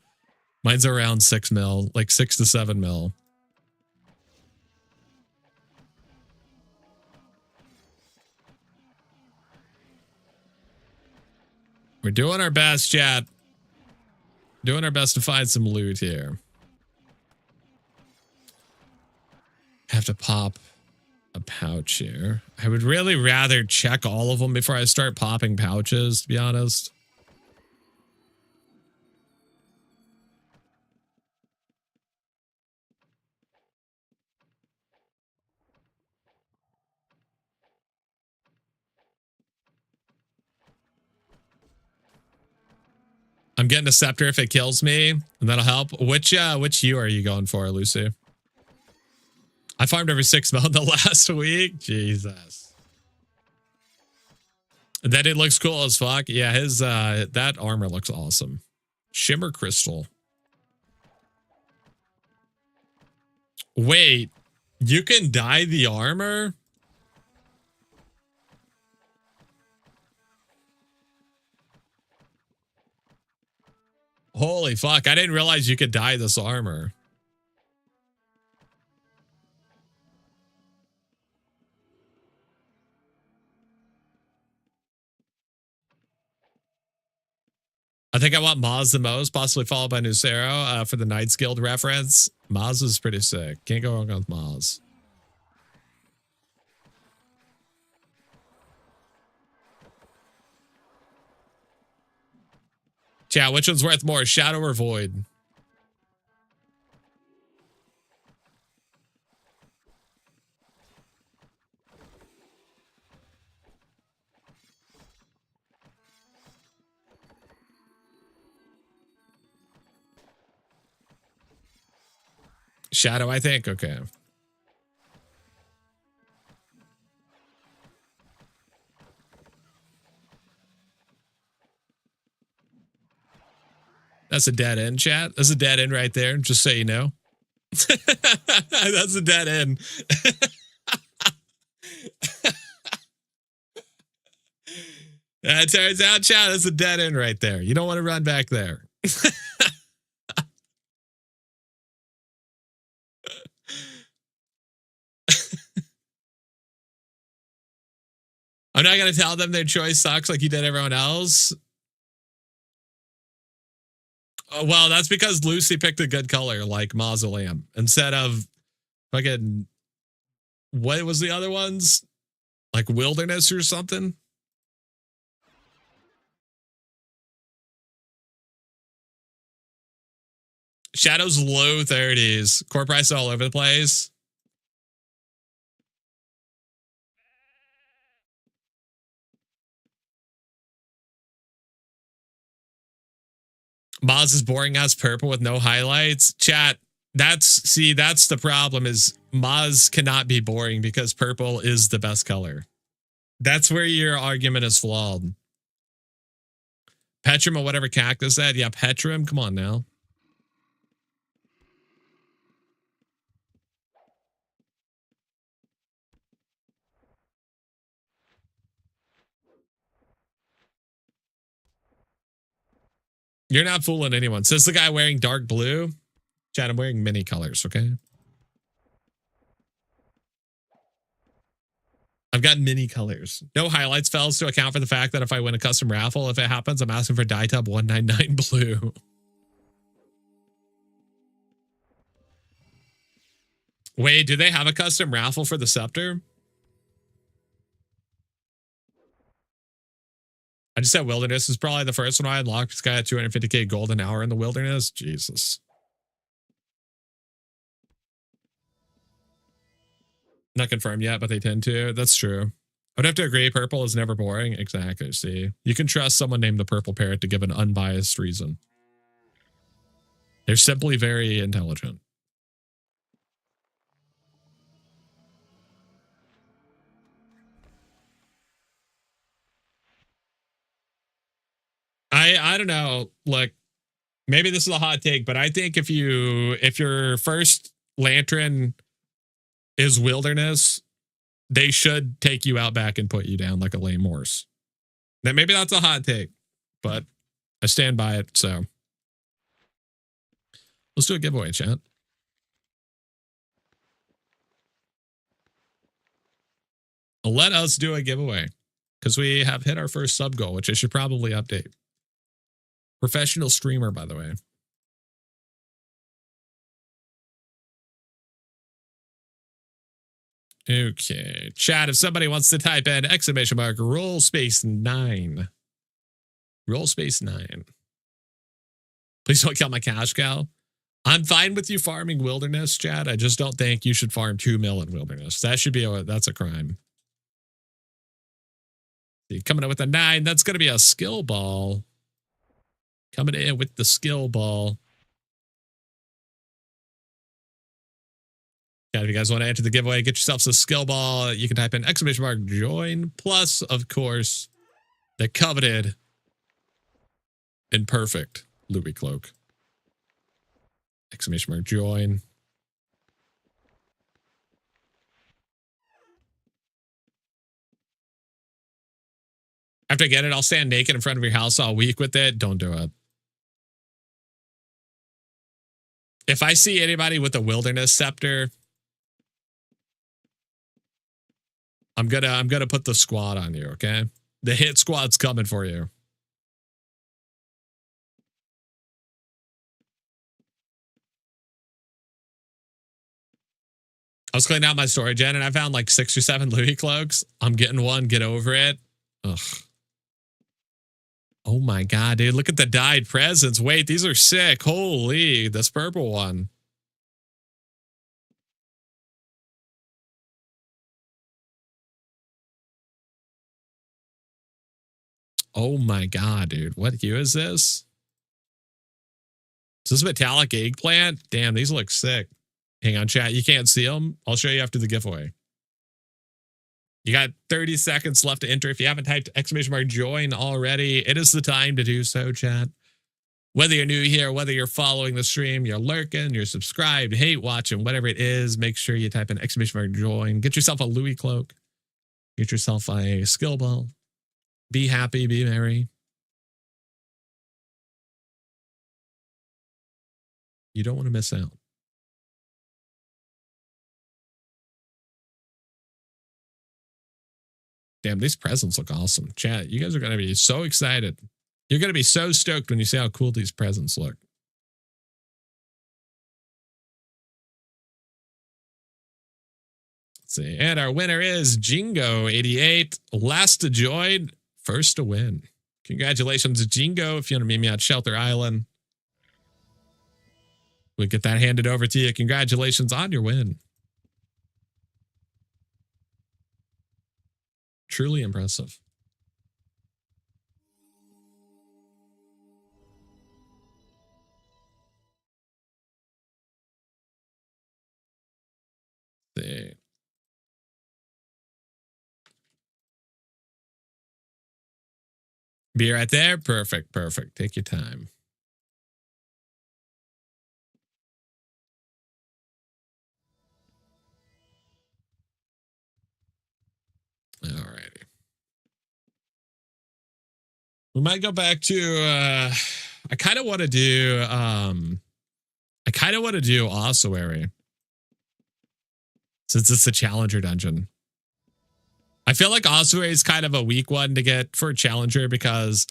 Mine's around 6 mil, like 6 to 7 mil. We're doing our best, chat. Doing our best to find some loot here. Have to pop a pouch here. I would really rather check all of them before I start popping pouches, to be honest. I'm getting a scepter if it kills me, and that'll help. Which hue are you going for, Lucy? I farmed every 6 mil in the last week. Jesus. That it looks cool as fuck. Yeah, his that armor looks awesome. Shimmer crystal. Wait, you can dye the armor? Holy fuck, I didn't realize you could dye this armor. I think I want Maz the most, possibly followed by Nucero for the Knights Guild reference. Maz is pretty sick. Can't go wrong with Maz. Chat, which one's worth more, Shadow or Void? Shadow, I think. Okay. That's a dead end, chat. That's a dead end right there, just so you know. That's a dead end. That turns out, chat, that's a dead end right there. You don't want to run back there. I'm not going to tell them their choice sucks like you did everyone else. Well, that's because Lucy picked a good color like Mausoleum instead of fucking, what was the other ones? Like Wilderness or something? Shadow's low 30s. Core price all over the place. Maz is boring ass purple with no highlights. Chat, that's the problem is Maz cannot be boring because purple is the best color. That's where your argument is flawed. Petrum or whatever cactus that. Yeah, Petrum. Come on now. You're not fooling anyone. Says the guy wearing dark blue. Chad, I'm wearing many colors, okay? I've got many colors. No highlights fails to account for the fact that if I win a custom raffle, if it happens, I'm asking for dye tub 199 blue. Wait, do they have a custom raffle for the scepter? I just said Wilderness is probably the first one I unlocked. This guy had 250k gold an hour in the Wilderness. Jesus. Not confirmed yet, but they tend to. That's true. I would have to agree. Purple is never boring. Exactly. See, you can trust someone named the Purple Parrot to give an unbiased reason. They're simply very intelligent. I don't know. Like, maybe this is a hot take, but I think if your first lantern is Wilderness, they should take you out back and put you down like a lame horse. Now, maybe that's a hot take, but I stand by it. So let's do a giveaway, chat. Let us do a giveaway because we have hit our first sub goal, which I should probably update. Professional streamer, by the way. Okay. Chat, if somebody wants to type in exclamation mark roll space 9. Roll space 9. Please don't kill my cash cow. I'm fine with you farming Wilderness, chat. I just don't think you should farm 2 mil in Wilderness. That should be that's a crime. Coming in with a 9. That's going to be a skill ball. Coming in with the skill ball. Yeah, if you guys want to enter the giveaway, get yourselves a skill ball. You can type in exclamation mark join. Plus, of course, the coveted and perfect Louis cloak. Exclamation mark join. After I get it, I'll stand naked in front of your house all week with it. Don't do it. If I see anybody with a Wilderness scepter, I'm gonna put the squad on you, okay? The hit squad's coming for you. I was cleaning out my storage gen and I found like 6 or 7 Louis cloaks. I'm getting one. Get over it. Ugh. Oh my god, dude! Look at the dyed presents. Wait, these are sick. Holy, this purple one. Oh my god, dude! What hue is this? Is this metallic eggplant? Damn, these look sick. Hang on, chat. You can't see them. I'll show you after the giveaway. You got 30 seconds left to enter. If you haven't typed exclamation mark join already, it is the time to do so, chat. Whether you're new here, whether you're following the stream, you're lurking, you're subscribed, hate watching, whatever it is, make sure you type in exclamation mark join. Get yourself a Louis cloak. Get yourself a skill ball. Be happy, be merry. You don't want to miss out. Damn, these presents look awesome. Chat, you guys are going to be so excited. You're going to be so stoked when you see how cool these presents look. Let's see. And our winner is Jingo88. Last to join, first to win. Congratulations, Jingo. If you want to meet me at Shelter Island, we'll get that handed over to you. Congratulations on your win. Truly impressive. See. Be right there. Perfect. Perfect. Take your time. Alrighty. We might go back to I kind of want to do ossuary. Since it's the challenger dungeon. I feel like ossuary is kind of a weak one to get for a challenger because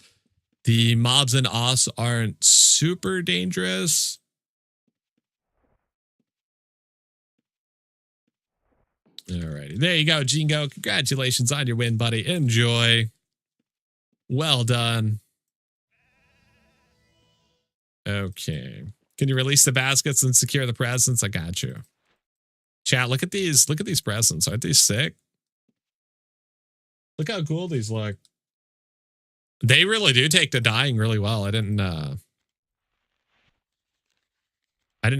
the mobs in Os aren't super dangerous. Alrighty. There you go, Jingo. Congratulations on your win, buddy. Enjoy. Well done. Okay. Can you release the baskets and secure the presents? I got you. Chat, look at these. Look at these presents. Aren't these sick? Look how cool these look. They really do take to dying really well. I didn't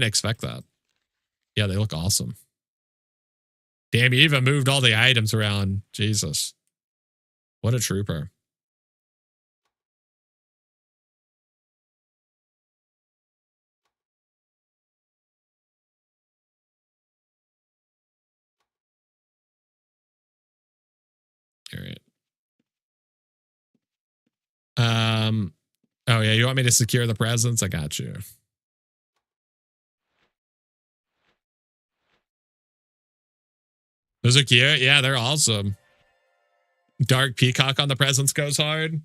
expect that. Yeah, they look awesome. Damn, you even moved all the items around. Jesus. What a trooper. All right. Oh yeah, you want me to secure the presents? I got you. Those are cute. Yeah, they're awesome. Dark peacock on the presents goes hard.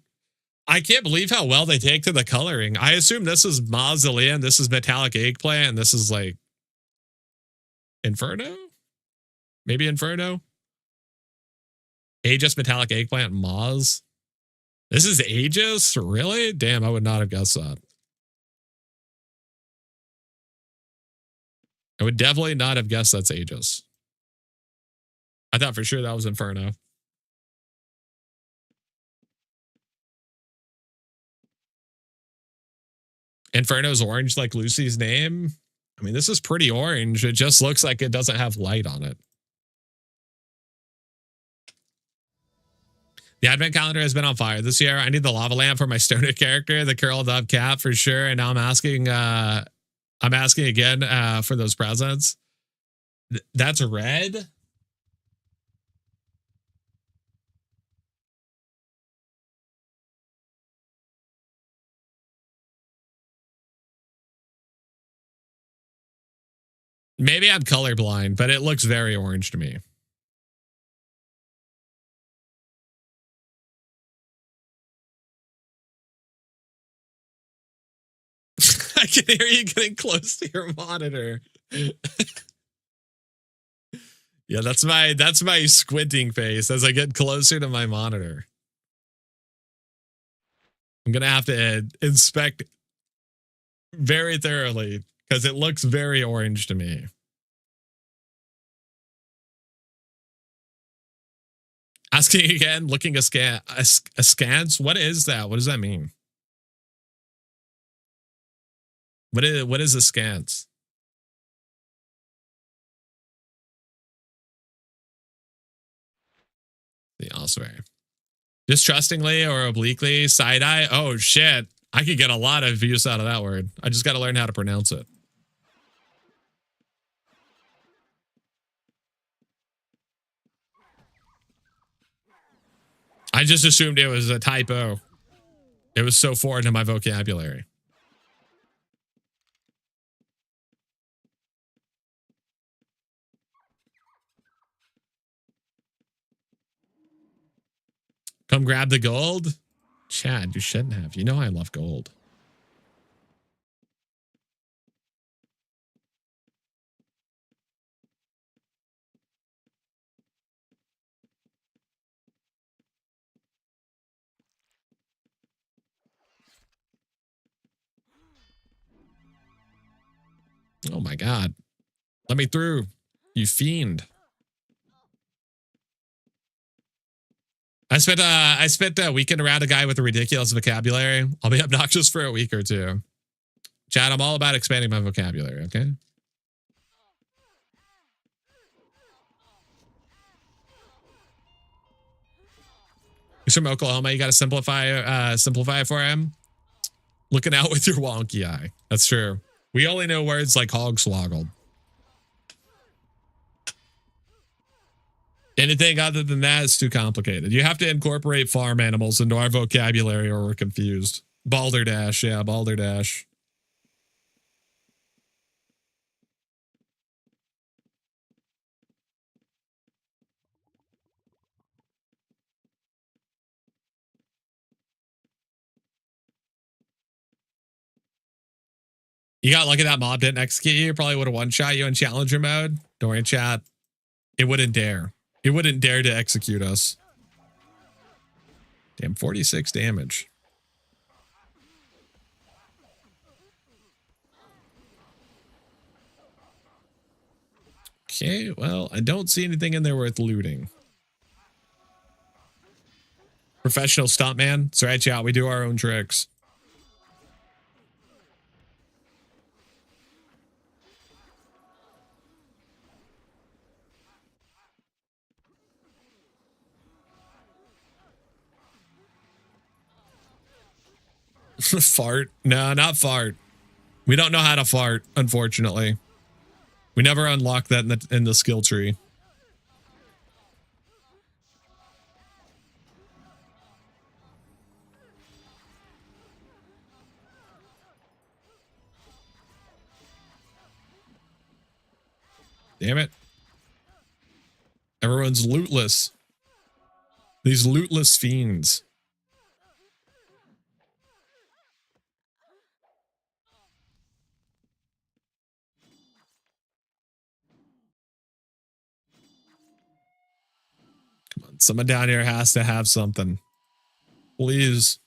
I can't believe how well they take to the coloring. I assume this is mausoleum, this is metallic eggplant, and this is like Inferno? Maybe Inferno? Aegis, metallic eggplant, Moz. This is Aegis? Really? Damn, I would not have guessed that. I would definitely not have guessed that's Aegis. I thought for sure that was Inferno. Inferno's orange like Lucy's name? I mean, this is pretty orange. It just looks like it doesn't have light on it. The advent calendar has been on fire this year. I need the lava lamp for my stoner character, the curled up cat for sure. And now I'm asking again for those presents. That's red. Maybe I'm colorblind, but it looks very orange to me. I can hear you getting close to your monitor. Yeah, that's my squinting face as I get closer to my monitor. I'm going to have to inspect very thoroughly because it looks very orange to me. Asking again, looking askance. What is that? What does that mean? What is askance? The ossuary. Distrustingly or obliquely, side eye. Oh shit. I could get a lot of use out of that word. I just got to learn how to pronounce it. I just assumed it was a typo. It was so foreign to my vocabulary. Come grab the gold? Chad, you shouldn't have. You know I love gold. Oh my god. Let me through, you fiend. I spent a weekend around a guy with a ridiculous vocabulary. I'll be obnoxious for a week or two. Chad, I'm all about expanding my vocabulary, okay? He's from Oklahoma. You got to simplify it for him. Looking out with your wonky eye. That's true. We only know words like hogswoggled. Anything other than that is too complicated. You have to incorporate farm animals into our vocabulary or we're confused. Balderdash. Yeah, balderdash. You got lucky that mob didn't execute you. Probably would have one-shot you in challenger mode. Don't worry, chat. It wouldn't dare. It wouldn't dare to execute us. Damn, 46 damage. Okay, well, I don't see anything in there worth looting. Professional stuntman. That's right, chat. We do our own tricks. Fart? No, not fart. We don't know how to fart, unfortunately. We never unlocked that in the skill tree. Damn it. Everyone's lootless. These lootless fiends. Come on, someone down here has to have something. Please.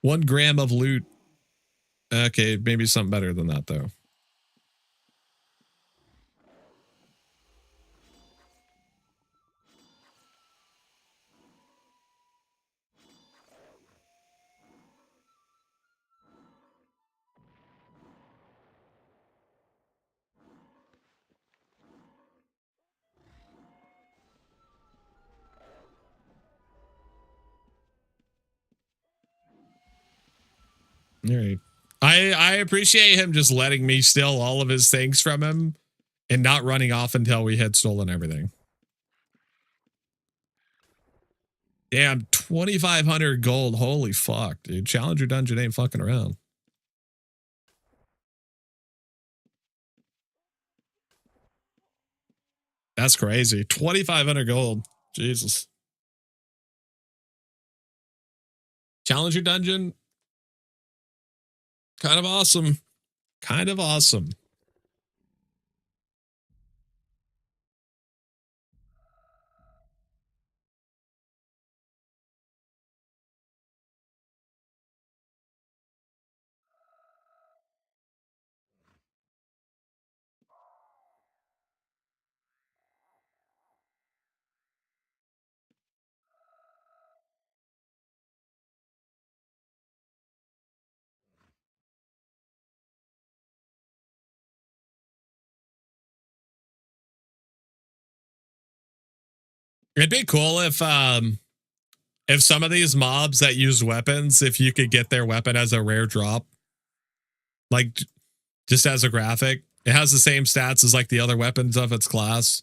1 gram of loot. Okay, maybe something better than that, though. All right. I appreciate him just letting me steal all of his things from him and not running off until we had stolen everything. Damn, 2,500 gold. Holy fuck, dude. Challenger Dungeon ain't fucking around. That's crazy. 2,500 gold. Jesus. Challenger Dungeon. Kind of awesome. Kind of awesome. It'd be cool if some of these mobs that use weapons, if you could get their weapon as a rare drop, like just as a graphic, it has the same stats as like the other weapons of its class.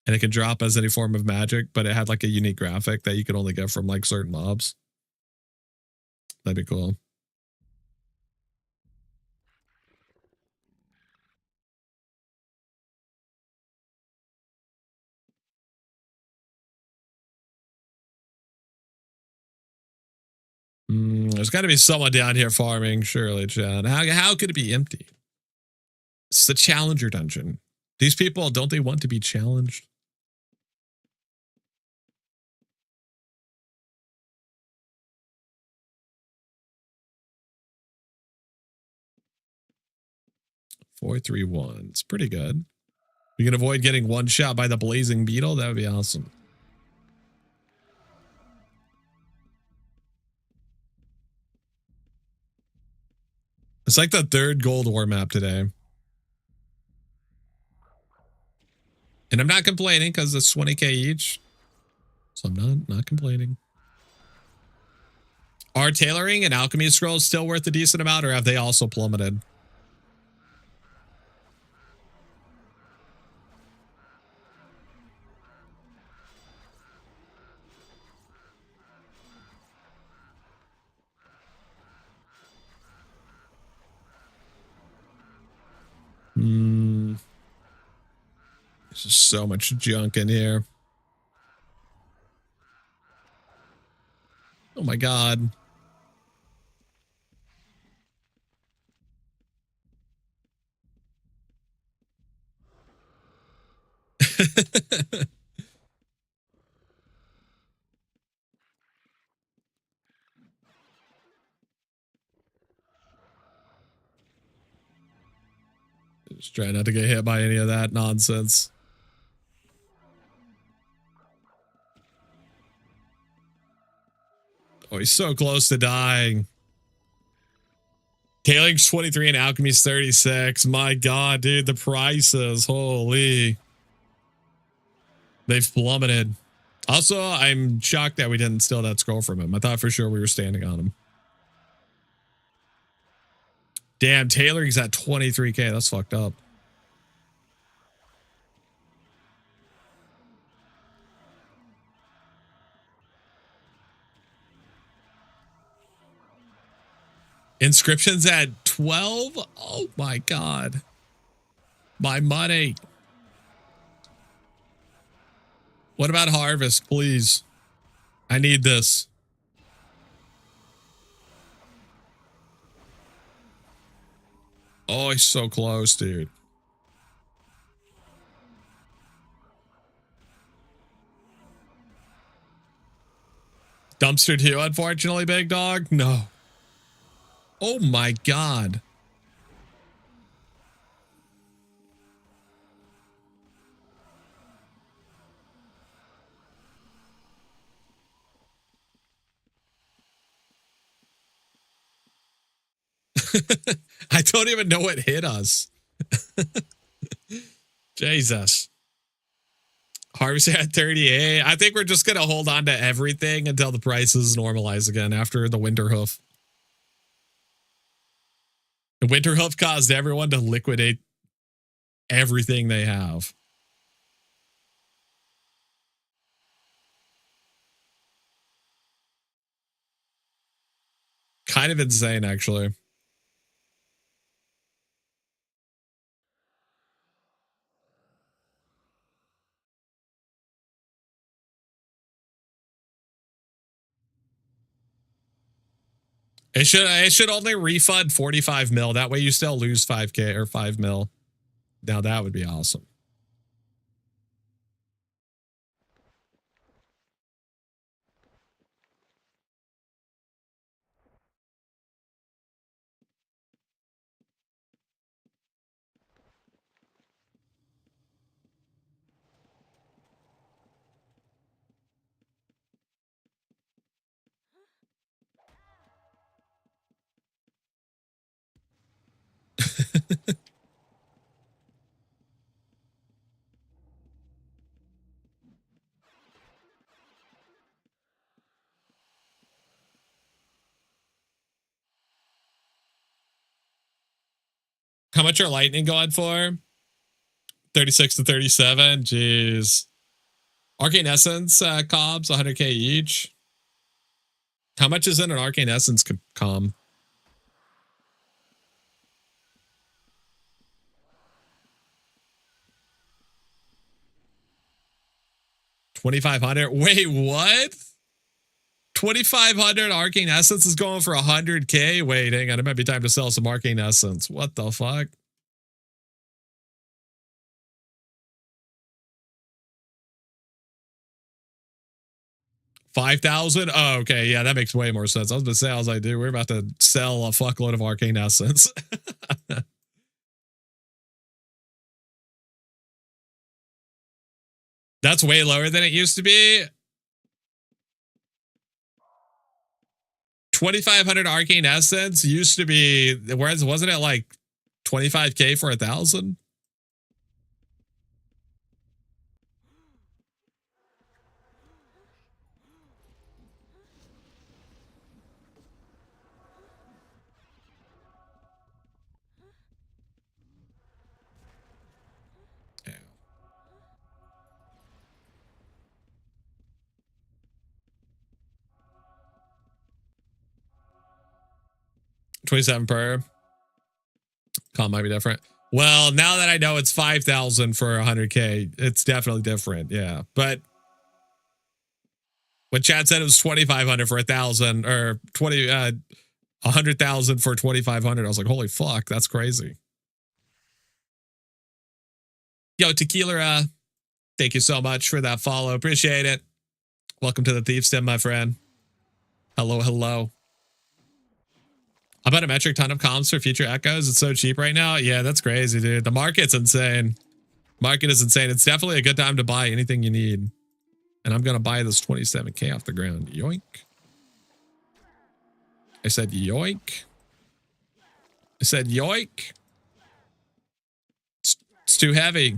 And it can drop as any form of magic, but it had like a unique graphic that you could only get from like certain mobs. That'd be cool. There's got to be someone down here farming, surely, Chad. How could it be empty? It's the challenger dungeon. These people, don't they want to be challenged? Four, 3, 1. It's pretty good. We can avoid getting one shot by the blazing beetle. That would be awesome. It's like the third gold ore map today. And I'm not complaining because it's 20k each. So I'm not complaining. Are tailoring and alchemy scrolls still worth a decent amount, or have they also plummeted? There's just so much junk in here. Oh my god. Just try not to get hit by any of that nonsense. Oh, he's so close to dying. Tailing's 23 and alchemy's 36. My god, dude, the prices. Holy. They've plummeted. Also, I'm shocked that we didn't steal that scroll from him. I thought for sure we were standing on him. Damn, tailoring's at 23k. That's fucked up. Inscription's at 12. Oh my god. My money. What about harvest, please? I need this. Oh, he's so close, dude. Dumpster 2, unfortunately, big dog. No. Oh my god. I don't even know what hit us. Jesus. Harvest at 38. I think we're just going to hold on to everything until the prices normalize again after the winter hoof. The winter hoof caused everyone to liquidate everything they have. Kind of insane, actually. It should only refund 45 mil. That way you still lose 5k or 5 mil. Now that would be awesome. How much are lightning going for? 36 to 37. Jeez. Arcane Essence comms, 100k each. How much is in an Arcane Essence comm? $2,500. Wait, what? 2,500 Arcane Essence is going for 100k. Wait, hang on. It might be time to sell some Arcane Essence. What the fuck? $5,000? Oh, okay. Yeah, that makes way more sense. I was gonna say, I was like, dude, we're about to sell a fuckload of Arcane Essence. That's way lower than it used to be. 2,500 Arcane Essence used to be, whereas wasn't it like 25k for 1,000? Yeah. 27 per. Comp might be different. Well, now that I know it's 5,000 for 100k, it's definitely different. Yeah, but when Chad said it was 2,500 for 1,000 or 100,000 for 2,500, I was like, holy fuck, that's crazy. Yo, Tequila, thank you so much for that follow. Appreciate it. Welcome to the Thief's Den, my friend. Hello, hello. How about a metric ton of comms for future echoes? It's so cheap right now. Yeah, that's crazy, dude. The market's insane. Market is insane. It's definitely a good time to buy anything you need. And I'm going to buy this 27k off the ground. Yoink. I said yoink. I said yoink. It's too heavy.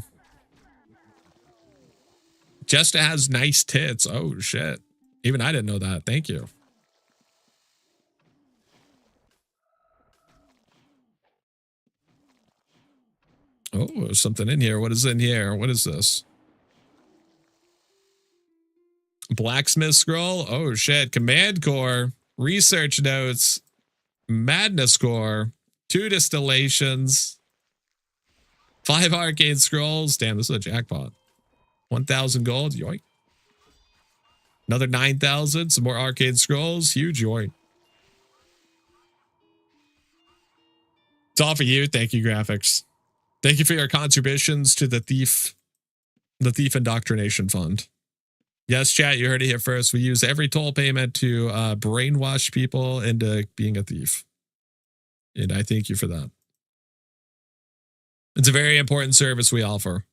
Jester has nice tits. Oh, shit. Even I didn't know that. Thank you. Oh, there's something in here. What is in here? What is this? Blacksmith scroll. Oh, shit. Command core. Research notes. Madness core. 2 distillations. 5 arcade scrolls. Damn, this is a jackpot. 1,000 gold. Yoink. Another 9,000. Some more arcade scrolls. Huge yoink. It's all for you. Thank you, graphics. Thank you for your contributions to the Thief Indoctrination Fund. Yes, chat, you heard it here first. We use every toll payment to brainwash people into being a thief. And I thank you for that. It's a very important service we offer.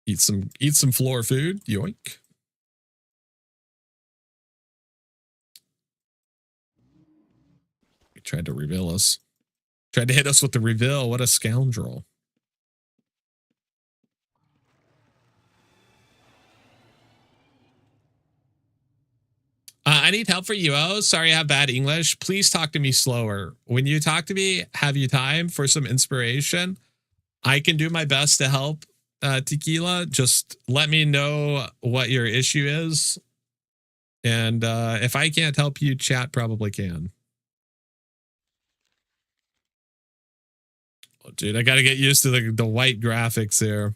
Eat some floor food. Yoink. He tried to reveal us. Tried to hit us with the reveal. What a scoundrel. I need help for UO. Sorry, I have bad English. Please talk to me slower. When you talk to me, have you time for some inspiration? I can do my best to help, Tequila. Just let me know what your issue is. And if I can't help you, chat probably can. Oh, dude, I got to get used to the white graphics here.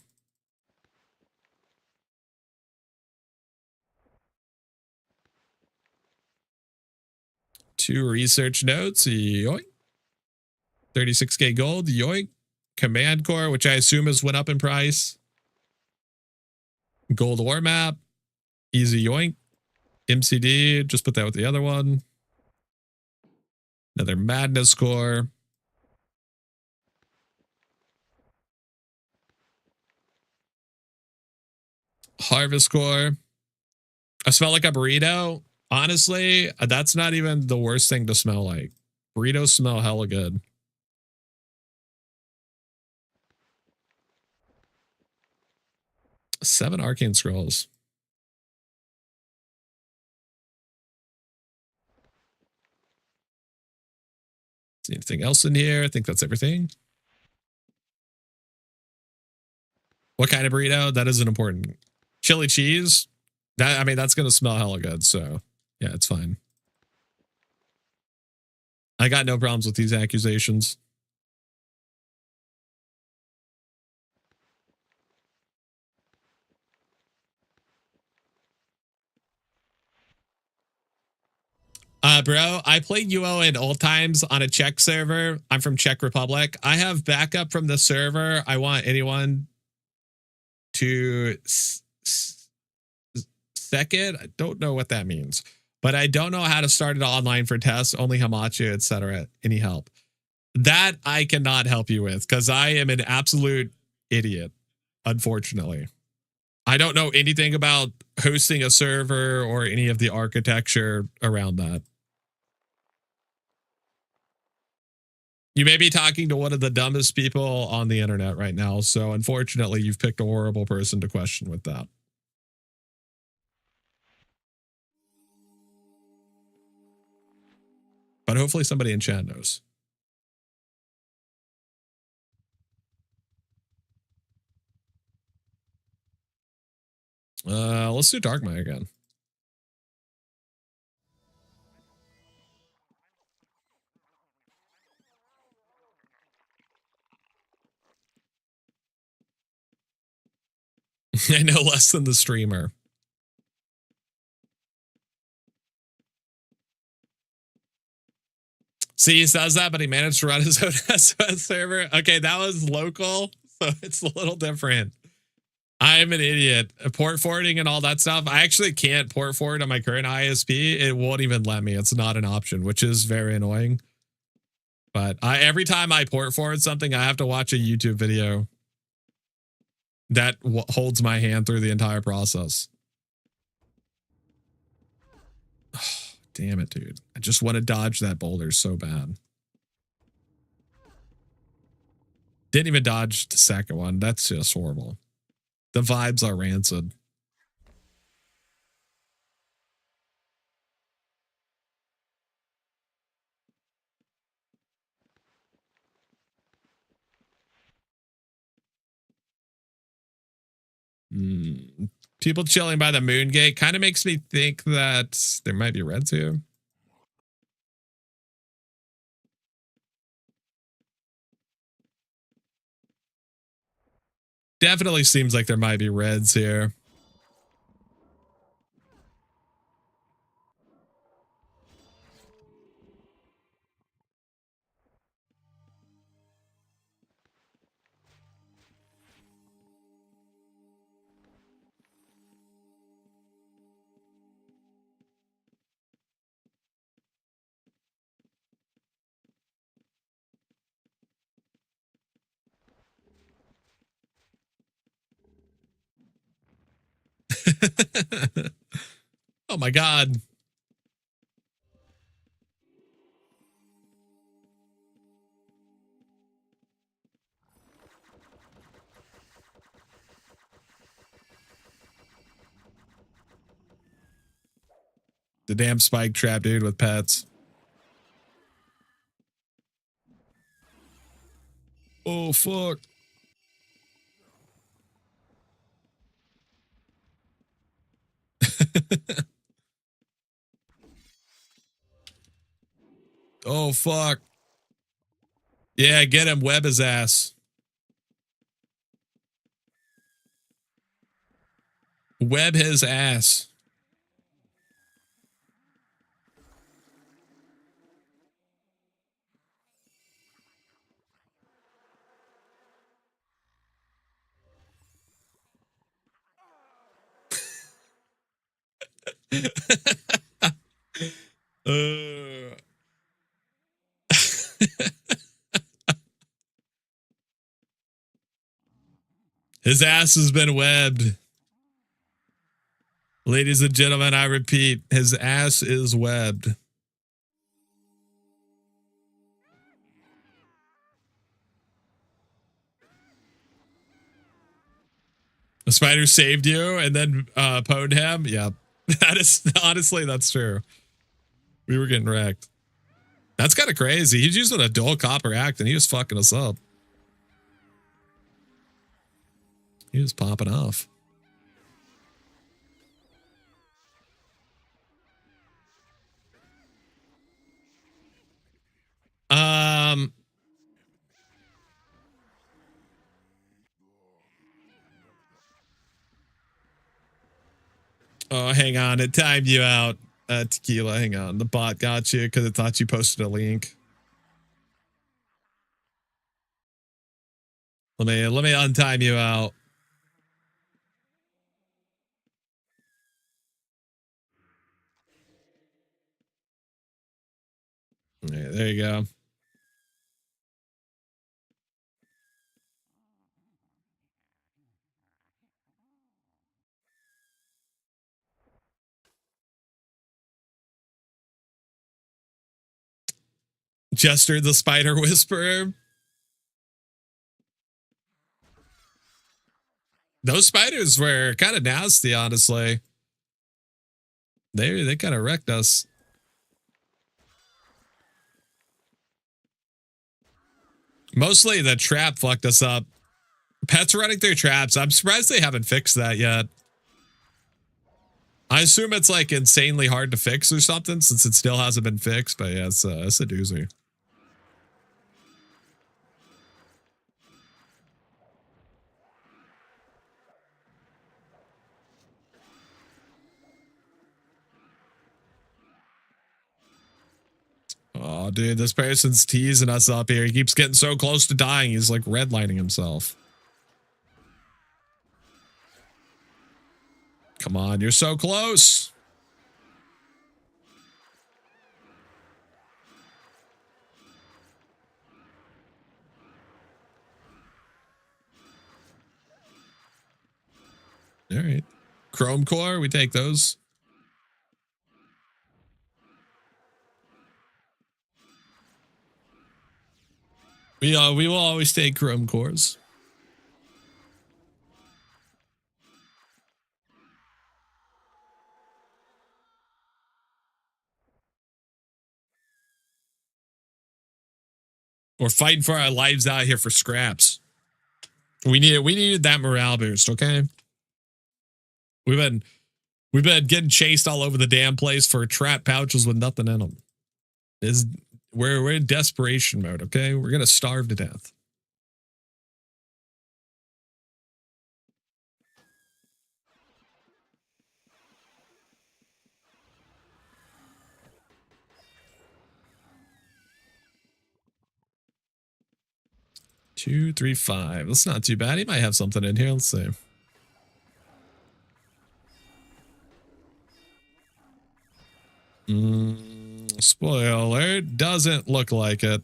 Two research notes. Yoink. 36k gold. Yoink. Command core, which I assume has went up in price. Gold ore map. Easy yoink. MCD. Just put that with the other one. Another madness core. Harvest core. I smell like a burrito. Honestly, that's not even the worst thing to smell like. Burritos smell hella good. Seven arcane scrolls. See anything else in here? I think that's everything. What kind of burrito? That isn't important. Chili cheese? That, I mean, that's going to smell hella good. So yeah, it's fine. I got no problems with these accusations. Bro, I played UO in old times on a Czech server. I'm from Czech Republic. I have backup from the server. I want anyone to second. I don't know what that means, but I don't know how to start it online for tests, only Hamachi, etc. Any help? That I cannot help you with because I am an absolute idiot, unfortunately. I don't know anything about hosting a server or any of the architecture around that. You may be talking to one of the dumbest people on the internet right now, so unfortunately, you've picked a horrible person to question with that. But hopefully somebody in chat knows. Let's do Darkmai again. I know less than the streamer. See, he says that, but he managed to run his own SOS server. Okay, that was local, so it's a little different. I'm an idiot. Port forwarding and all that stuff. I actually can't port forward on my current ISP. It won't even let me. It's not an option, which is very annoying. But every time I port forward something, I have to watch a YouTube video that holds my hand through the entire process. Oh, damn it, dude. I just want to dodge that boulder so bad. Didn't even dodge the second one. That's just horrible. The vibes are rancid. People chilling by the moon gate kind of makes me think that there might be reds here. Definitely seems like there might be reds here. Oh my God. The damn spike trap, dude, with pets. Oh, fuck. Oh, fuck. Yeah, get him. Web his ass. Web his ass. His ass has been webbed. Ladies and gentlemen, I repeat, his ass is webbed. The spider saved you and then pwned him? Yeah. That is honestly, that's true. We were getting wrecked. That's kind of crazy. He's using a dual copper act and he was fucking us up. He was popping off. Oh, hang on. It timed you out. Tequila, hang on. The bot got you because it thought you posted a link. Let me untime you out. Yeah, there you go. Jester the Spider Whisperer. Those spiders were kind of nasty, honestly. They kind of wrecked us. Mostly the trap fucked us up. Pets running through traps. I'm surprised they haven't fixed that yet. I assume it's like insanely hard to fix or something since it still hasn't been fixed. But yeah, it's a doozy. Oh, dude, this person's teasing us up here. He keeps getting so close to dying. He's like redlining himself. Come on, you're so close. All right. Chrome core, we take those. We will always take chrome cores. We're fighting for our lives out here for scraps. We needed that morale boost, okay? We've been getting chased all over the damn place for trap pouches with nothing in them. We're in desperation mode, okay? We're gonna starve to death. Two, 3, 5. That's not too bad. He might have something in here. Let's see. Spoiler, doesn't look like it.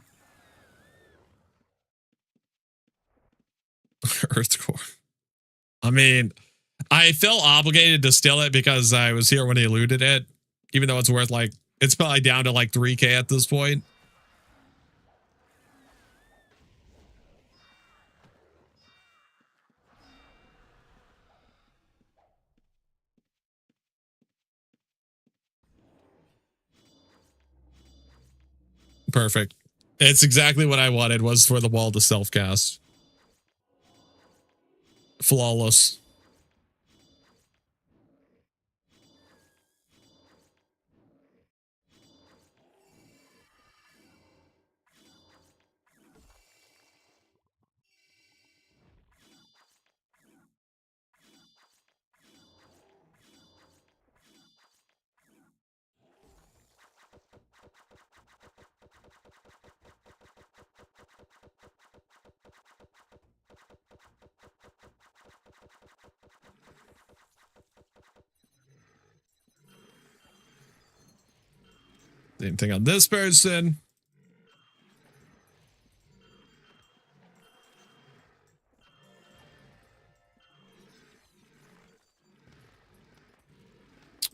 Earth core. I mean, I feel obligated to steal it because I was here when he looted it, even though it's worth like, it's probably down to like 3K at this point. Perfect. It's exactly what I wanted, was for the wall to self-cast. Flawless. Same thing on this person.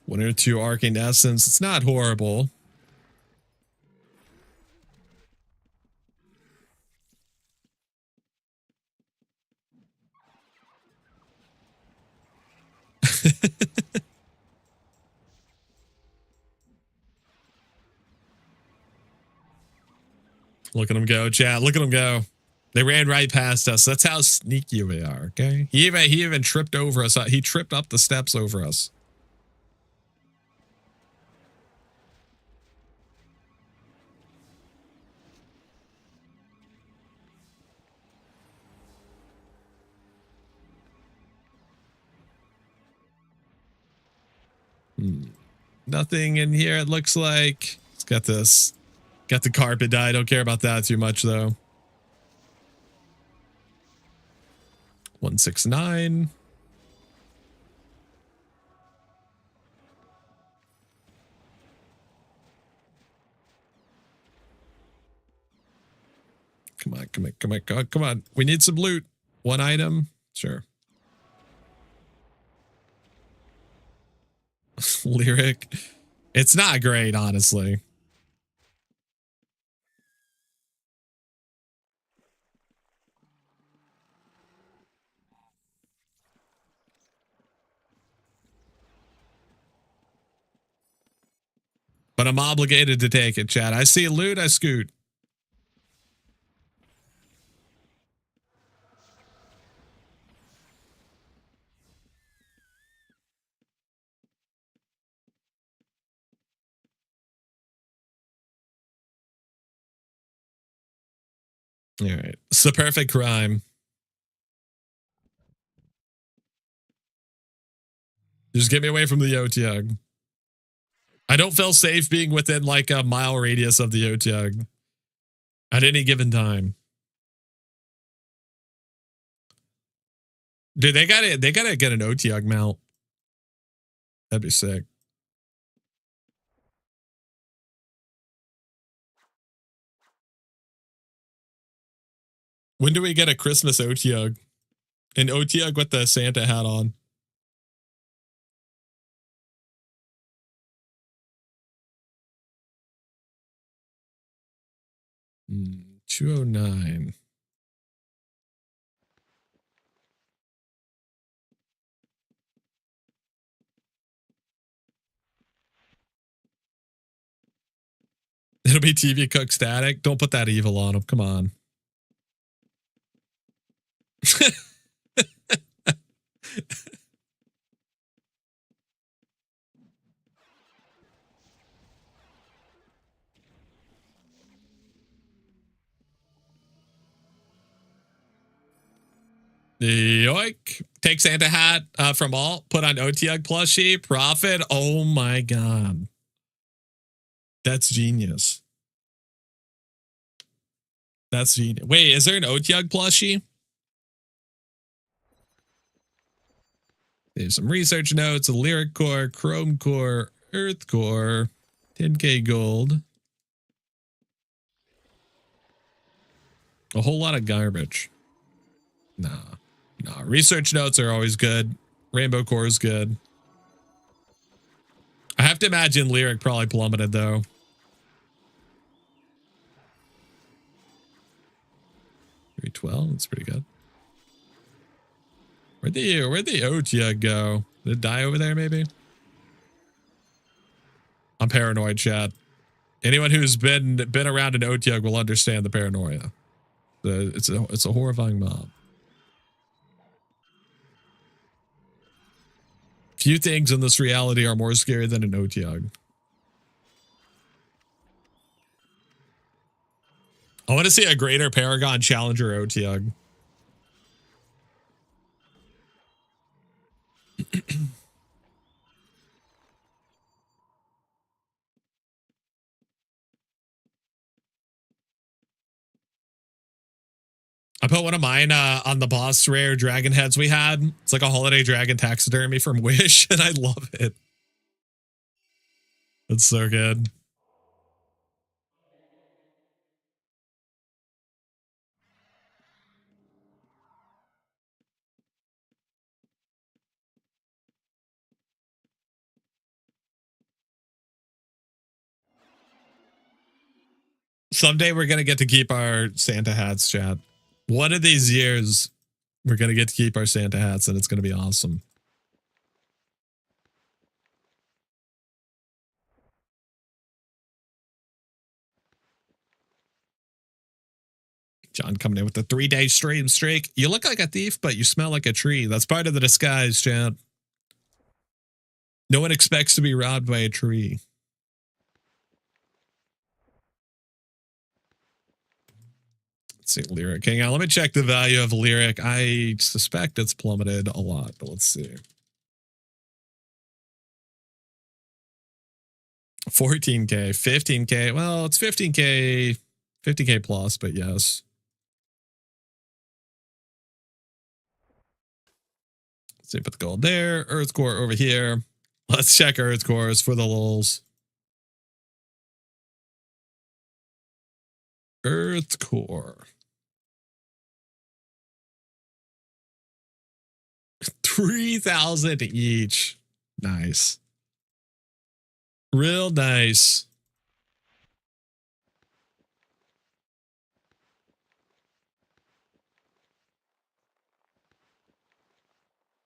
One or two arcane essence. It's not horrible. Look at them go, chat. Look at them go. They ran right past us. That's how sneaky we are, okay? He even tripped over us. He tripped up the steps over us. Nothing in here, it looks like. It's got this. Got the carpet dye. Don't care about that too much, though. 169. Come on, come on, come on, come on. We need some loot. One item. Sure. Lyric. It's not great, honestly. But I'm obligated to take it, chat. I see loot, I scoot. All right. It's the perfect crime. Just get me away from the Otyug. I don't feel safe being within like a mile radius of the Otyug at any given time. Dude, they gotta get an Otyug mount. That'd be sick. When do we get a Christmas Otyug? An Otyug with the Santa hat on. Mm, 209. It'll be TV Cook static. Don't put that evil on him. Come on. Yoink. Take Santa hat from alt. Put on Otyug plushie. Profit. Oh my god. That's genius. That's genius. Wait, is there an Otyug plushie? There's some research notes, a lyric core, chrome core, earth core, 10k gold. A whole lot of garbage. Nah. Research notes are always good. Rainbow core is good. I have to imagine lyric probably plummeted though. 312, that's pretty good. Where'd the Otyug go? Did it die over there maybe? I'm paranoid, chat. Anyone who's been around an Otyug will understand the paranoia. It's a horrifying mob. Few things in this reality are more scary than an Otyug. I want to see a greater Paragon Challenger Otyug. I put one of mine on the boss rare dragon heads we had. It's like a holiday dragon taxidermy from Wish, and I love it. It's so good. Someday we're going to get to keep our Santa hats, chat. One of these years, we're going to get to keep our Santa hats, and it's going to be awesome. John coming in with the 3-day stream streak. You look like a thief, but you smell like a tree. That's part of the disguise, Chad. No one expects to be robbed by a tree. Let's see, Lyric. Hang on, let me check the value of Lyric. I suspect it's plummeted a lot, but let's see. 14K, 15K. Well, it's 15K, 50K plus, but yes. Let's see, put the gold there. Earth core over here. Let's check Earth cores for the lulz. Earth core. 3,000 each. Nice. Real nice.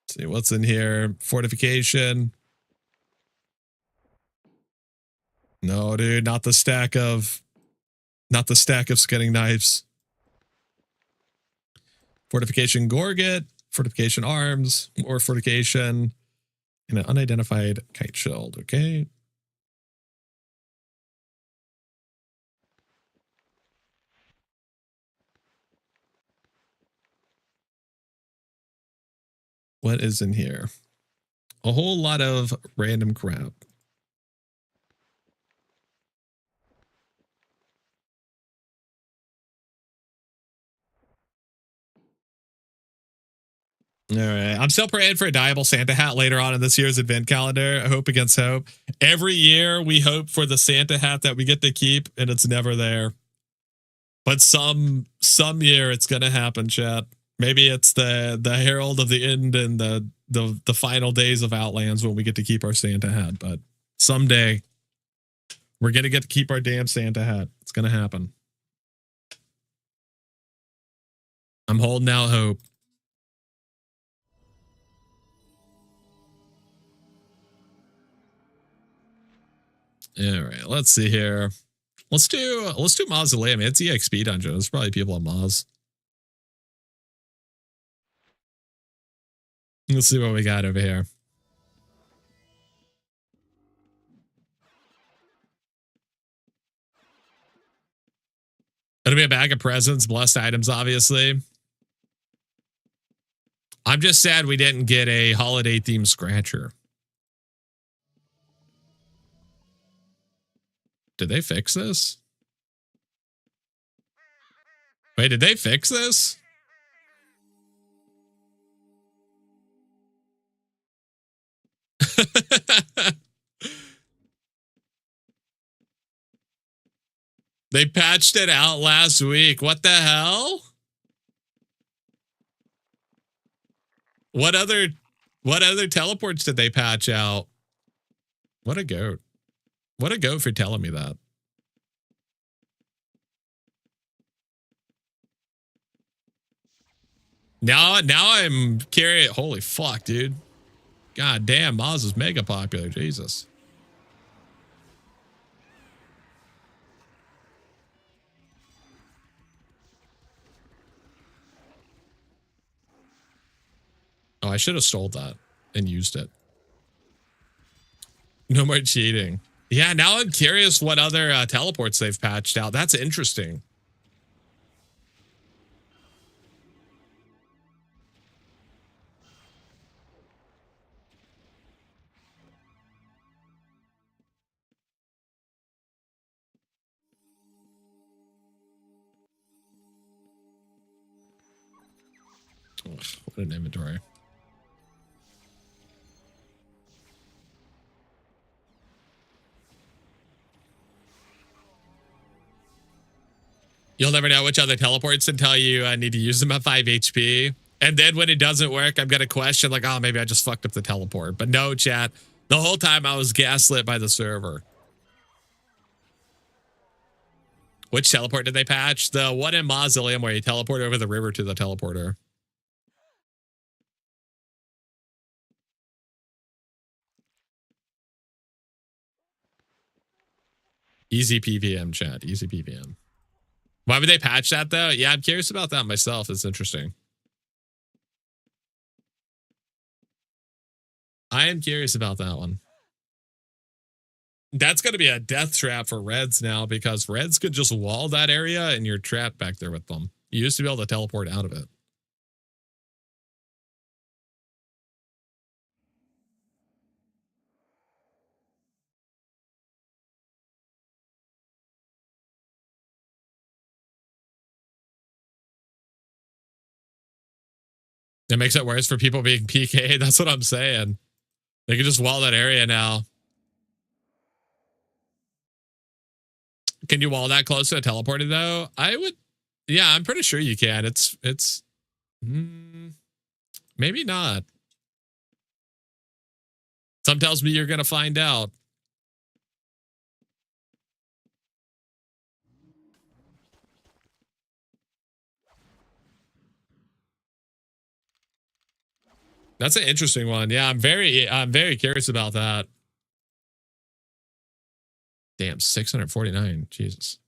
Let's see what's in here. Fortification. No, dude, not the stack of skinning knives. Fortification Gorget, fortification arms, more fortification, and an unidentified kite shield. Okay. What is in here? A whole lot of random crap. All right. I'm still praying for a dyeable Santa hat later on in this year's advent calendar. I hope against hope. Every year we hope for the Santa hat that we get to keep, and it's never there. But some year it's gonna happen, chat. Maybe it's the herald of the end and the final days of Outlands when we get to keep our Santa hat. But someday we're gonna get to keep our damn Santa hat. It's gonna happen. I'm holding out hope. All right, let's see here. Let's do Mausoleum. It's EXP dungeon. There's probably people on Maz. Let's see what we got over here. It'll be a bag of presents, blessed items, obviously. I'm just sad we didn't get a holiday themed scratcher. Did they fix this? Wait, did they fix this? They patched it out last week. What the hell? What other teleports did they patch out? What a goat. What a goat for telling me that. Now I'm curious. Holy fuck, dude. God damn, Maz is mega popular. Jesus. Oh, I should have stole that and used it. No more cheating. Yeah, now I'm curious what other teleports they've patched out. That's interesting. Ugh, what an inventory. You'll never know which other teleports until you need to use them at 5 HP. And then when it doesn't work, I'm going to question like, oh, maybe I just fucked up the teleport. But no, chat. The whole time I was gaslit by the server. Which teleport did they patch? The one in Mausoleum where you teleport over the river to the teleporter. Easy PVM, chat. Easy PVM. Why would they patch that though? Yeah, I'm curious about that myself. It's interesting. I am curious about that one. That's going to be a death trap for Reds now because Reds could just wall that area and you're trapped back there with them. You used to be able to teleport out of it. It makes it worse for people being PK. That's what I'm saying. They can just wall that area now. Can you wall that close to a teleporter though? I would. Yeah, I'm pretty sure you can. It's maybe not. Some tells me you're going to find out. That's an interesting one. Yeah, I'm very curious about that. Damn, 649. Jesus.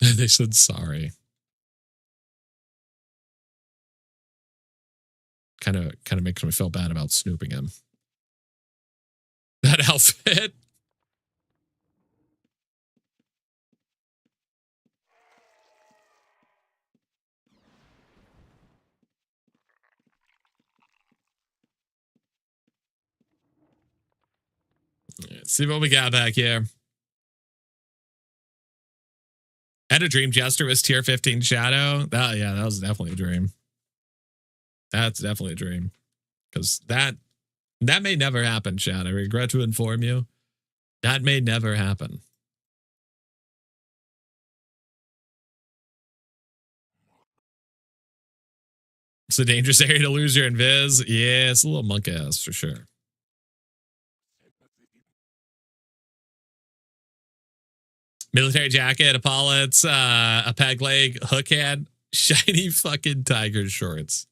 They said sorry. Kind of makes me feel bad about snooping him. That outfit. Let's see what we got back here. I had a dream Jester was tier 15 Shadow. Yeah, that was definitely a dream. That's definitely a dream. Because that may never happen, Shadow. I regret to inform you. That may never happen. It's a dangerous area to lose your invis. Yeah, it's a little monk ass for sure. Military jacket, epaulets, a peg leg, hook hand, shiny fucking tiger shorts.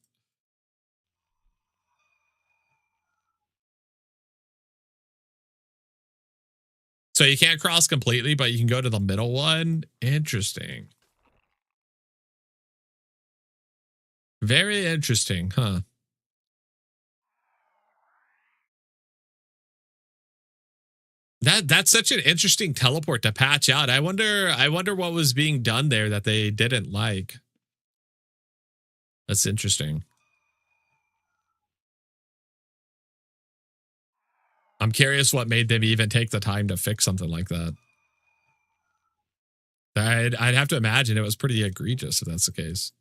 So you can't cross completely, but you can go to the middle one. Interesting. Very interesting, huh? That's such an interesting teleport to patch out. I wonder what was being done there that they didn't like. That's interesting. I'm curious what made them even take the time to fix something like that. I'd have to imagine it was pretty egregious if that's the case.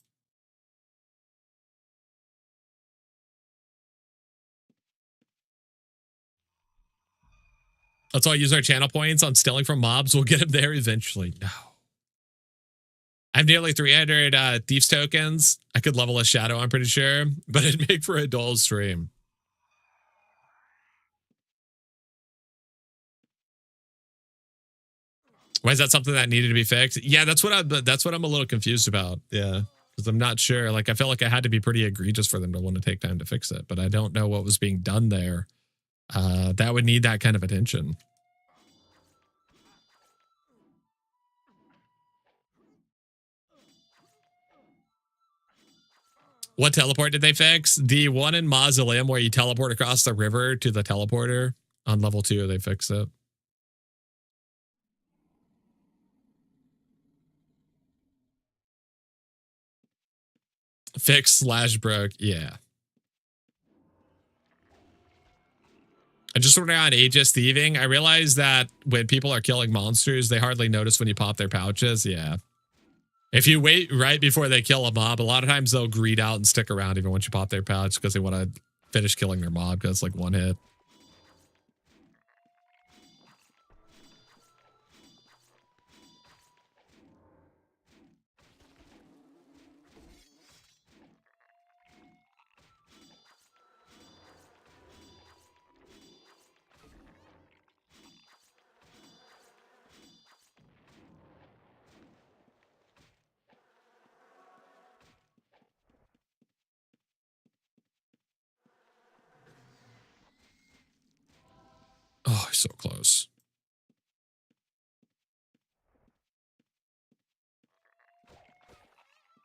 Let's all use our channel points on stealing from mobs. We'll get him there eventually. No. I have nearly 300 Thieves tokens. I could level a Shadow, I'm pretty sure, but it'd make for a dull stream. Why is that something that needed to be fixed? Yeah, that's what I'm a little confused about. Yeah, because I'm not sure. Like, I felt like it had to be pretty egregious for them to want to take time to fix it, but I don't know what was being done there. That would need that kind of attention. What teleport did they fix? The one in Mausoleum where you teleport across the river to the teleporter on level 2. They fixed it. Fixed / broke. Yeah. And just sort of on Aegis thieving, I realized that when people are killing monsters, they hardly notice when you pop their pouches. Yeah. If you wait right before they kill a mob, a lot of times they'll greed out and stick around even once you pop their pouch because they want to finish killing their mob because it's like one hit. So close.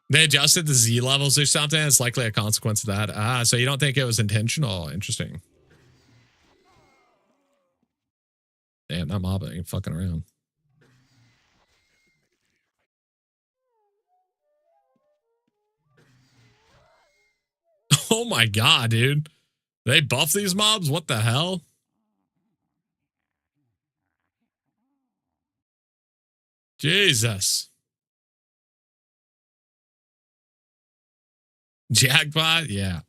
They adjusted the Z levels or something. It's likely a consequence of that. Ah, so you don't think it was intentional? Interesting. Damn, that mob ain't fucking around. Oh my god, dude. They buff these mobs? What the hell? Jesus. Jackpot? Yeah.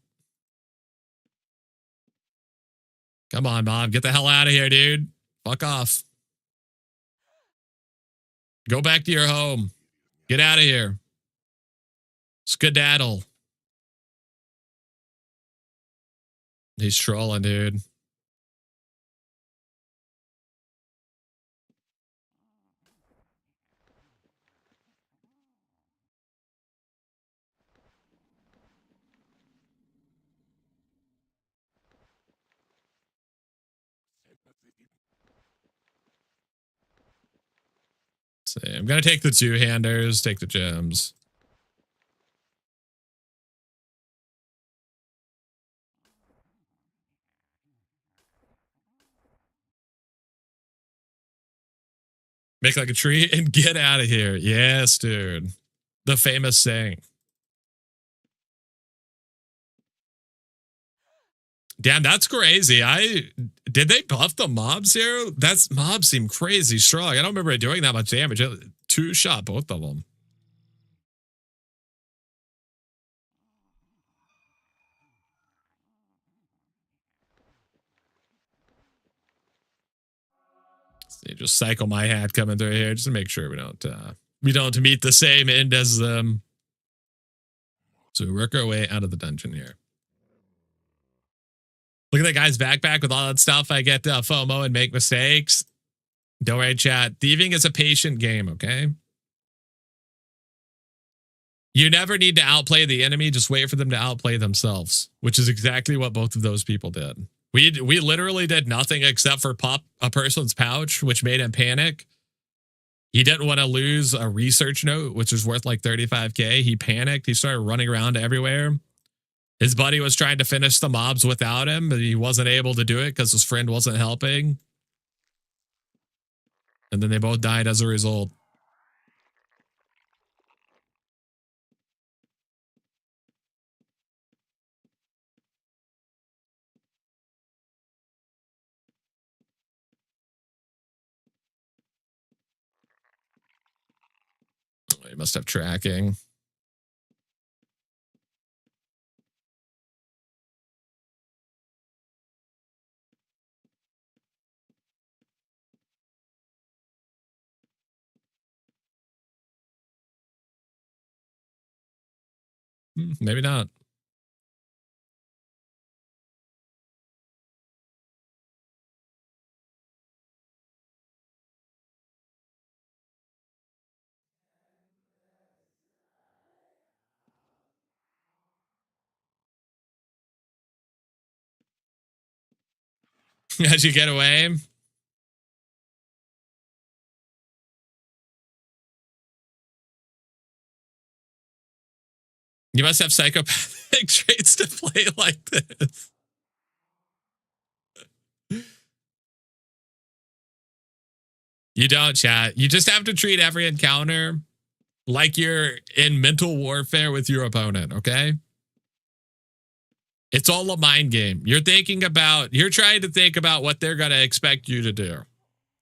Come on, mob. Get the hell out of here, dude. Fuck off. Go back to your home. Get out of here. Skedaddle. He's trolling, dude. See, I'm going to take the two-handers, take the gems. Make like a tree and get out of here. Yes, dude. The famous saying. Damn, that's crazy. Did they buff the mobs here? That's mobs seem crazy strong. I don't remember it doing that much damage. Two shot both of them. See, just cycle my hat coming through here just to make sure we don't meet the same end as them. So we work our way out of the dungeon here. Look at that guy's backpack with all that stuff. I get FOMO and make mistakes. Don't worry, chat. Thieving is a patient game, okay? You never need to outplay the enemy. Just wait for them to outplay themselves, which is exactly what both of those people did. We literally did nothing except for pop a person's pouch, which made him panic. He didn't want to lose a research note, which was worth like 35K. He panicked. He started running around everywhere. His buddy was trying to finish the mobs without him, but he wasn't able to do it because his friend wasn't helping. And then they both died as a result. Oh, he must have tracking. Maybe not. How'd you get away? You must have psychopathic traits to play like this. You don't, chat. You just have to treat every encounter like you're in mental warfare with your opponent, okay? It's all a mind game. You're trying to think about what they're going to expect you to do.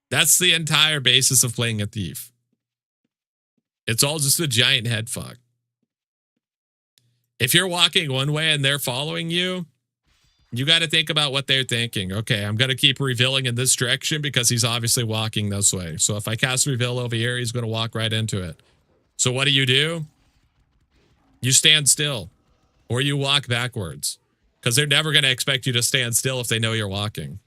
That's the entire basis of playing a thief. It's all just a giant head fuck. If you're walking one way and they're following you, you got to think about what they're thinking. Okay, I'm going to keep revealing in this direction because he's obviously walking this way. So if I cast reveal over here, he's going to walk right into it. So what do? You stand still or you walk backwards because they're never going to expect you to stand still if they know you're walking.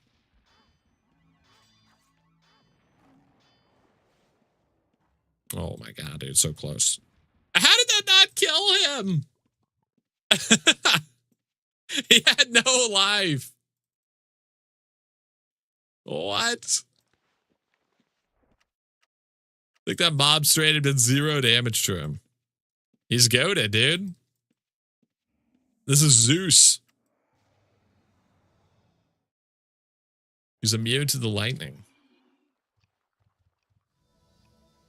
Oh my God, dude, so close. How did that not kill him? He had no life. What? I think that mob straight did 0 damage to him. He's goated, dude. This is Zeus. He's immune to the lightning.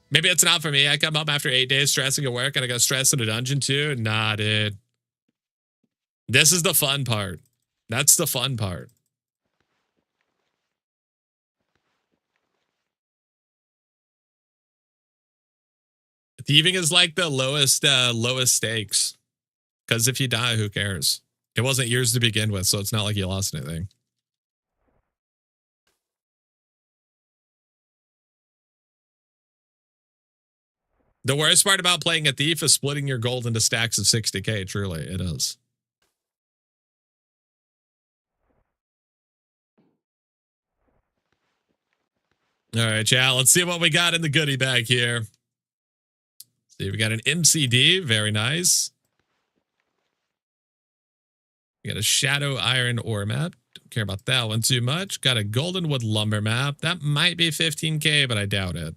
Maybe it's not for me. I come up after 8 days stressing at work and I got stressed in a dungeon too. Nah, dude. This is the fun part. That's the fun part. Thieving is like the lowest stakes. Because if you die, who cares? It wasn't yours to begin with, so it's not like you lost anything. The worst part about playing a thief is splitting your gold into stacks of 60k. Truly, it is. All right, chat. Let's see what we got in the goodie bag here. See, we got an MCD. Very nice. We got a shadow iron ore map. Don't care about that one too much. Got a golden wood lumber map. That might be 15k, but I doubt it.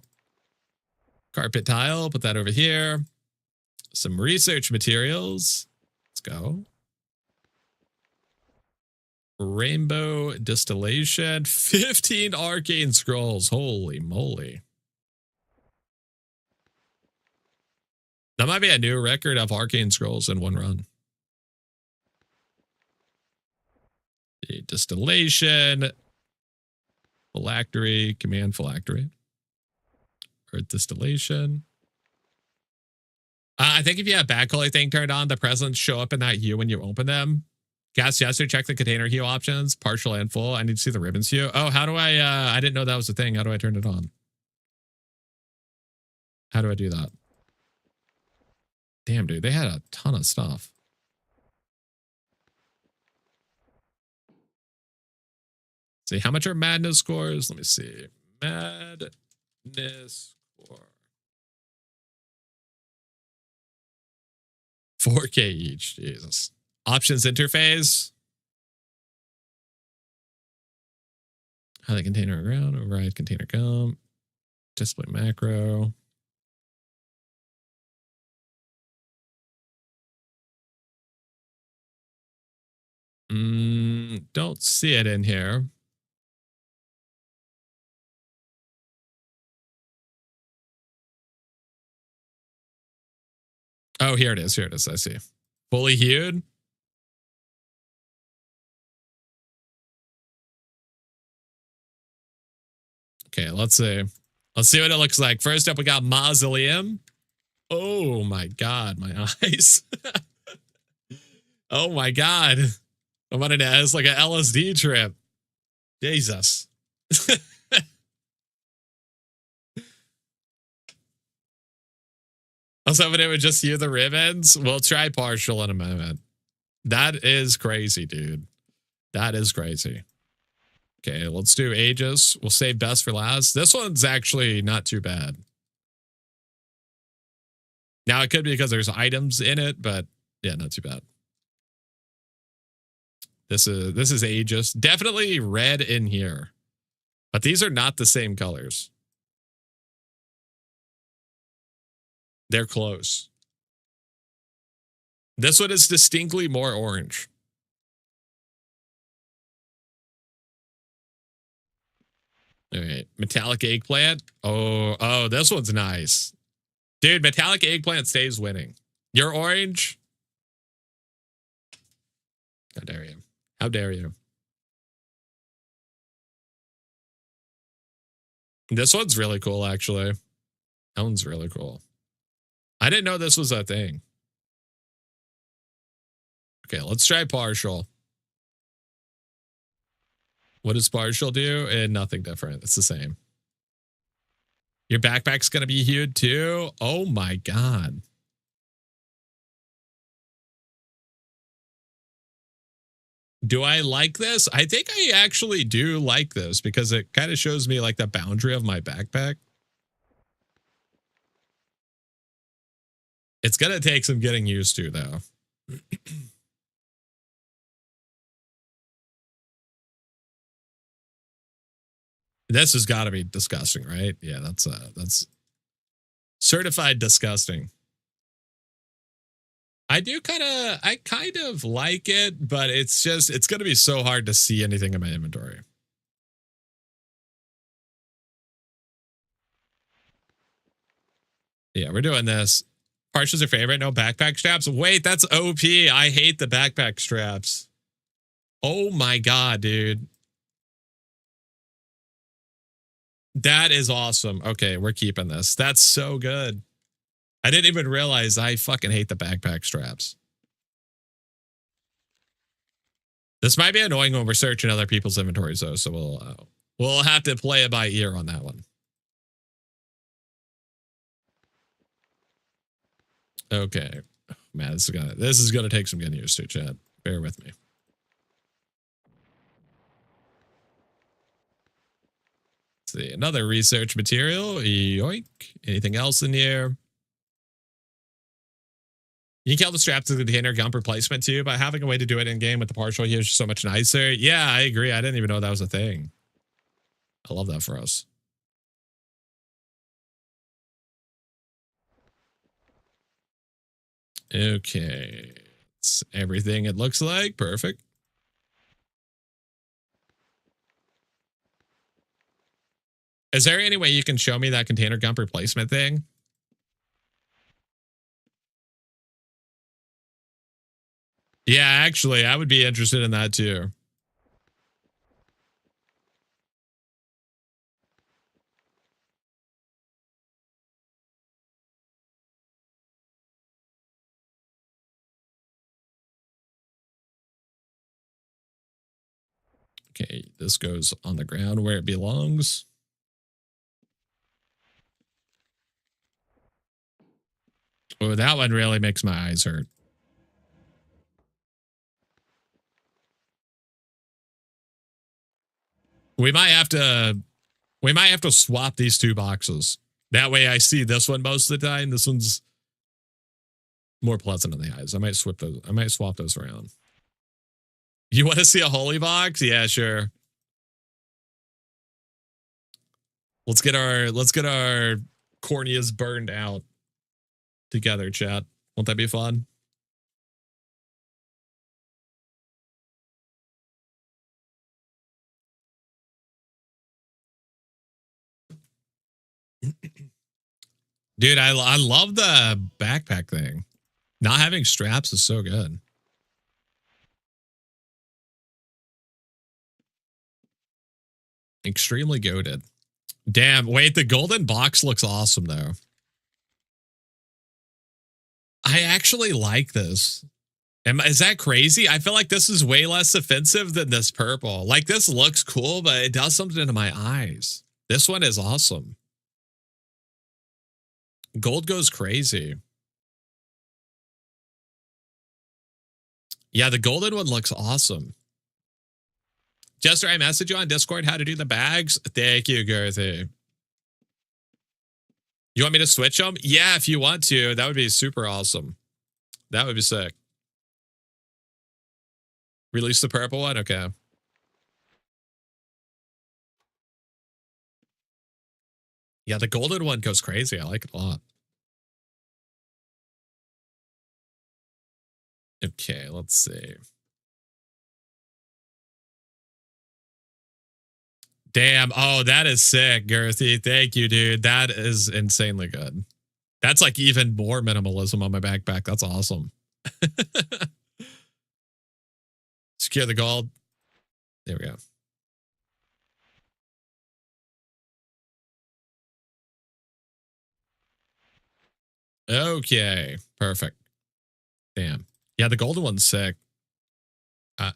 Carpet tile. Put that over here. Some research materials. Let's go. Rainbow distillation. 15 arcane scrolls. Holy moly. That might be a new record of arcane scrolls in one run. The distillation. Phylactery. Command phylactery. Earth distillation. I think if you have backcalling thing turned on, the presents show up in that hue when you open them. SanguineJester, check the container hue options, partial and full. I need to see the ribbons hue. Oh, how do I didn't know that was a thing. How do I turn it on? How do I do that? Damn, dude, they had a ton of stuff. See, how much are madness scores? Let me see. Madness score. 4K each. Jesus. Options interface. How the container around. Override container comp. Display macro. Don't see it in here. Oh, here it is. Here it is. I see. Fully hued. Okay, let's see. Let's see what it looks like. First up, we got Mausoleum. Oh my God, my eyes. Oh my God. I'm on it's like an LSD trip. Jesus. I was hoping it would just hear the ribbons. We'll try partial in a moment. That is crazy, dude. That is crazy. Okay, let's do Aegis. We'll save best for last. This one's actually not too bad. Now, it could be because there's items in it, but yeah, not too bad. This is Aegis. Definitely red in here. But these are not the same colors. They're close. This one is distinctly more orange. All right. Metallic eggplant. Oh, this one's nice. Dude, metallic eggplant stays winning. You're orange. How dare you? How dare you? This one's really cool, actually. That one's really cool. I didn't know this was a thing. Okay, let's try partial. What does partial do? And nothing different. It's the same. Your backpack's going to be hued too? Oh my God. Do I like this? I think I actually do like this because it kind of shows me like the boundary of my backpack. It's going to take some getting used to, though. This has got to be disgusting, right? Yeah, that's certified disgusting. I kind of like it, but it's going to be so hard to see anything in my inventory. Yeah, we're doing this. Partials are favorite. No backpack straps. Wait, that's OP. I hate the backpack straps. Oh my God, dude. That is awesome. Okay, we're keeping this. That's so good. I didn't even realize I fucking hate the backpack straps. This might be annoying when we're searching other people's inventories, though. So we'll have to play it by ear on that one. Okay, man, this is gonna take some getting used to, chat. Bear with me. Let's see, another research material. Yoink. Anything else in here? You can kill the strap to the container gun replacement too, but having a way to do it in game with the partial here is just so much nicer. Yeah, I agree. I didn't even know that was a thing. I love that for us. Okay. It's everything it looks like. Perfect. Is there any way you can show me that container gun replacement thing? Yeah, actually, I would be interested in that too. Okay, this goes on the ground where it belongs. Oh, that one really makes my eyes hurt. We might have to swap these two boxes. That way I see this one most of the time. This one's more pleasant on the eyes. I might swap those around. You want to see a holy box? Yeah, sure. Let's get our corneas burned out together, chat. Won't that be fun? Dude, I love the backpack thing. Not having straps is so good. Extremely goated. Damn, wait, the golden box looks awesome though. I actually like this. Is that crazy? I feel like this is way less offensive than this purple. Like this looks cool, but it does something to my eyes. This one is awesome. Gold goes crazy. Yeah, the golden one looks awesome. Jester, I messaged you on Discord how to do the bags. Thank you, Girthy. You want me to switch them? Yeah, if you want to. That would be super awesome. That would be sick. Release the purple one? Okay. Yeah, the golden one goes crazy. I like it a lot. Okay, let's see. Damn. Oh, that is sick, Girthy. Thank you, dude. That is insanely good. That's like even more minimalism on my backpack. That's awesome. Secure the gold. There we go. Okay, perfect. Damn. Yeah, the golden one's sick. I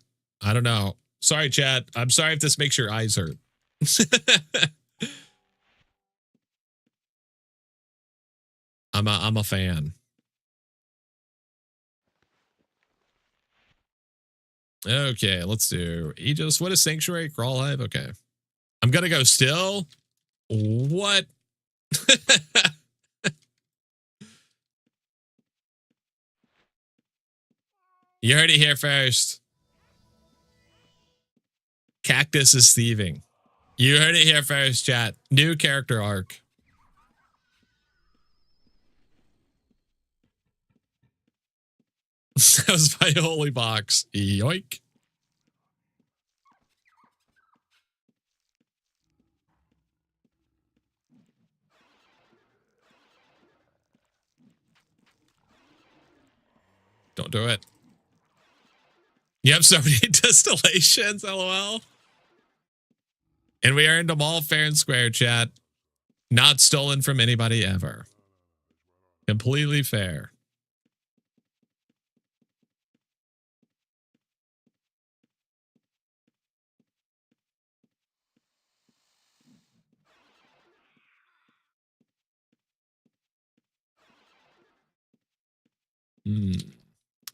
don't know. Sorry, chat. I'm sorry if this makes your eyes hurt. I'm a fan. Okay, let's do Aegis. What is Sanctuary? Crawl Hive? Okay. I'm gonna go still. What? You heard it here first. Cactus is thieving. You heard it here first, chat. New character arc. That was my holy box. Yoink. Don't do it. You have so many distillations, lol. And we earned them all fair and square, chat. Not stolen from anybody ever. Completely fair.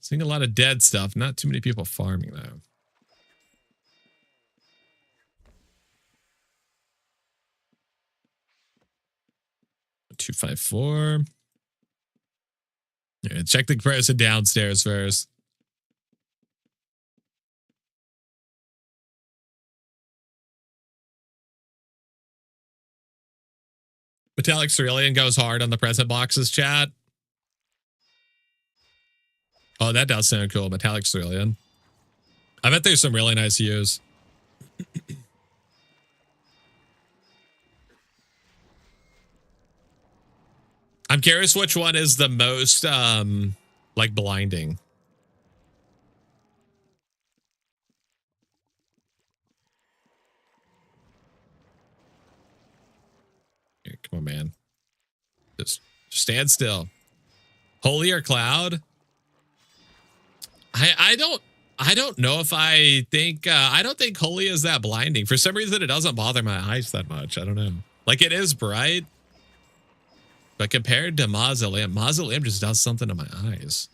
Seeing a lot of dead stuff. Not too many people farming, though. 254. Yeah, check the person downstairs first. Metallic Cerulean goes hard on the present boxes, chat. Oh, that does sound cool. Metallic Cerulean. I bet there's some really nice use. I'm curious which one is the most, like, blinding. Here, come on, man. Just stand still. Holy or Cloud? I don't know if I think, I don't think Holy is that blinding. For some reason, it doesn't bother my eyes that much. I don't know. Like, it is bright. But compared to Mausoleum just does something to my eyes.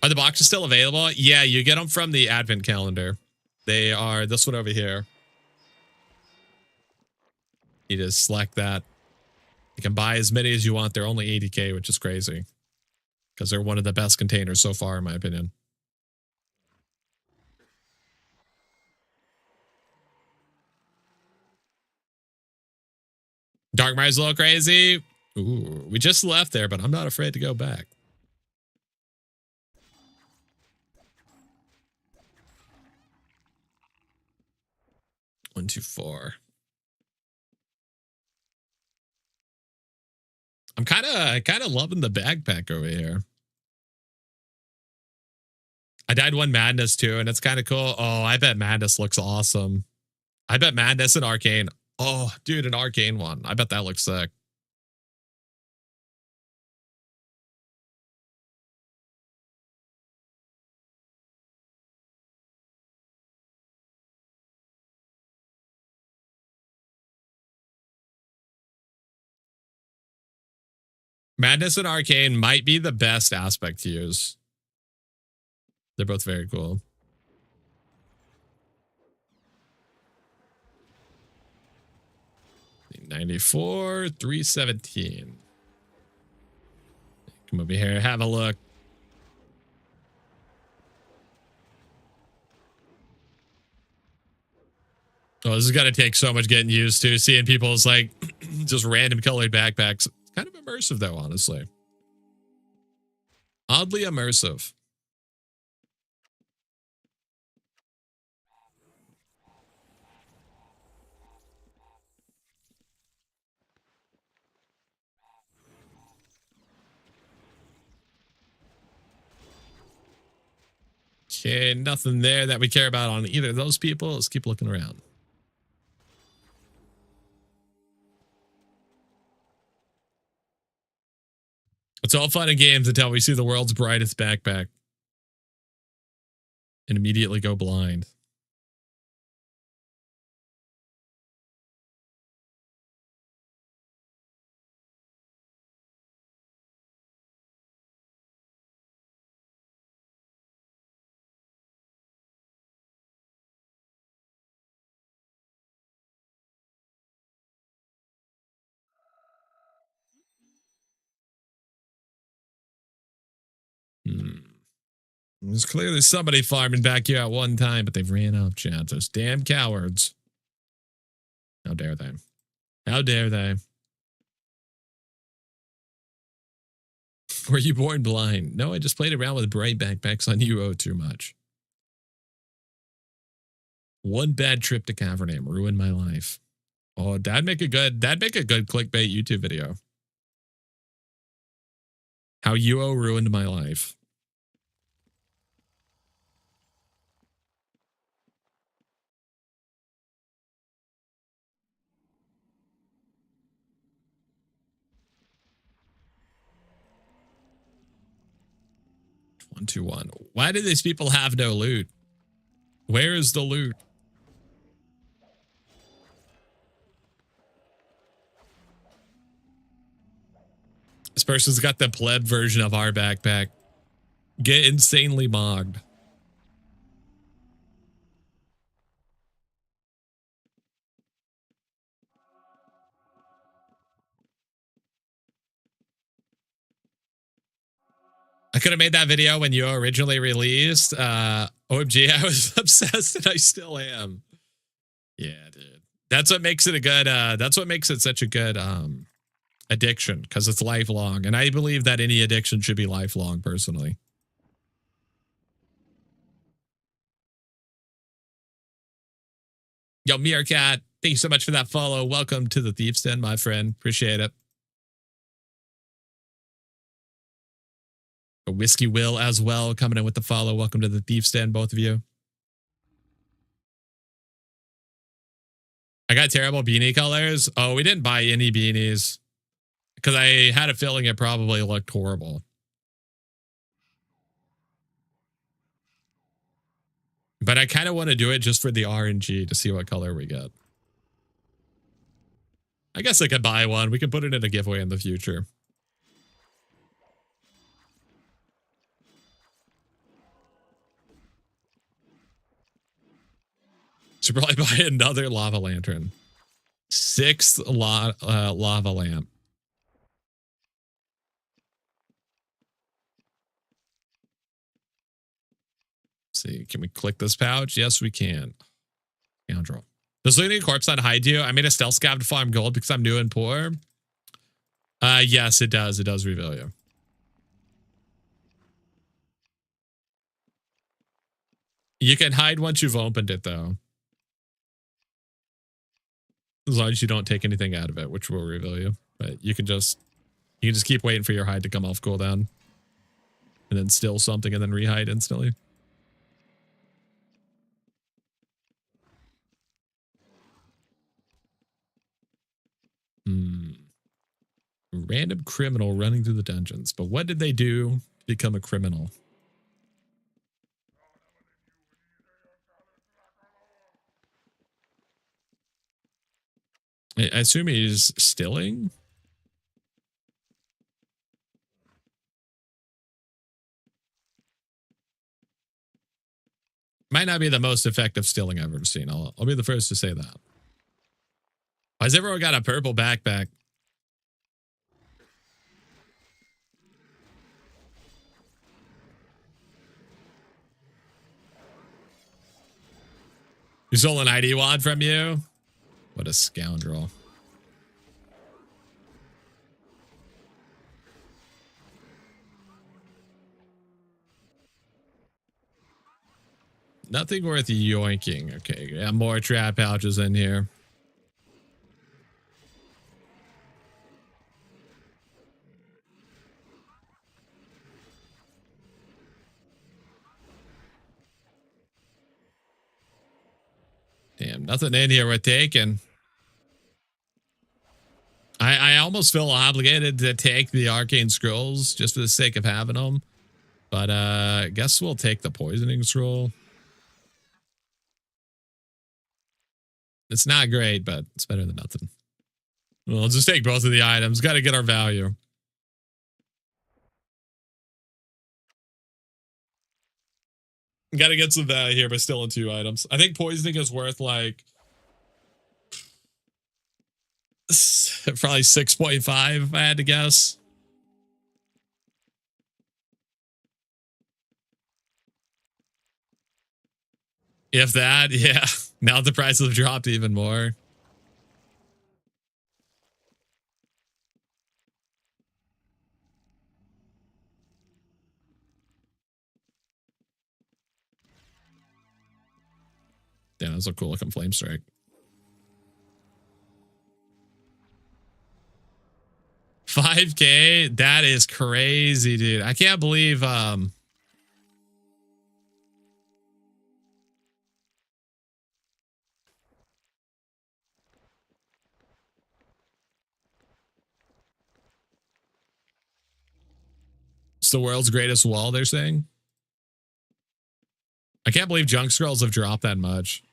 Are the boxes still available? Yeah, you get them from the advent calendar. They are this one over here. You just select that. You can buy as many as you want. They're only 80K, which is crazy. Because they're one of the best containers so far, in my opinion. Darkmire's a little crazy. Ooh, we just left there, but I'm not afraid to go back. One, two, four. I'm kind of loving the backpack over here. I died one Madness too, and it's kind of cool. Oh, I bet Madness looks awesome. I bet Madness and Arcane. Oh, dude, an Arcane one. I bet that looks sick. Madness and Arcane might be the best aspect to use. They're both very cool. $94, $317. Come over here, have a look. Oh, this is gonna take so much getting used to. Seeing people's like just random colored backpacks. It's kind of immersive though, honestly. Oddly immersive. Okay, nothing there that we care about on either of those people. Let's keep looking around. It's all fun and games until we see the world's brightest backpack and immediately go blind. There's clearly somebody farming back here at one time, but they've ran out, chat. Those damn cowards. How dare they? How dare they? Were you born blind? No, I just played around with bright backpacks on UO too much. One bad trip to Cavername ruined my life. Oh, that'd make a good clickbait YouTube video. How UO ruined my life. One, two, one. Why do these people have no loot? Where is the loot? This person's got the pleb version of our backpack. Get insanely mogged. I could have made that video when you originally released. OMG, I was obsessed and I still am. Yeah, dude. That's what makes it a good, that's what makes it such a good addiction, because it's lifelong. And I believe that any addiction should be lifelong, personally. Yo, Meerkat, thank you so much for that follow. Welcome to the Thief's Den, my friend. Appreciate it. A Whiskey Will as well, coming in with the follow. Welcome to the Thief's Den, both of you. I got terrible beanie colors. Oh, we didn't buy any beanies because I had a feeling it probably looked horrible. But I kind of want to do it just for the RNG to see what color we get. I guess I could buy one. We could put it in a giveaway in the future. Should probably buy another lava lantern. 6th lava lamp. Let's see, can we click this pouch? Yes, we can. Scoundrel. Does looting a corpse not hide you? I made a stealth scav to farm gold because I'm new and poor. Yes, it does. It does reveal you. You can hide once you've opened it, though. As long as you don't take anything out of it, which will reveal you. But you can just keep waiting for your hide to come off cooldown. And then steal something and then rehide instantly. Random criminal running through the dungeons. But what did they do to become a criminal? I assume he's stealing. Might not be the most effective stealing I've ever seen. I'll be the first to say that. Why has everyone got a purple backpack? You stole an ID wad from you? What a scoundrel. Nothing worth yoinking. Okay, yeah, more trap pouches in here. Damn, nothing in here we're taking. I almost feel obligated to take the arcane scrolls just for the sake of having them. But I guess we'll take the poisoning scroll. It's not great, but it's better than nothing. Well, let's just take both of the items. Got to get our value. Got to get some value here by stealing 2 items. I think poisoning is worth like probably 6.5 if I had to guess. If that, yeah. Now the prices have dropped even more. Damn, that's a cool looking flame strike. $5K? That is crazy, dude. I can't believe it's the world's greatest wall, they're saying. I can't believe junk scrolls have dropped that much.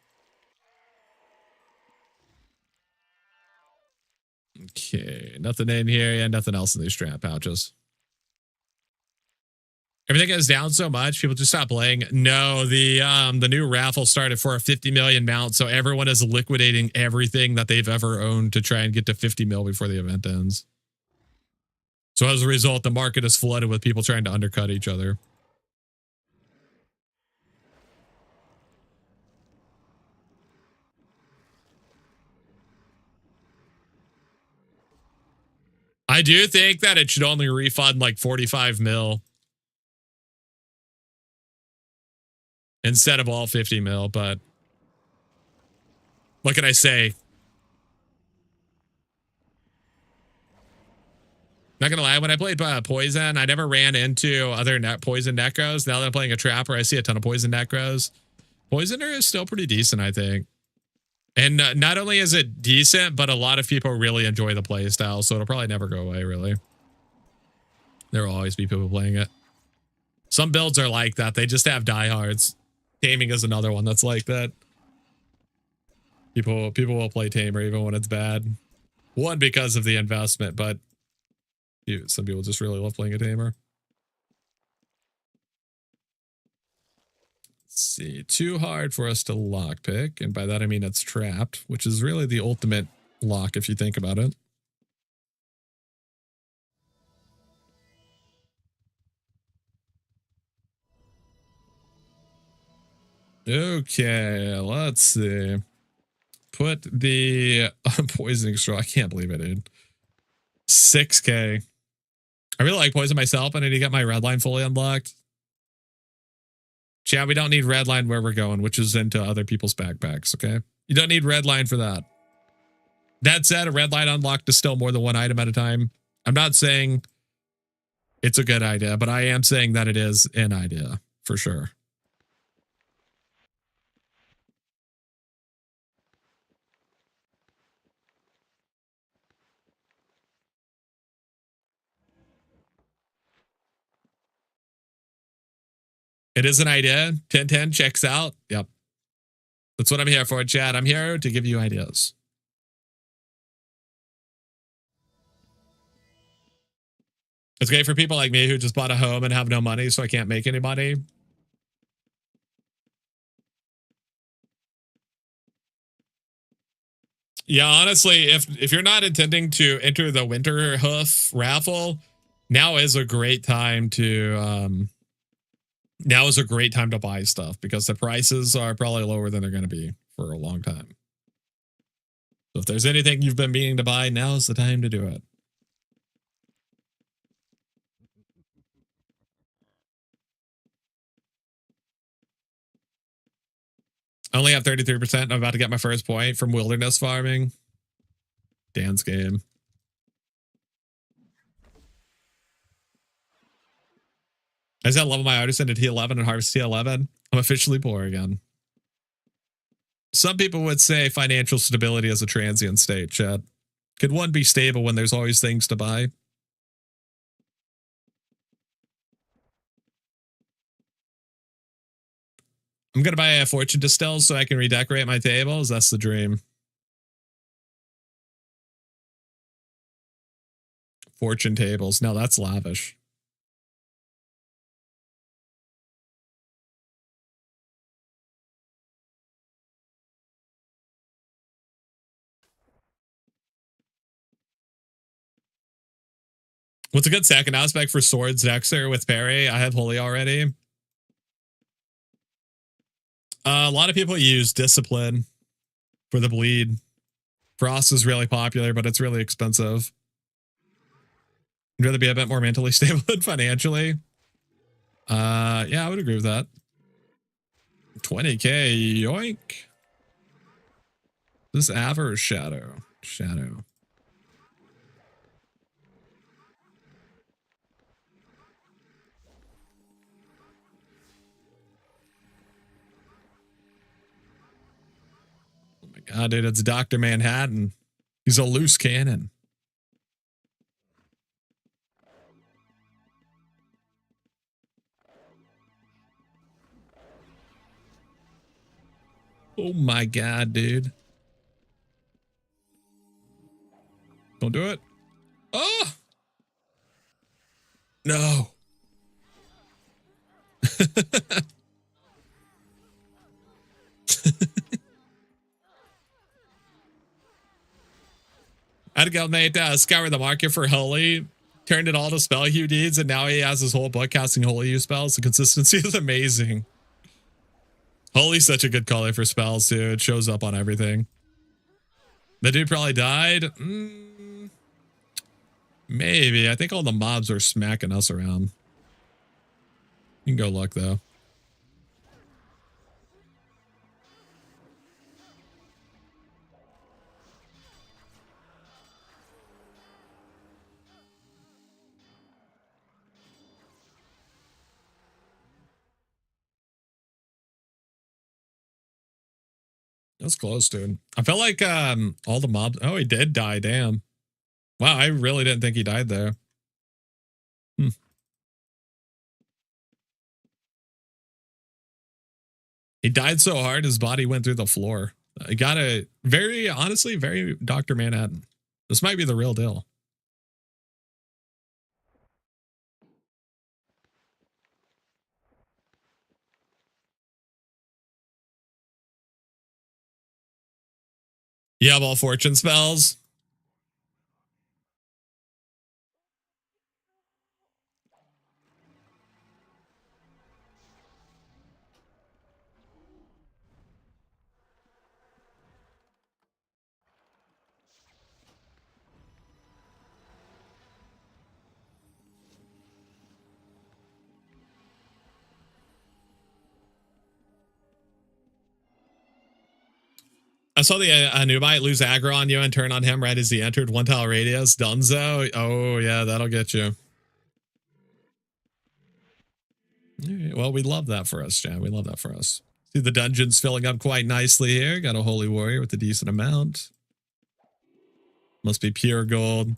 Okay, nothing in here. Yeah, nothing else in these strap pouches. Everything is down so much, people just stop playing. No, the new raffle started for a 50 million mount, so everyone is liquidating everything that they've ever owned to try and get to 50 mil before the event ends. So as a result, the market is flooded with people trying to undercut each other. I do think that it should only refund like 45 mil instead of all 50 mil, but what can I say? Not gonna lie, when I played Poison, I never ran into other Poison Necros. Now that I'm playing a Trapper, I see a ton of Poison Necros. Poisoner is still pretty decent, I think. And not only is it decent, but a lot of people really enjoy the play style, so it'll probably never go away, really. There will always be people playing it. Some builds are like that. They just have diehards. Taming is another one that's like that. People will play Tamer even when it's bad. One, because of the investment, but some people just really love playing a Tamer. Let's see. Too hard for us to lockpick, and by that I mean it's trapped, which is really the ultimate lock if you think about it. Okay, let's see. Put the poisoning straw. I can't believe it, dude. 6K. I really like poison myself. I need to get my red line fully unlocked. Chat, we don't need red line where we're going, which is into other people's backpacks, okay? You don't need red line for that. That said, a red line unlocked is still more than one item at a time. I'm not saying it's a good idea, but I am saying that it is an idea, for sure. It is an idea. 1010 checks out. Yep. That's what I'm here for, chat. I'm here to give you ideas. It's great for people like me who just bought a home and have no money, so I can't make any money. Yeah, honestly, if you're not intending to enter the winter hoof raffle, now is a great time to buy stuff because the prices are probably lower than they're going to be for a long time. So if there's anything you've been meaning to buy, now is the time to do it. I only have 33%. I'm about to get my first point from wilderness farming. Dan's game. I just got to level my artisan to T11 and harvest T11. I'm officially poor again. Some people would say financial stability is a transient state, Chad. Could one be stable when there's always things to buy? I'm going to buy a fortune distill so I can redecorate my tables. That's the dream. Fortune tables. Now that's lavish. What's a good second aspect for swords Dexter with parry? I have holy already. A lot of people use discipline for the bleed. Frost is really popular, but it's really expensive. I'd rather be a bit more mentally stable than financially. Yeah, I would agree with that. 20K, yoink. This Aver Shadow. Shadow. Oh my god, dude, it's Dr. Manhattan. He's a loose cannon. Oh my god, dude. Don't do it. Oh! No. I'd go, mate, scour the market for Holy, turned it all to spell hue deeds, and now he has his whole book casting Holy hue spells. The consistency is amazing. Holy's such a good color for spells, too. It shows up on everything. The dude probably died. Maybe. I think all the mobs are smacking us around. You can go look, though. That's close, dude. I felt like all the mobs. Oh, he did die. Damn. Wow, I really didn't think he died there. He died so hard his body went through the floor. I got a very, honestly, very Dr. Manhattan. This might be the real deal. You have all fortune spells. I saw the Anubite lose aggro on you and turn on him right as he entered 1 tile radius. Dunzo. Oh, yeah, that'll get you. Right, well, we love that for us, Jan. We love that for us. See the dungeons filling up quite nicely here. Got a Holy Warrior with a decent amount. Must be pure gold.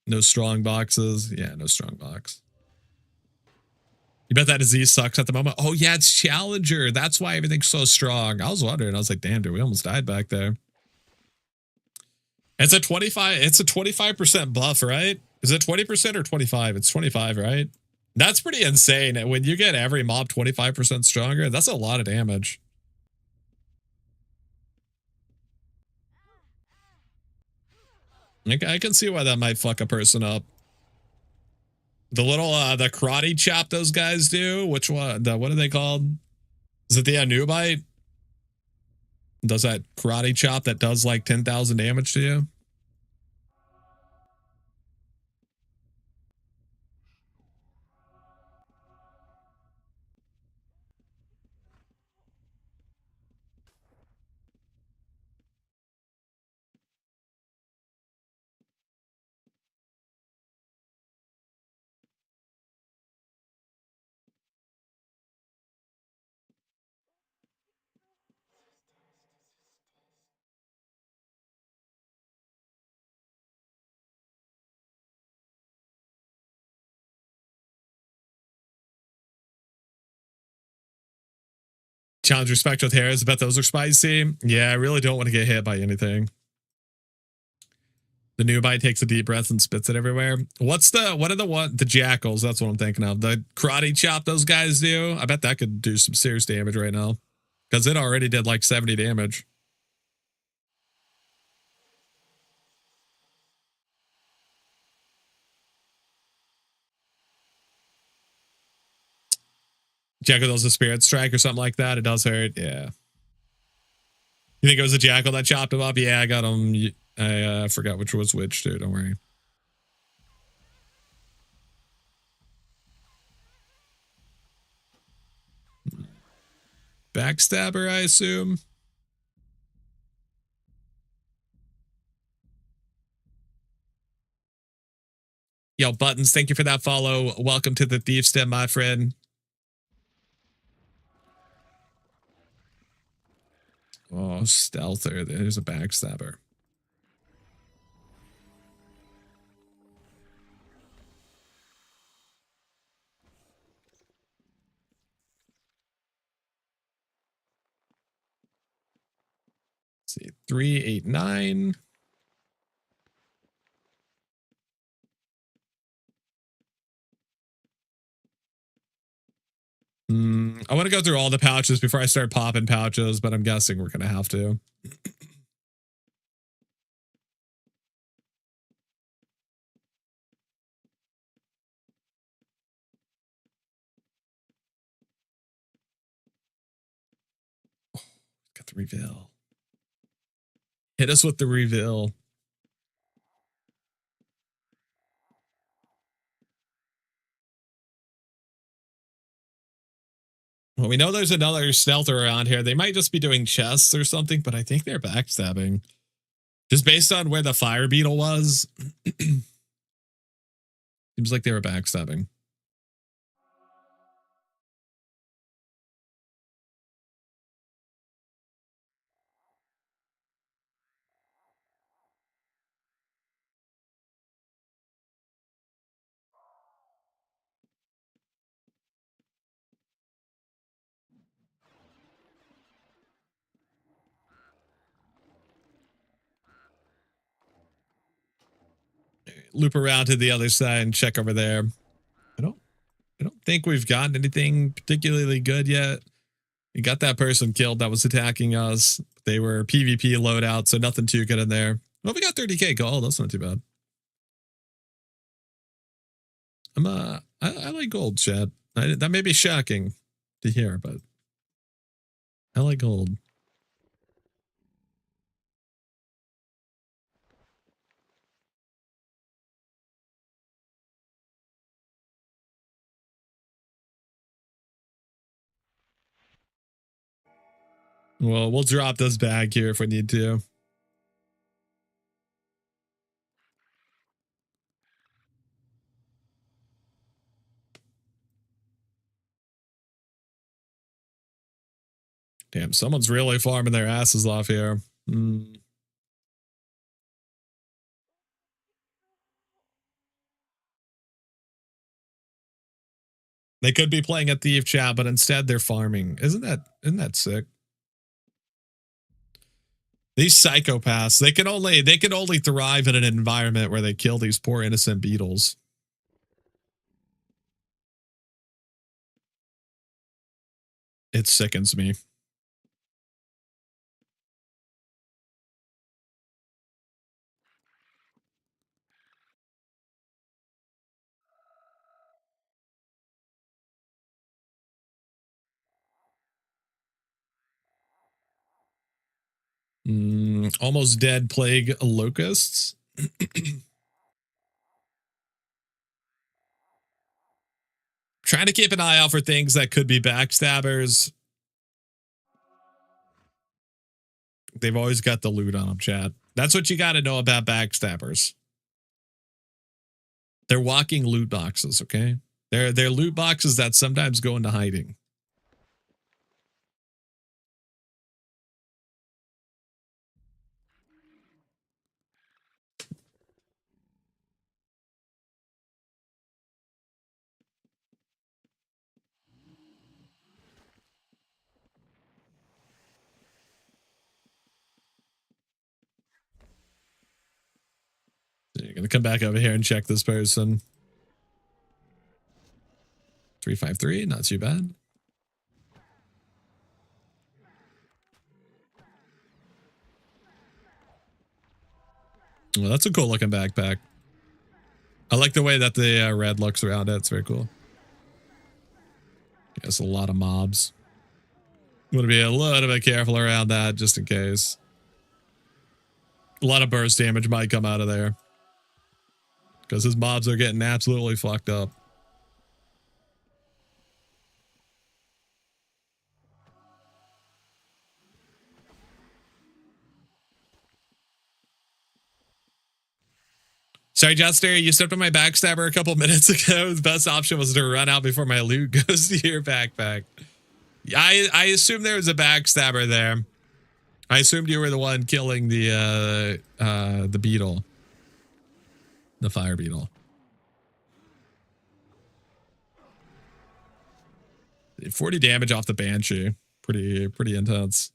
No strong boxes. Yeah, no strong box. You bet that disease sucks at the moment. Oh, yeah, it's Challenger. That's why everything's so strong. I was wondering. I was like, damn, dude, we almost died back there. It's a 25% buff, right? Is it 20% or 25? It's 25, right? That's pretty insane. When you get every mob 25% stronger, that's a lot of damage. I can see why that might fuck a person up. The little the karate chop those guys do. Which one? What are they called? Is it the Anubite? Does that karate chop that does like 10,000 damage to you? Challenge respect with hairs. I bet those are spicy. Yeah, I really don't want to get hit by anything. The Nubite takes a deep breath and spits it everywhere. What are the jackals? That's what I'm thinking of. The karate chop those guys do. I bet that could do some serious damage right now. Because it already did like 70 damage. Jackal does a spirit strike or something like that. It does hurt. Yeah. You think it was a Jackal that chopped him up? Yeah, I got him. I forgot which was which, too. Don't worry. Backstabber, I assume. Yo, Buttons, thank you for that follow. Welcome to the Thief's Den, my friend. Oh, stealther. There's a backstabber. Let's see, 389. I want to go through all the pouches before I start popping pouches, but I'm guessing we're going to have to. Oh, got the reveal. Hit us with the reveal. Well, we know there's another stealther around here. They might just be doing chests or something, but I think they're backstabbing. Just based on where the fire beetle was. Seems like they were backstabbing. Loop around to the other side and check over there. I don't think we've gotten anything particularly good yet. We got that person killed that was attacking us. They were PvP loadout, so nothing too good in there. Well, we got 30k gold. That's not too bad. I like gold, chat. That may be shocking to hear, but I like gold. Well, we'll drop this bag here if we need to. Damn, someone's really farming their asses off here. They could be playing a thief, chat, but instead they're farming. Isn't that sick? These psychopaths, they can only thrive in an environment where they kill these poor innocent beetles. It sickens me. Almost dead plague locusts. Trying to keep an eye out for things that could be backstabbers. They've always got the loot on them, chat. That's what you got to know about backstabbers. They're walking loot boxes, okay? They're loot boxes that sometimes go into hiding. So you're going to come back over here and check this person. 353, not too bad. Well, that's a cool looking backpack. I like the way that the red looks around it. It's very cool. There's a lot of mobs. Want to be a little bit careful around that just in case. A lot of burst damage might come out of there. Because his mobs are getting absolutely fucked up. Sorry, Jester, you stepped on my backstabber a couple minutes ago. The best option was to run out before my loot goes to your backpack. I assumed there was a backstabber there. I assumed you were the one killing the beetle. The fire beetle. 40 damage off the Banshee. Pretty intense.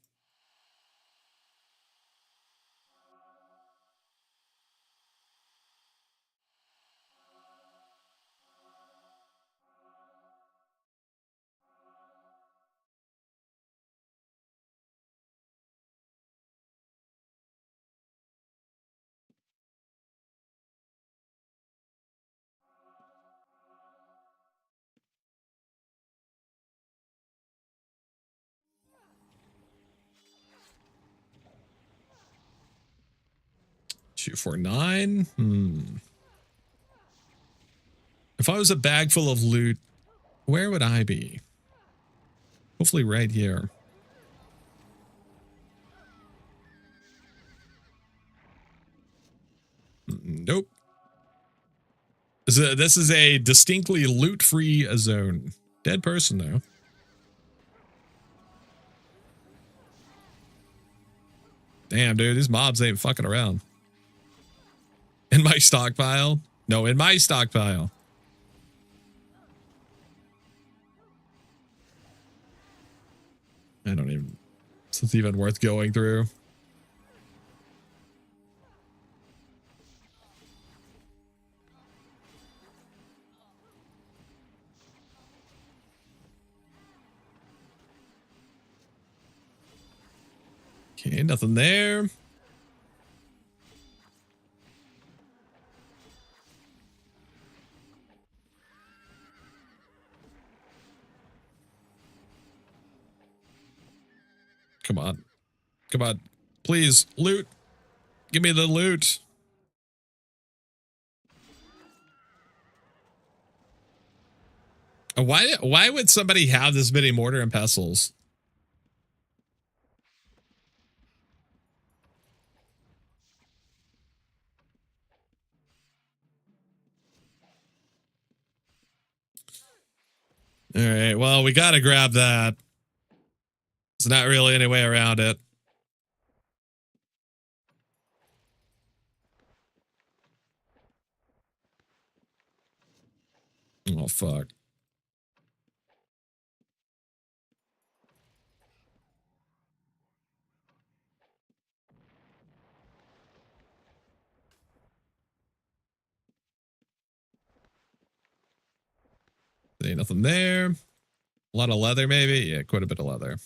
$249. If I was a bag full of loot, where would I be? Hopefully right here. Nope. This is a distinctly loot-free zone. Dead person, though. Damn, dude, these mobs ain't fucking around. In my stockpile? No, in my stockpile. I don't even... It's even worth going through. Okay, nothing there. Come on. Come on. Please, loot. Give me the loot. Why would somebody have this many mortar and pestles? All right, well, we got to grab that. There's not really any way around it. Oh, fuck. Ain't nothing there. A lot of leather, maybe? Yeah, quite a bit of leather.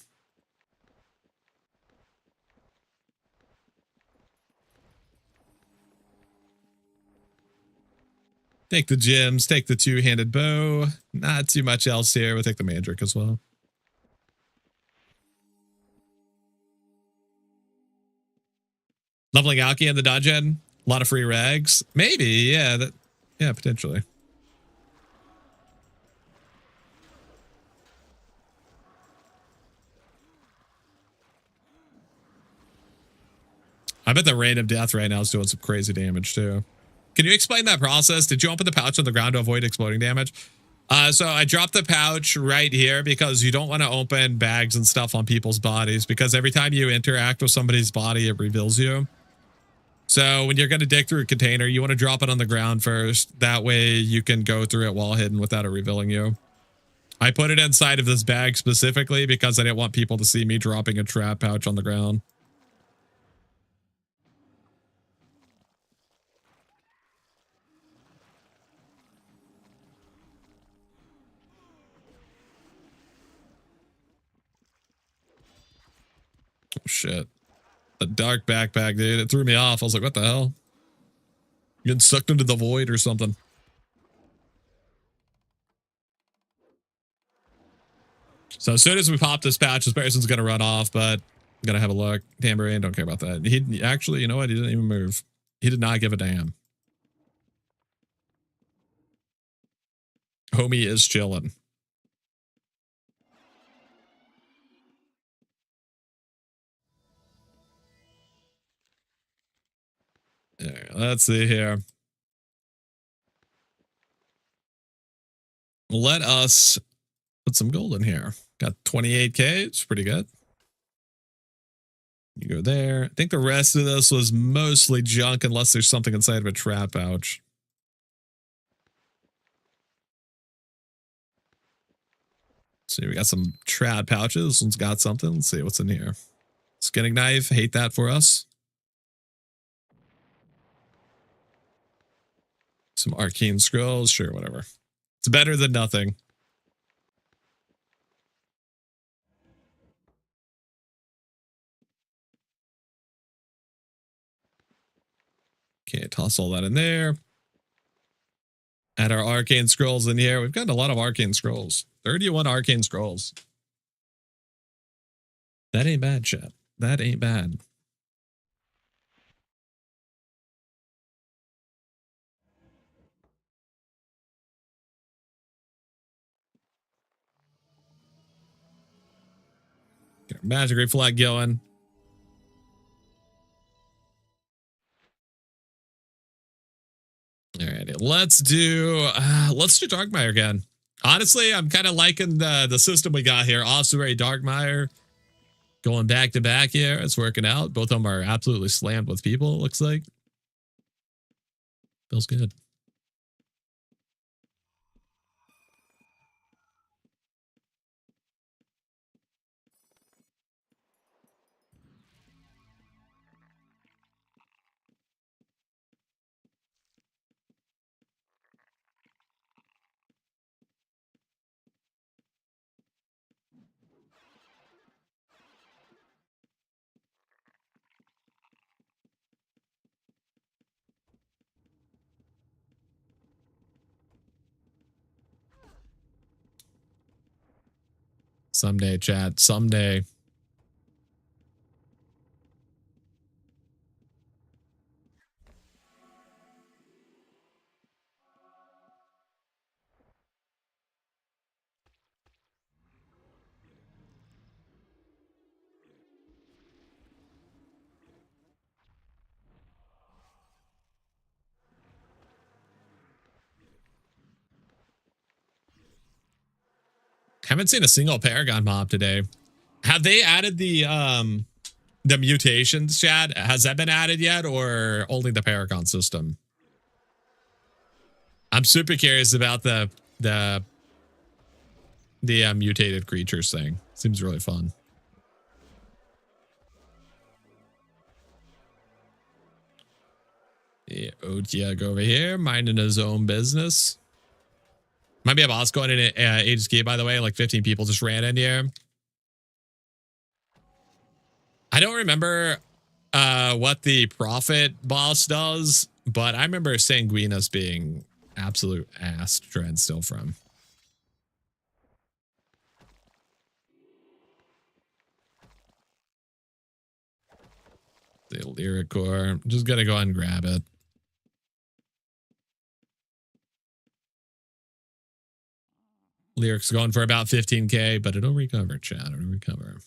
Take the gems, take the two-handed bow. Not too much else here. We'll take the mandrake as well. Leveling Alki in the dungeon. A lot of free rags. Maybe, yeah. Yeah, potentially. I bet the Rain of Death right now is doing some crazy damage too. Can you explain that process? Did you open the pouch on the ground to avoid exploding damage? So I dropped the pouch right here because you don't want to open bags and stuff on people's bodies, because every time you interact with somebody's body, it reveals you. So when you're going to dig through a container, you want to drop it on the ground first. That way you can go through it while hidden without it revealing you. I put it inside of this bag specifically because I didn't want people to see me dropping a trap pouch on the ground. Oh, shit. A dark backpack, dude. It threw me off. I was like, what the hell? Getting sucked into the void or something. So as soon as we pop this patch, this person's going to run off, but I'm going to have a look. Tambourine, don't care about that. He actually, you know what? He didn't even move. He did not give a damn. Homie is chilling. All right, let's see here. Let us put some gold in here. Got 28K. It's pretty good. You go there. I think the rest of this was mostly junk unless there's something inside of a trap pouch. See, we got some trad pouches. This one's got something. Let's see what's in here. Skinning knife. Hate that for us. Some arcane scrolls. Sure, whatever. It's better than nothing. Okay, toss all that in there. Add our arcane scrolls in here. We've gotten a lot of arcane scrolls. 31 arcane scrolls. That ain't bad, chat. That ain't bad. Get our magic reflect going. Alrighty, let's do Darkmire again. Honestly, I'm kind of liking the system we got here. Ossuary, Darkmire, going back to back here. It's working out. Both of them are absolutely slammed with people, it looks like. Feels good. Someday, chat. Someday. Haven't seen a single Paragon mob today. Have they added the mutations, chat? Has that been added yet, or only the Paragon system? I'm super curious about the mutated creatures thing. Seems really fun. Yeah, Otiag over here, minding his own business. Might be a boss going in HSK, by the way. Like 15 people just ran in here. I don't remember what the Prophet boss does, but I remember Sanguineus being absolute ass to try and steal from. The Lyric Core. I'm just gonna go ahead and grab it. Lyric's going for about 15K, but it'll recover, chat. It'll recover.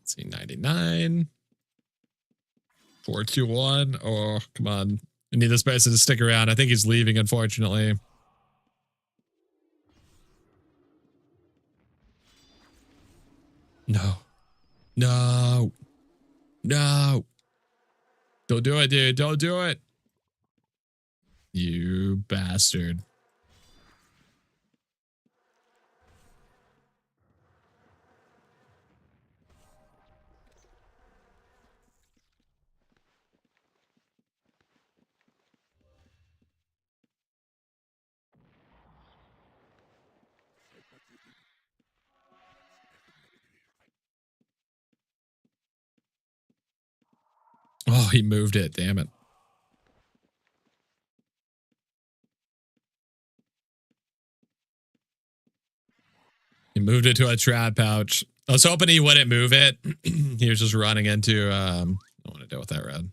Let's see, 99. 421. Oh, come on. I need this person to stick around. I think he's leaving, unfortunately. No. No. No. Don't do it, dude. Don't do it. You bastard. Oh, he moved it. Damn it. He moved it to a trap pouch. I was hoping he wouldn't move it. He was just running into, I don't want to deal with that red.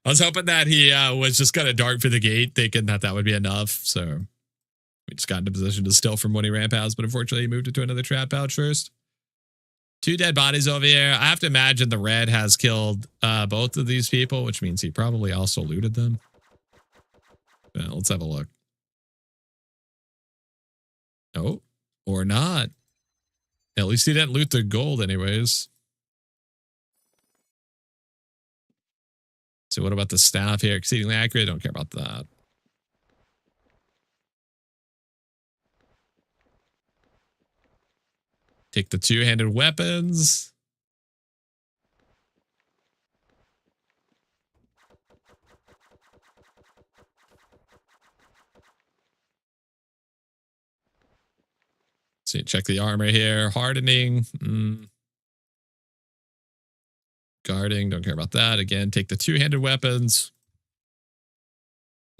I was hoping that he was just going to dart for the gate, thinking that that would be enough. So we just got into position to steal from when he ramp outs, but unfortunately he moved it to another trap pouch first. 2 dead bodies over here. I have to imagine the red has killed both of these people, which means he probably also looted them. Let's have a look. Oh, or not. At least he didn't loot the gold anyways. So what about the staff here? Exceedingly accurate. Don't care about that. Take the 2-handed weapons. So check the armor here. Hardening. Guarding. Don't care about that. Again, take the 2-handed weapons.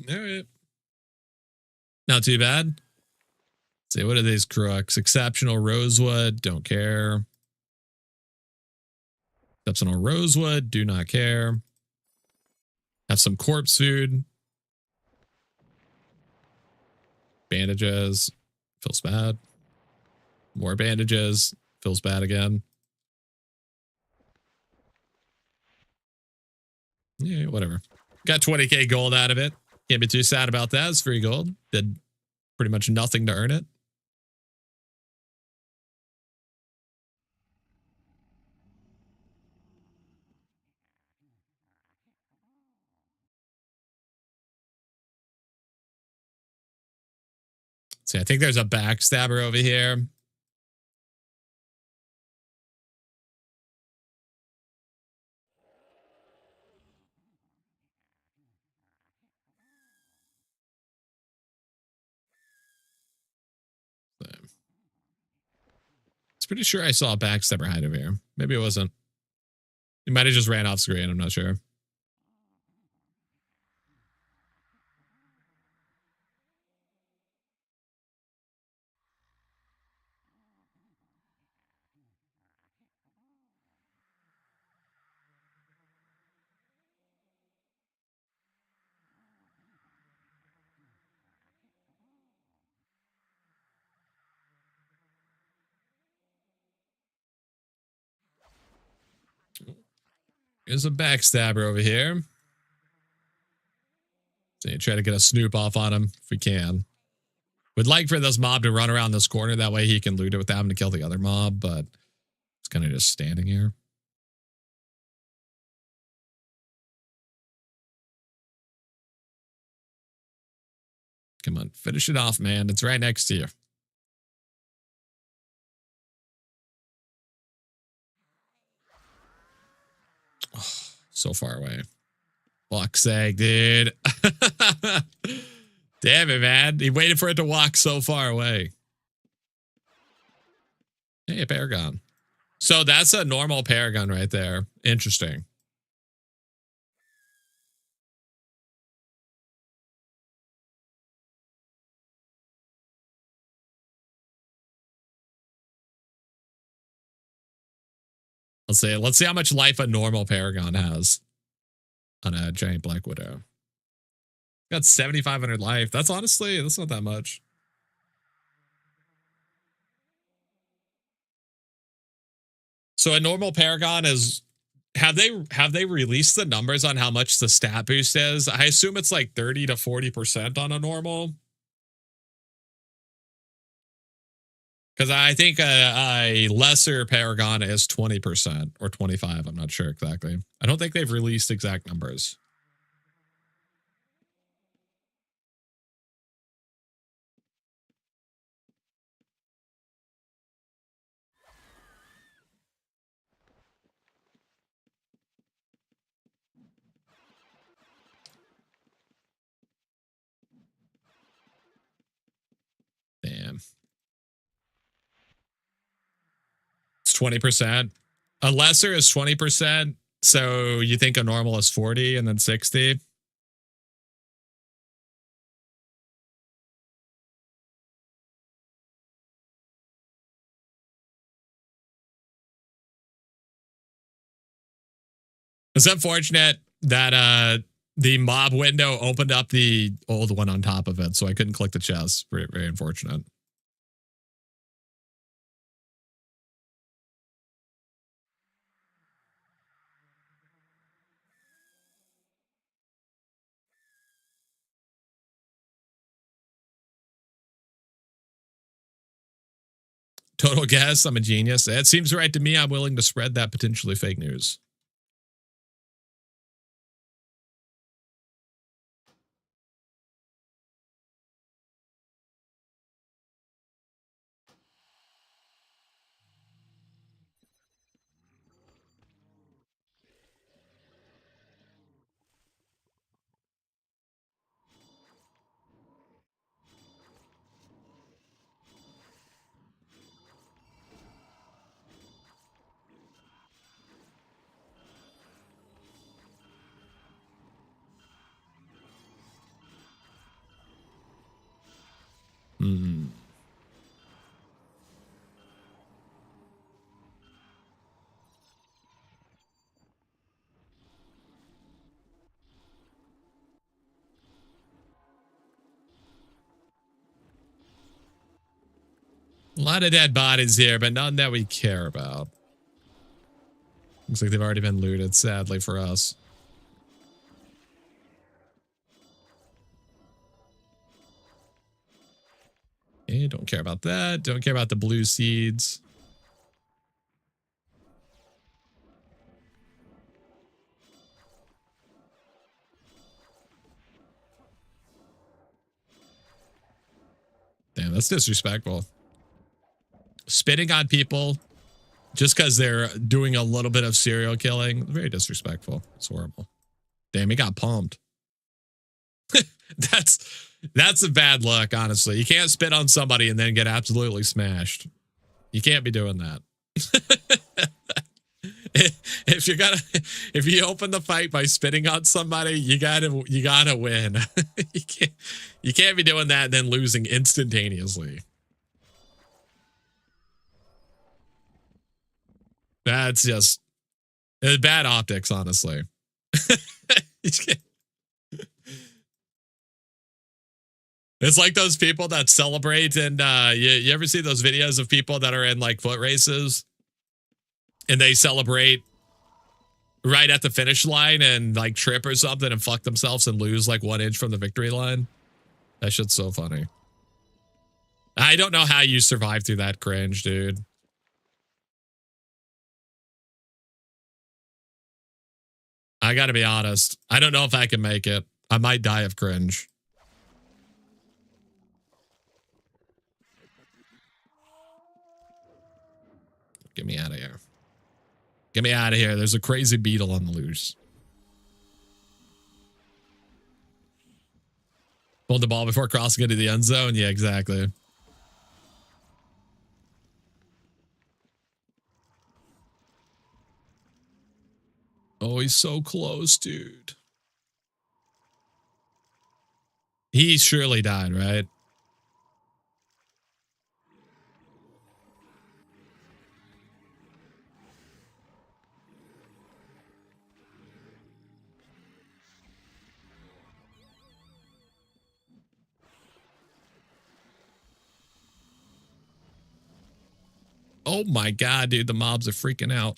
All right. Not too bad. Let's see, what are these crooks? Exceptional rosewood. Don't care. Exceptional rosewood. Do not care. Have some corpse food. Bandages. Feels bad. More bandages. Feels bad again. Yeah, whatever. Got 20k gold out of it. Can't be too sad about that. It's free gold. Did pretty much nothing to earn it. See, I think there's a backstabber over here. It's pretty sure I saw a backstabber hide over here. Maybe it wasn't. He might have just ran off screen. I'm not sure. There's a backstabber over here. So you try to get a snoop off on him if we can. Would like for this mob to run around this corner. That way he can loot it without having to kill the other mob, but it's kind of just standing here. Come on, finish it off, man. It's right next to you. Oh, so far away. Walk sag, dude. Damn it, man. He waited for it to walk so far away. Hey, a Paragon. So that's a normal Paragon right there. Interesting. Let's see how much life a normal Paragon has on a giant Black Widow. Got 7,500 life. That's not that much. So a normal Paragon is, have they released the numbers on how much the stat boost is? I assume it's like 30 to 40% on a normal. Because I think a lesser Paragon is 20% or 25. I'm not sure exactly. I don't think they've released exact numbers. Damn. 20%. A lesser is 20%. So you think a normal is 40 and then 60? It's unfortunate that the mob window opened up the old one on top of it, so I couldn't click the chest. Very, very unfortunate. Total guess. I'm a genius. That seems right to me. I'm willing to spread that potentially fake news. Hmm. A lot of dead bodies here, but none that we care about. Looks like they've already been looted, sadly for us. Okay, don't care about that. Don't care about the blue seeds. Damn, that's disrespectful. Spitting on people just because they're doing a little bit of serial killing, very disrespectful. It's horrible. Damn, he got pumped. That's a bad luck, honestly. You can't spit on somebody and then get absolutely smashed. You can't be doing that. If you open the fight by spitting on somebody, you gotta win. you can't be doing that and then losing instantaneously. That's just bad optics, honestly. It's like those people that celebrate, and you ever see those videos of people that are in like foot races and they celebrate right at the finish line and like trip or something and fuck themselves and lose like 1 inch from the victory line? That shit's so funny. I don't know how you survive through that cringe, dude. I gotta be honest. I don't know if I can make it. I might die of cringe. Get me out of here. Get me out of here. There's a crazy beetle on the loose. Hold the ball before crossing into the end zone. Yeah, exactly. Oh, he's so close, dude. He surely died, right? Oh my God, dude. The mobs are freaking out.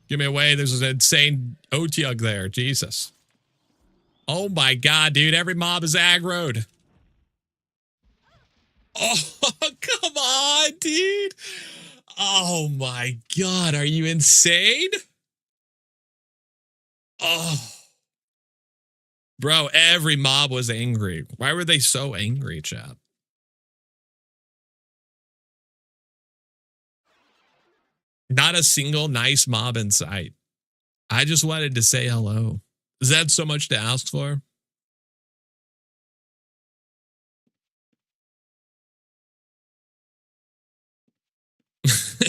Give me away. There's an insane Otyug there. Jesus. Oh my God, dude. Every mob is aggroed. Oh, come on, dude. Oh my God. Are you insane? Oh. Bro, every mob was angry. Why were they so angry, chat? Not a single nice mob in sight. I just wanted to say hello. Is that so much to ask for?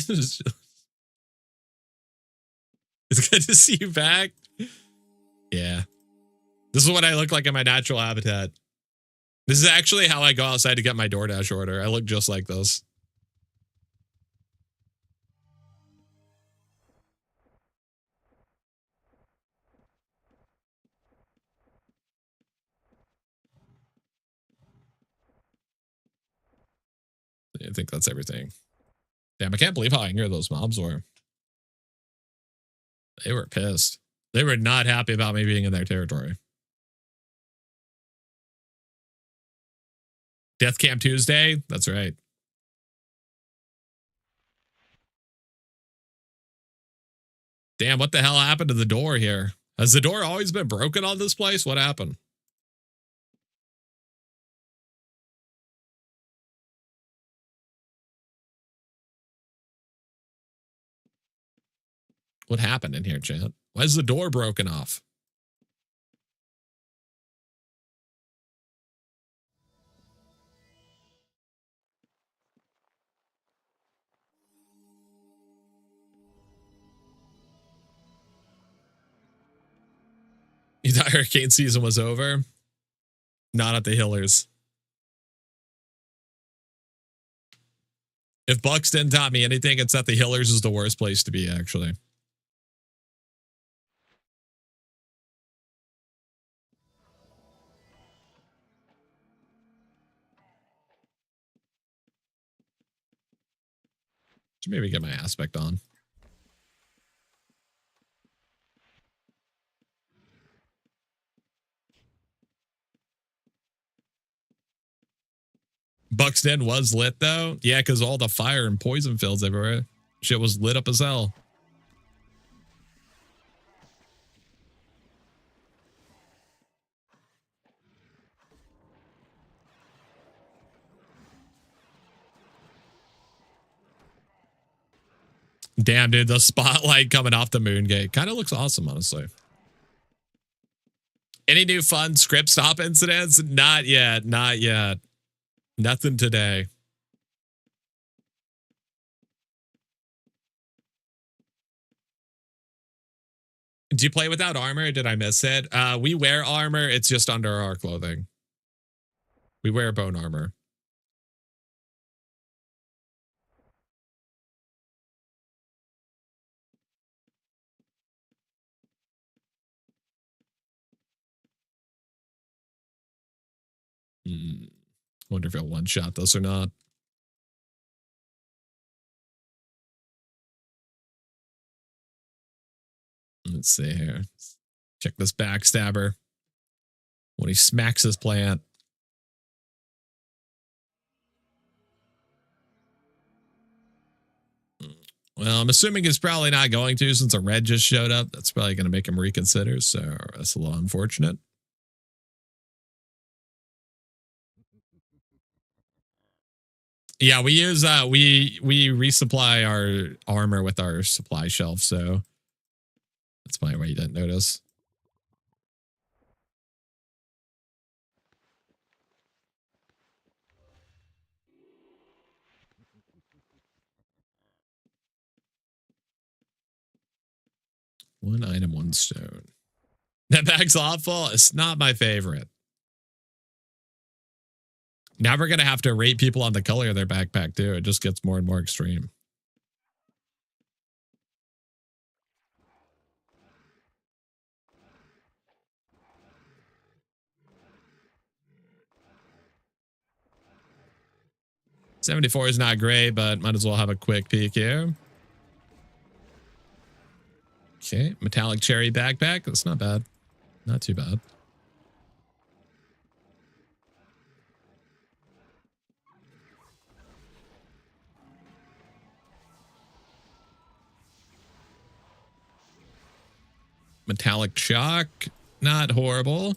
It's good to see you back. Yeah. This is what I look like in my natural habitat. This is actually how I go outside to get my DoorDash order. I look just like this. I think that's everything. Damn, I can't believe how angry those mobs were. They were pissed. They were not happy about me being in their territory. Death Camp Tuesday? That's right. Damn, what the hell happened to the door here? Has the door always been broken on this place? What happened? What happened in here, chat? Why is the door broken off? You thought hurricane season was over? Not at the Hillers. If Buxton taught me anything, it's that the Hillers is the worst place to be, actually. Should maybe get my aspect on. Buxton was lit, though. Yeah, because all the fire and poison fields everywhere. Shit was lit up as hell. Damn, dude, the spotlight coming off the moon gate kind of looks awesome, honestly. Any new fun script stop incidents? Not yet. Not yet. Nothing today. Do you play without armor? Did I miss it? We wear armor. It's just under our clothing. We wear bone armor. Wonder if he'll one-shot this or not. Let's see here. Check this backstabber. When he smacks his plant. Well, I'm assuming he's probably not going to since a red just showed up. That's probably going to make him reconsider. So that's a little unfortunate. Yeah, we use we resupply our armor with our supply shelf, so that's probably why you didn't notice. One item, one stone. That bag's awful. It's not my favorite. Now we're going to have to rate people on the color of their backpack, too. It just gets more and more extreme. $74 is not great, but might as well have a quick peek here. Okay, metallic cherry backpack. That's not bad. Not too bad. Metallic chalk. Not horrible.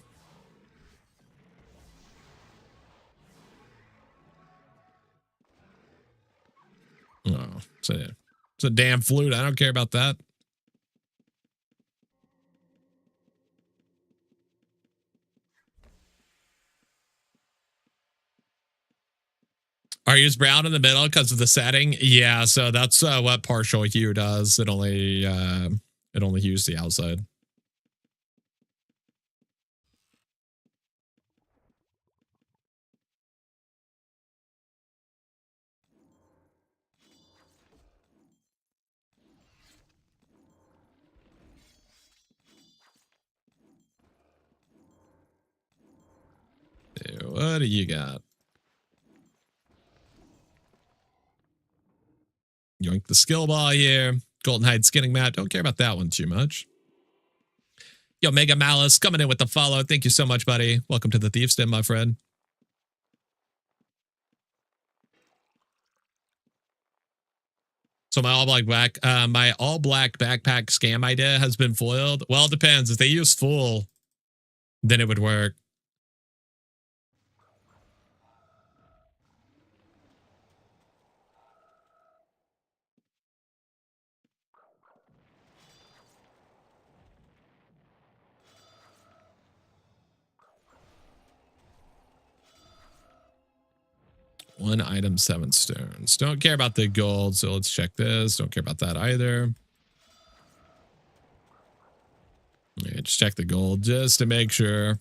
Oh, it's a damn flute. I don't care about that. Are you brown in the middle because of the setting? Yeah, so that's what partial hue does. It only hues the outside. What do you got? Yoink the skill ball here. Golden Hide skinning mat. Don't care about that one too much. Yo, Mega Malice coming in with the follow. Thank you so much, buddy. Welcome to the Thief's Den, my friend. So my all black backpack scam idea has been foiled. Well, it depends. If they use full, then it would work. One item, 7 stones. Don't care about the gold, so let's check this. Don't care about that either. Yeah, just check the gold just to make sure.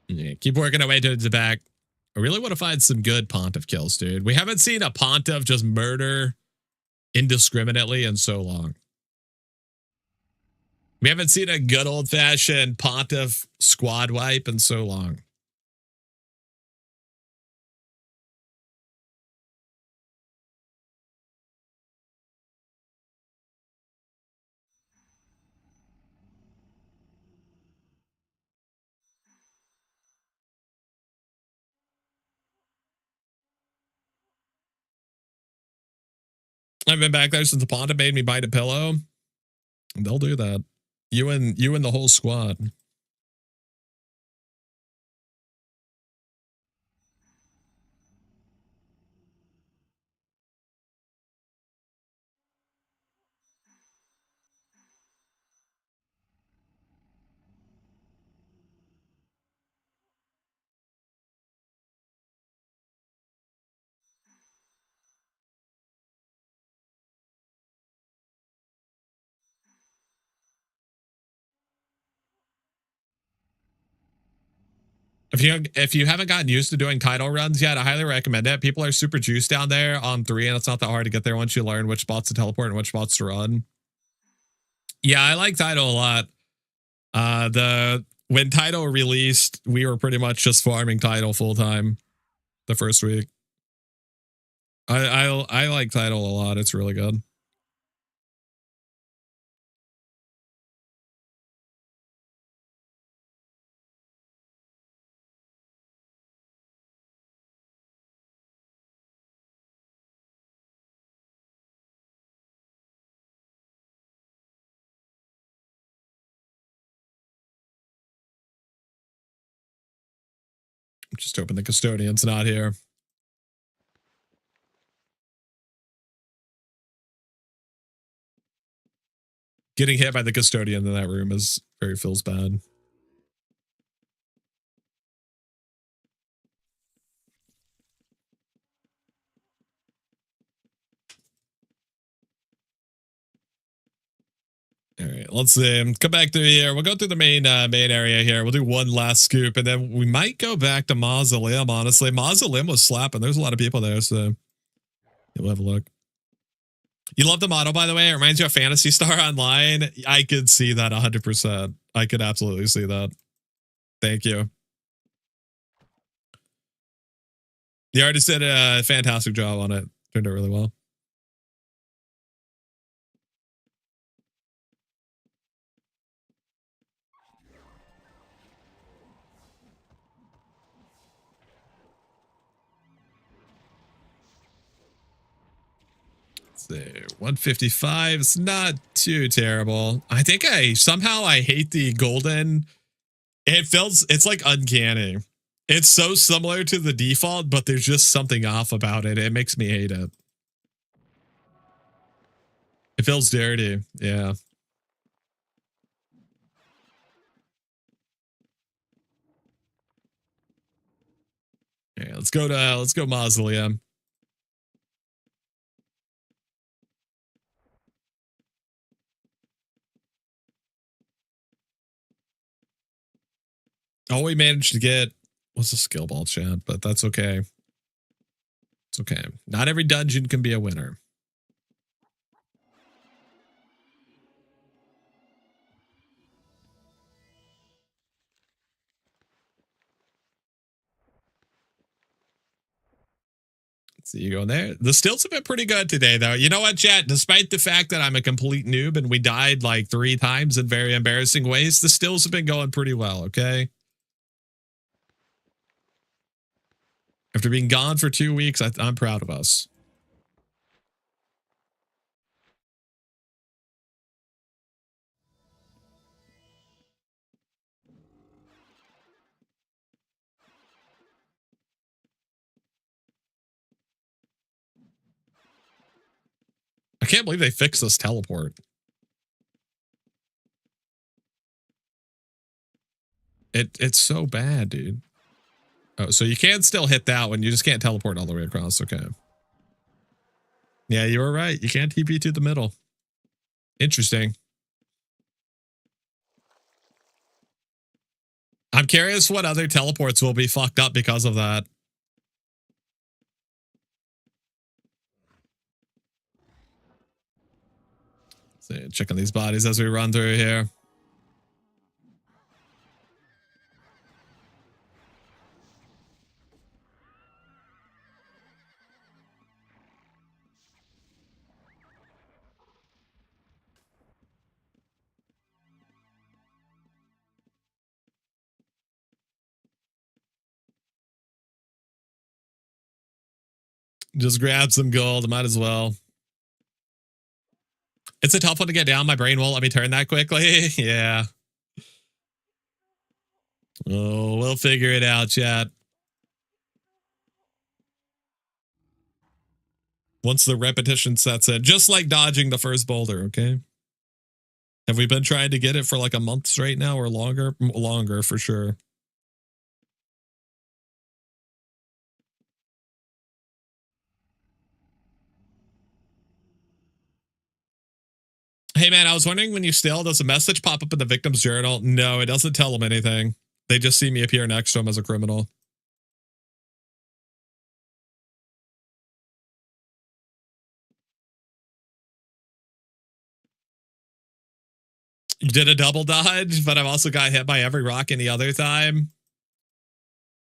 Yeah, keep working our way to the back. I really want to find some good Pontiff kills, dude. We haven't seen a Pontiff just murder indiscriminately in so long. We haven't seen a good old-fashioned Pontiff squad wipe in so long. I've been back there since the Pontiff made me bite a pillow. They'll do that. You and the whole squad. If you haven't gotten used to doing title runs yet, I highly recommend it. People are super juiced down there on 3, and it's not that hard to get there once you learn which spots to teleport and which spots to run. Yeah, I like title a lot. When title released, we were pretty much just farming title full time the first week. I like title a lot. It's really good. Just hoping the custodian's not here. Getting hit by the custodian in that room is feels bad. All right, let's come back through here. We'll go through the main area here. We'll do one last scoop, and then we might go back to Mausoleum, honestly. Mausoleum was slapping. There's a lot of people there, so we'll have a look. You love the model, by the way. It reminds you of Phantasy Star Online. I could see that 100%. I could absolutely see that. Thank you. The artist did a fantastic job on it. Turned out really well. So 155 is not too terrible. I think somehow I hate the golden. It's like uncanny. It's so similar to the default, but there's just something off about it. It makes me hate it. It feels dirty. Yeah. let's go Mausoleum. All we managed to get was a skill ball, chat, but that's okay. It's okay. Not every dungeon can be a winner. See you going there. The stilts have been pretty good today, though. You know what, chat? Despite the fact that I'm a complete noob and we died like 3 times in very embarrassing ways, the stills have been going pretty well, okay? After being gone for 2 weeks, I'm proud of us. I can't believe they fixed this teleport. It's so bad, dude. Oh, so you can still hit that one. You just can't teleport all the way across. Okay. Yeah, you were right. You can't TP to the middle. Interesting. I'm curious what other teleports will be fucked up because of that. See, checking these bodies as we run through here. Just grab some gold. Might as well. It's a tough one to get down. My brain won't let me turn that quickly. Yeah. Oh, we'll figure it out, chat. Once the repetition sets in, just like dodging the first boulder, okay? Have we been trying to get it for like a month straight now or longer? Longer for sure. Hey man, I was wondering when you still, does a message pop up in the victim's journal? No, it doesn't tell them anything. They just see me appear next to them as a criminal. You did a double dodge, but I've also got hit by every rock any other time.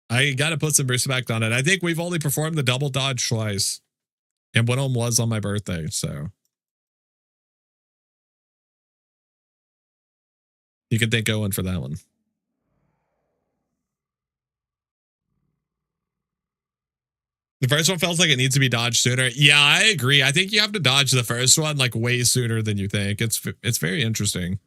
I got to put some respect on it. I think we've only performed the double dodge twice. And one of them was on my birthday, so. You can thank Owen for that one. The first one feels like it needs to be dodged sooner. Yeah, I agree. I think you have to dodge the first one like way sooner than you think. It's very interesting.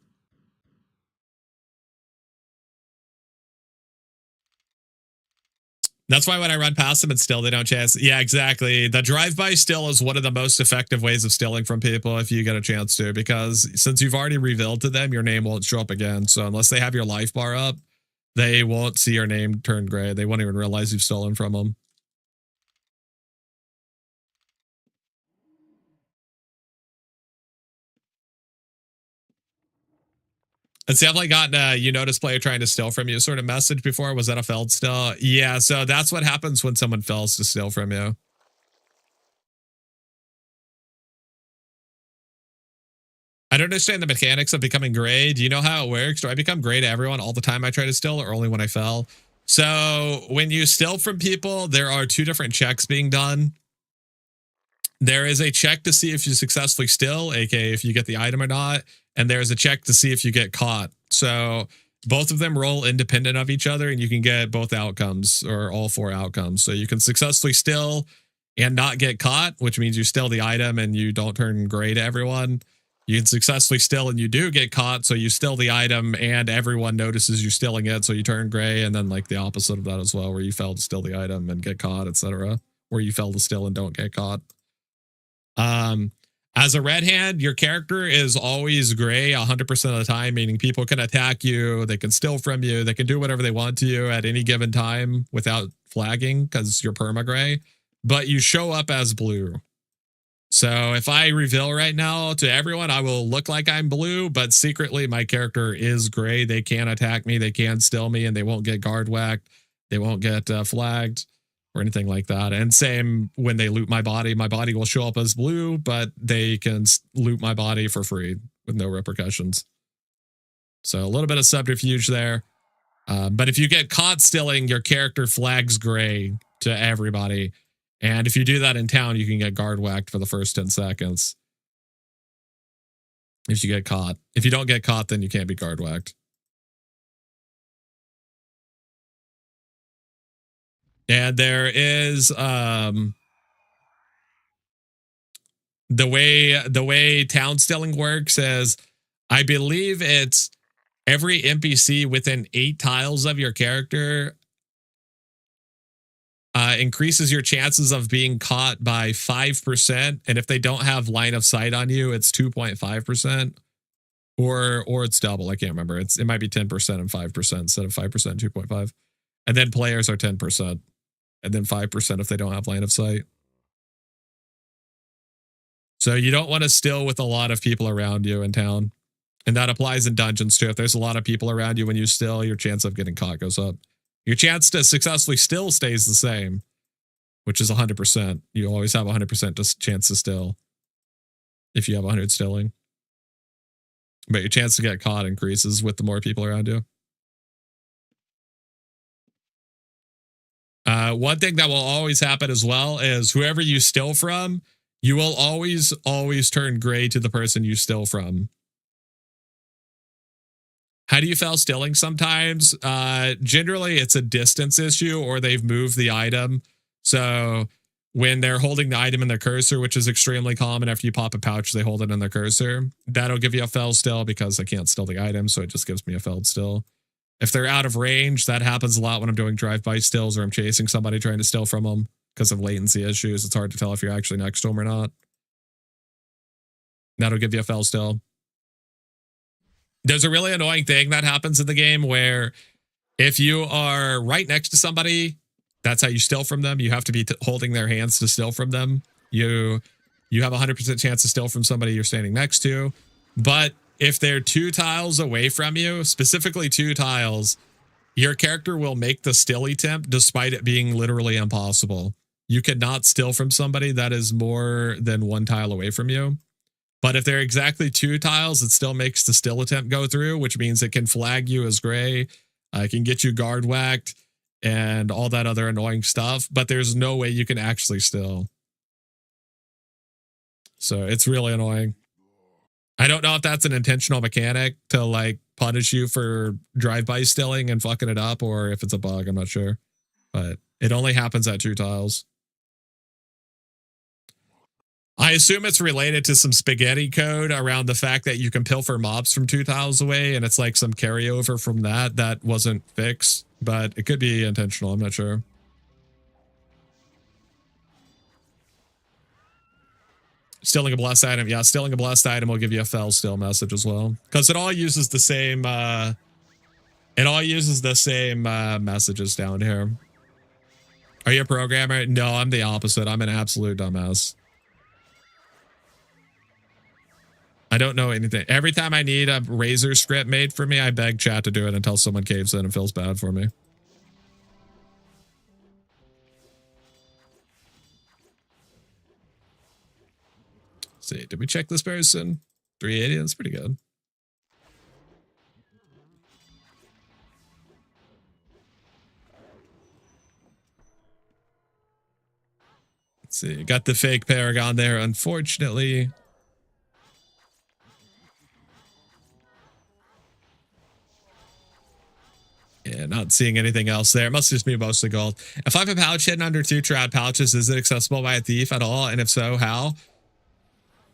That's why when I run past them and still they don't chase. Yeah, exactly. The drive-by still is one of the most effective ways of stealing from people if you get a chance to, because since you've already revealed to them, your name won't show up again. So unless they have your life bar up, they won't see your name turn gray. They won't even realize you've stolen from them. It's definitely gotten you notice player trying to steal from you sort of message before. Was that a failed steal? Yeah, so that's what happens when someone fails to steal from you. I don't understand the mechanics of becoming gray. Do you know how it works? Do I become gray to everyone all the time I try to steal, or only when I fell? So when you steal from people, there are 2 different checks being done. There is a check to see if you successfully steal, aka if you get the item or not, and there's a check to see if you get caught. So both of them roll independent of each other, and you can get both outcomes or all 4 outcomes. So you can successfully steal and not get caught, which means you steal the item and you don't turn gray to everyone. You can successfully steal and you do get caught, so you steal the item and everyone notices you stealing it, so you turn gray, and then like the opposite of that as well, where you fail to steal the item and get caught, etc. Where you fail to steal and don't get caught. As a red hand, your character is always gray 100% of the time, meaning people can attack you, they can steal from you, they can do whatever they want to you at any given time without flagging because you're perma-gray, but you show up as blue. So if I reveal right now to everyone, I will look like I'm blue, but secretly my character is gray. They can attack me, they can steal me, and they won't get guard whacked. They won't get flagged or anything like that. And same when they loot my body will show up as blue, but they can loot my body for free with no repercussions. So a little bit of subterfuge there. But if you get caught stealing, your character flags gray to everybody. And if you do that in town, you can get guard whacked for the first 10 seconds. If you get caught. If you don't get caught, then you can't be guard whacked. And there is the way town stealing works is, I believe it's every NPC within 8 tiles of your character increases your chances of being caught by 5%. And if they don't have line of sight on you, it's 2.5%. Or it's double. I can't remember. It might be 10% and 5% instead of 5% and 2.5. And then players are 10%. And then 5% if they don't have line of sight. So you don't want to steal with a lot of people around you in town. And that applies in dungeons too. If there's a lot of people around you when you steal, your chance of getting caught goes up. Your chance to successfully steal stays the same, which is 100%. You always have 100% chance to steal if you have 100 stealing. But your chance to get caught increases with the more people around you. One thing that will always happen as well is whoever you steal from, you will always turn gray to the person you steal from. How do you fail stealing sometimes? Generally, it's a distance issue or they've moved the item. So when they're holding the item in their cursor, which is extremely common after you pop a pouch, they hold it in their cursor. That'll give you a fail still because I can't steal the item, so it just gives me a failed still. If they're out of range, that happens a lot when I'm doing drive-by stills or I'm chasing somebody trying to steal from them because of latency issues. It's hard to tell if you're actually next to them or not. That'll give you a fail still. There's a really annoying thing that happens in the game where if you are right next to somebody, that's how you steal from them. You have to be holding their hands to steal from them. You have a 100% chance to steal from somebody you're standing next to. But if they're 2 tiles away from you, specifically 2 tiles, your character will make the steal attempt despite it being literally impossible. You cannot steal from somebody that is more than 1 tile away from you. But if they're exactly 2 tiles, it still makes the steal attempt go through, which means it can flag you as gray. It can get you guard whacked and all that other annoying stuff. But there's no way you can actually steal. So it's really annoying. I don't know if that's an intentional mechanic to like punish you for drive-by stealing and fucking it up, or if it's a bug. I'm not sure. But it only happens at 2 tiles. I assume it's related to some spaghetti code around the fact that you can pilfer mobs from 2 tiles away, and it's like some carryover from that wasn't fixed, but it could be intentional. I'm not sure. Stealing a blessed item. Yeah, stealing a blessed item will give you a fail still message as well, because it all uses the same messages down here. Are you a programmer? No, I'm the opposite. I'm an absolute dumbass. I don't know anything. Every time I need a Razor script made for me, I beg chat to do it until someone caves in and feels bad for me. Let's see, did we check this person? 380, that's pretty good. Let's see, got the fake Paragon there, unfortunately. Yeah, not seeing anything else there. It must just be mostly gold. If I have a pouch hidden under 2 trad pouches, is it accessible by a thief at all? And if so, how?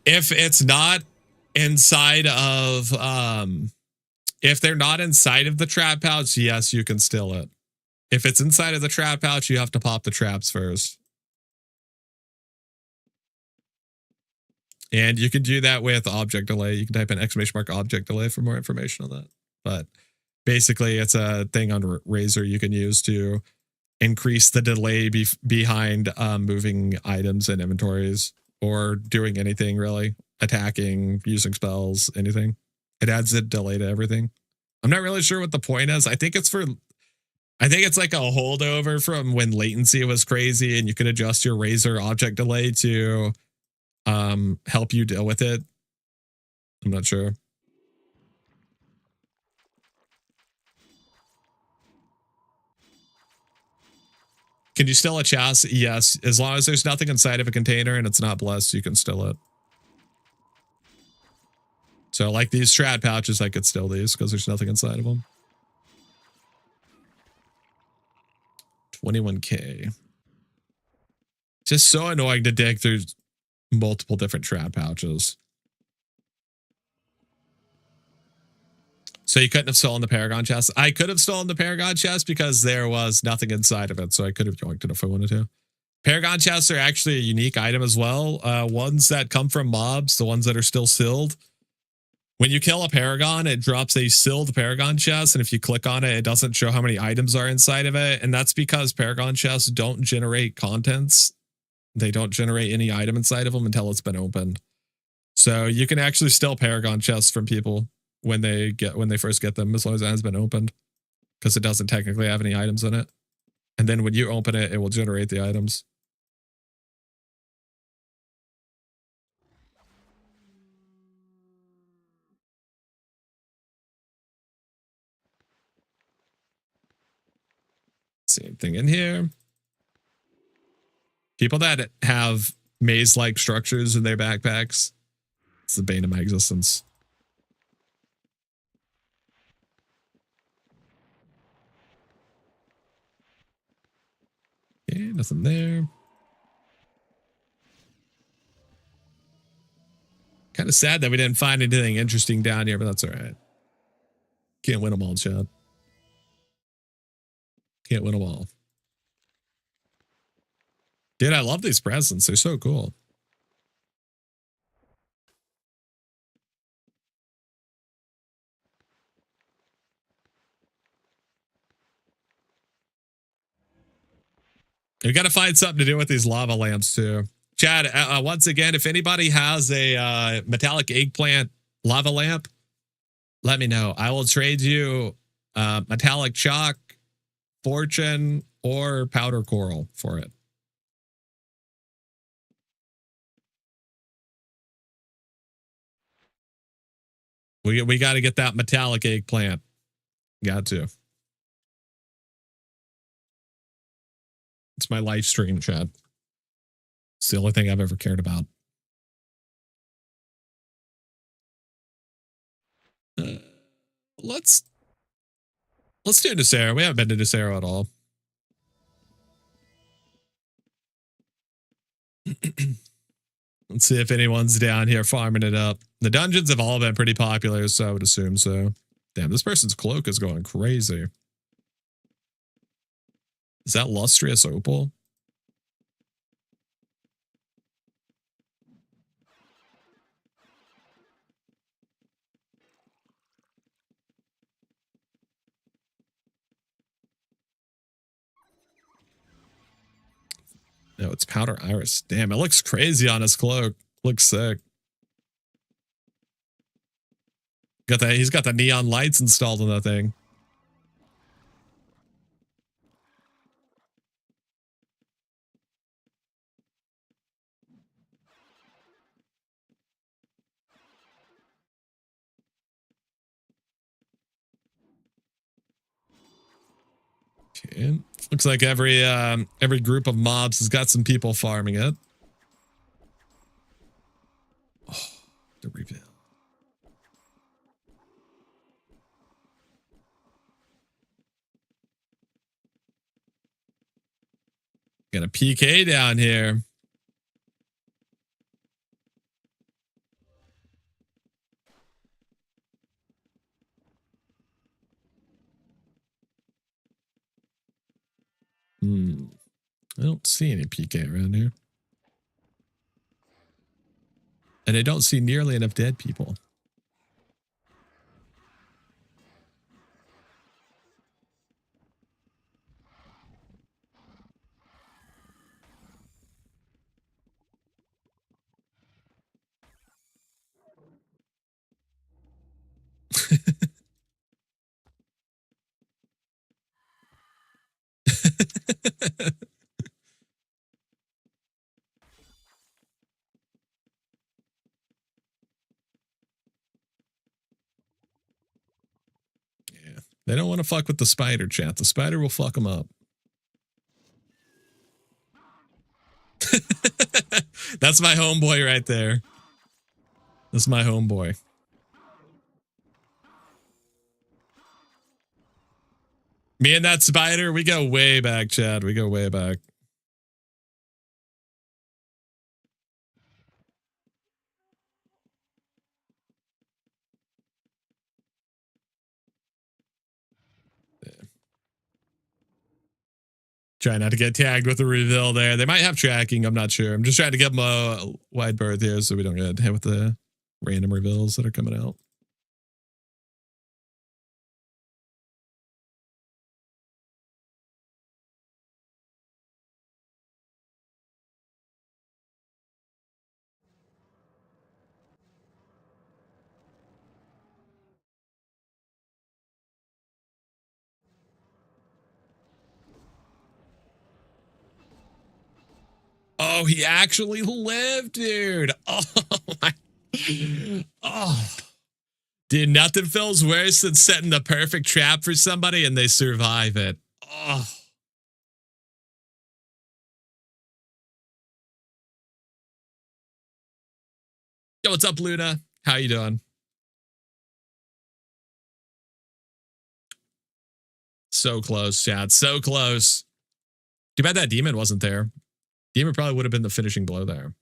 If it's not inside of, if they're not inside of the trap pouch, yes, you can steal it. If it's inside of the trap pouch, you have to pop the traps first. And you can do that with object delay. You can type in !! Object delay for more information on that. But basically, it's a thing on Razor you can use to increase the delay behind moving items and inventories or doing anything really, attacking, using spells, anything. It adds a delay to everything. I'm not really sure what the point is. I think it's like a holdover from when latency was crazy and you could adjust your Razor object delay to help you deal with it. I'm not sure. Can you still a chest? Yes. As long as there's nothing inside of a container and it's not blessed, you can still it. So like these strat pouches, I could still these because there's nothing inside of them. 21K. Just so annoying to dig through multiple different strat pouches. So you couldn't have stolen the Paragon chest? I could have stolen the Paragon chest because there was nothing inside of it. So I could have joined it if I wanted to. Paragon chests are actually a unique item as well. Ones that come from mobs, the ones that are still sealed. When you kill a Paragon, it drops a sealed Paragon chest. And if you click on it, it doesn't show how many items are inside of it. And that's because Paragon chests don't generate contents. They don't generate any item inside of them until it's been opened. So you can actually steal Paragon chests from people when they first get them, as long as it has been opened, because it doesn't technically have any items in it. And then when you open it, it will generate the items. Same thing in here. People that have maze-like structures in their backpacks, it's the bane of my existence. Okay, nothing there. Kind of sad that we didn't find anything interesting down here, but that's all right. Can't win them all, Chad. Can't win them all. Dude, I love these presents. They're so cool. We got to find something to do with these lava lamps too. Chad, once again, if anybody has a metallic eggplant lava lamp, let me know. I will trade you metallic chalk, fortune, or powder coral for it. We got to get that metallic eggplant. Got to. It's my live stream, Chad. It's the only thing I've ever cared about. Let's do Desero. We haven't been to Desero at all. Let's see if anyone's down here farming it up. The dungeons have all been pretty popular, so I would assume so. Damn, this person's cloak is going crazy. Is that lustrous opal? No, it's powder iris. Damn, it looks crazy on his cloak. Looks sick. Got that. He's got the neon lights installed on that thing. Okay. Looks like every group of mobs has got some people farming it. Oh, the reveal. Got a PK down here. I don't see any PK around here. And I don't see nearly enough dead people. Yeah. They don't want to fuck with the spider, chat. The spider will fuck them up. That's my homeboy right there. That's my homeboy. Me and that spider, we go way back, Chad. We go way back. Try not to get tagged with a reveal there. They might have tracking. I'm not sure. I'm just trying to give them a wide berth here so we don't get hit with the random reveals that are coming out. Oh, he actually lived, dude. Oh, my. Oh. Dude, nothing feels worse than setting the perfect trap for somebody and they survive it. Oh. Yo, what's up, Luna? How you doing? So close, chat. So close. Too bad that demon wasn't there. Demon probably would have been the finishing blow there.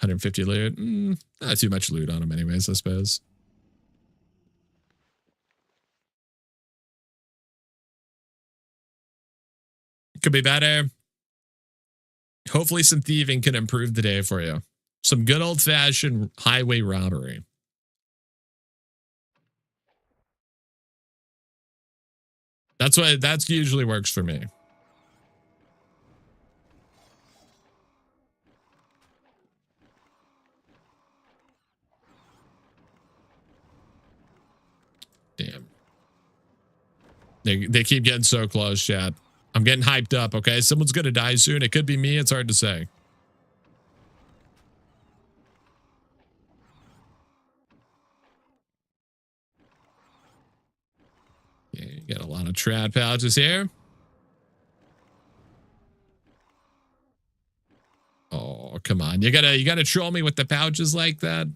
$150 loot. Not too much loot on him anyways, I suppose. Could be better. Hopefully some thieving can improve the day for you. Some good old-fashioned highway robbery. That's usually works for me. Damn. They keep getting so close, chat. I'm getting hyped up, okay? Someone's going to die soon. It could be me. It's hard to say. Yeah, you got a lot of trad pouches here. Oh, come on. You gotta troll me with the pouches like that.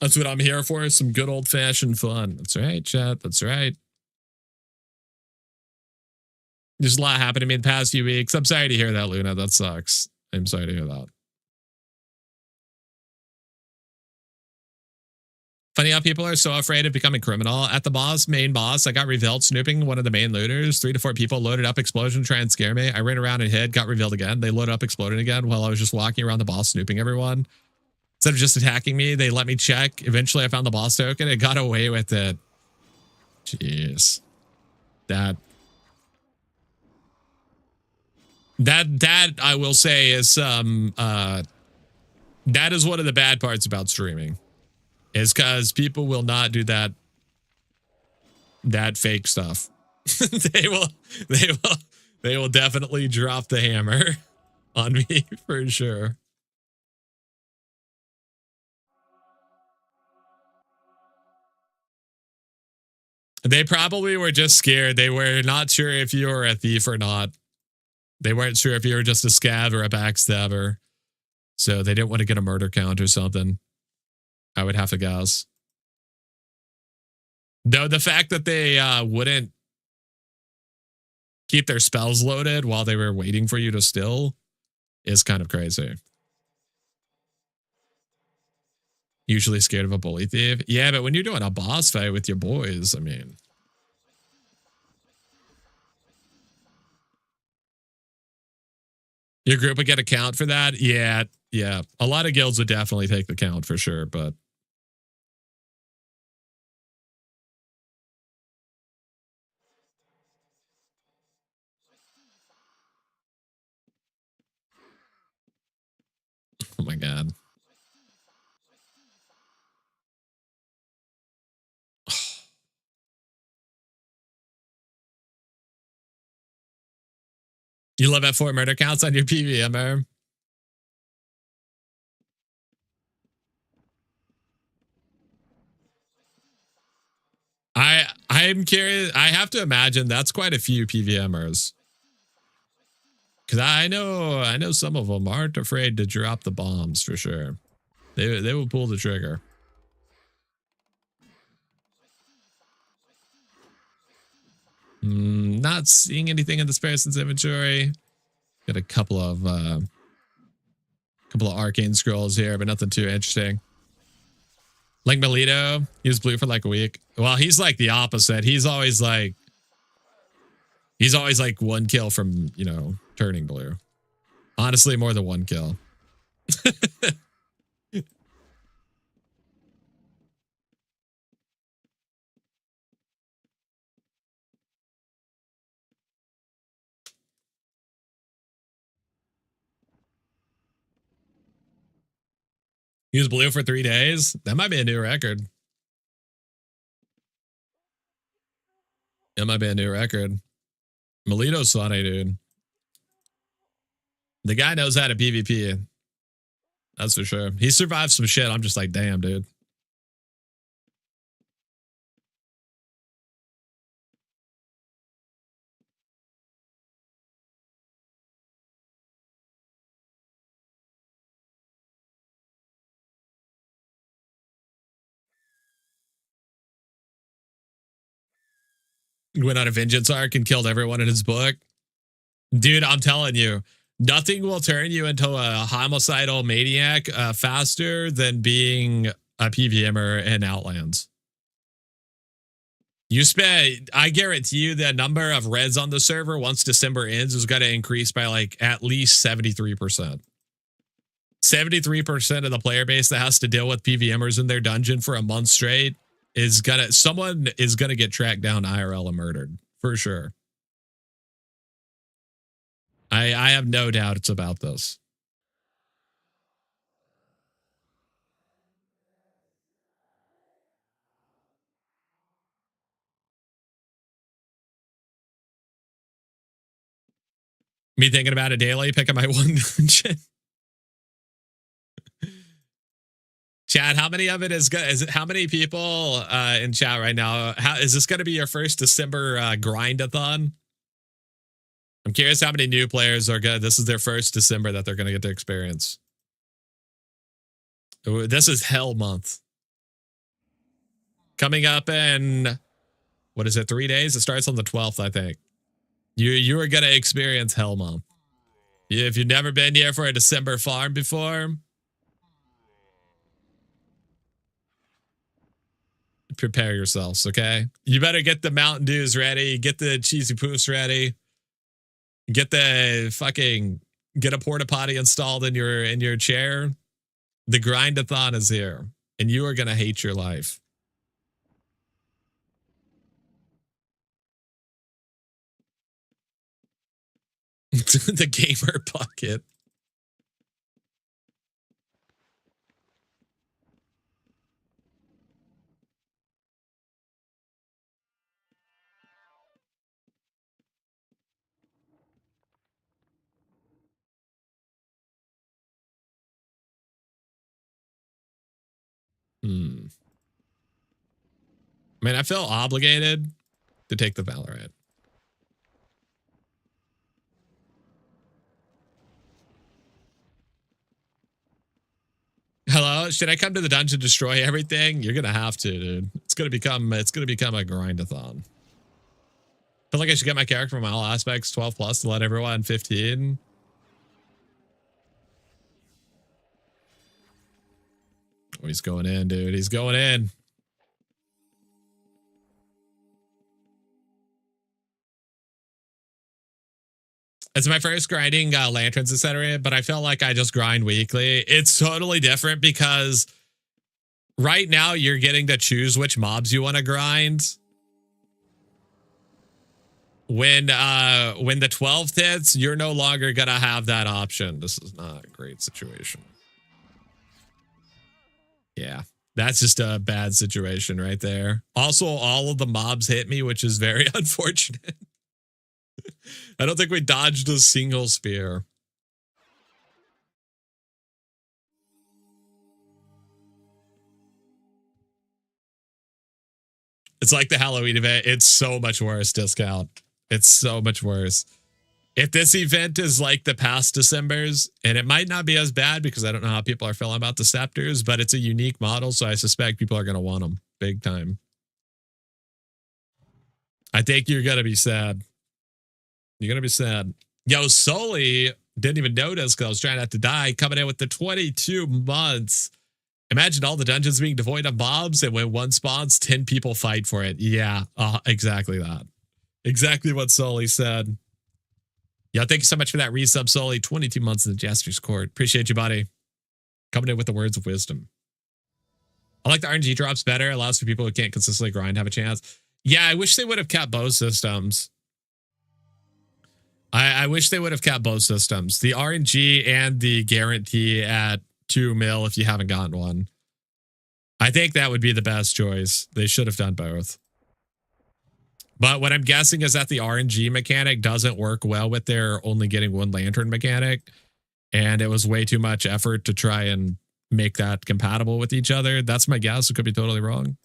That's what I'm here for. Some good old fashioned fun. That's right, chat. That's right. There's a lot happened to me in the past few weeks. I'm sorry to hear that, Luna. That sucks. I'm sorry to hear that. Funny how people are so afraid of becoming criminal. At the main boss, I got revealed snooping one of the main looters. 3 to 4 people loaded up explosion, try and scare me. I ran around and hid, got revealed again. They loaded up exploding again while I was just walking around the boss snooping everyone. Instead of just attacking me, they let me check. Eventually, I found the boss token and got away with it. Jeez. That I will say is that is one of the bad parts about streaming. Is because people will not do that fake stuff. they will definitely drop the hammer on me for sure. They probably were just scared. They were not sure if you were a thief or not. They weren't sure if you were just a scav or a backstabber. So they didn't want to get a murder count or something. I would have to guess. Though the fact that they wouldn't keep their spells loaded while they were waiting for you to still is kind of crazy. Usually scared of a bully thief. Yeah, but when you're doing a boss fight with your boys, I mean. Your group would get a count for that? Yeah, yeah. A lot of guilds would definitely take the count for sure, but. Oh my God. You live at 4 murder counts on your PVMR? I'm curious. I have to imagine that's quite a few PVMers. Because I know some of them aren't afraid to drop the bombs for sure. They will pull the trigger. Not seeing anything in this person's inventory. Got a couple of arcane scrolls here, but nothing too interesting. Like Melito, he was blue for like a week. Well, he's like the opposite. He's always like 1 kill from, you know, turning blue. Honestly, more than 1 kill. He was blue for 3 days. That might be a new record. That might be a new record. Melito's funny, dude. The guy knows how to PvP. That's for sure. He survived some shit. I'm just like, damn, dude. Went on a vengeance arc and killed everyone in his book. Dude, I'm telling you, nothing will turn you into a homicidal maniac faster than being a PVMer in Outlands. I guarantee you the number of reds on the server once December ends is going to increase by like at least 73%. 73% of the player base that has to deal with PVMers in their dungeon for a month straight someone is gonna get tracked down IRL and murdered for sure. I have no doubt it's about this. Me thinking about it daily, picking my one dungeon. Chad, how many of it is good? How many people in chat right now? How is this going to be your first December grind-a-thon? I'm curious how many new players are good. This is their first December that they're going to get to experience. This is Hell Month. Coming up in, what is it, 3 days? It starts on the 12th, I think. You are going to experience Hell Month. If you've never been here for a December farm before, prepare yourselves, okay? You better get the Mountain Dews ready, get the cheesy poofs ready, get a porta potty installed in your chair. The grind-a-thon is here, and you are gonna hate your life. The gamer bucket. I mean, I feel obligated to take the Valorant. Hello, should I come to the dungeon, destroy everything? You're gonna have to, dude. It's gonna become a grind-a-thon. feel like I should get my character from all aspects 12 plus to let everyone 15. Oh, he's going in, dude. He's going in. It's my first grinding lanterns, etc. But I feel like I just grind weekly. It's totally different because right now you're getting to choose which mobs you want to grind. When the 12th hits, you're no longer gonna have that option. This is not a great situation. Yeah, that's just a bad situation right there. Also, all of the mobs hit me, which is very unfortunate. I don't think we dodged a single spear. It's like the Halloween event. It's so much worse, discount. It's so much worse. If this event is like the past Decembers, and it might not be as bad because I don't know how people are feeling about the scepters, but it's a unique model, so I suspect people are going to want them big time. I think you're going to be sad. You're going to be sad. Yo, Sully didn't even notice because I was trying not to die, coming in with the 22 months. Imagine all the dungeons being devoid of mobs, and when one spawns, 10 people fight for it. Yeah, exactly that. Exactly what Sully said. Yeah, thank you so much for that resub, Sully. 22 months in the Jester's Court. Appreciate you, buddy. Coming in with the words of wisdom. I like the RNG drops better. Allows for people who can't consistently grind have a chance. Yeah, I wish they would have kept both systems. I wish they would have kept both systems. The RNG and the guarantee at 2 mil if you haven't gotten one. I think that would be the best choice. They should have done both. But what I'm guessing is that the RNG mechanic doesn't work well with their only getting one lantern mechanic. And it was way too much effort to try and make that compatible with each other. That's my guess. It could be totally wrong.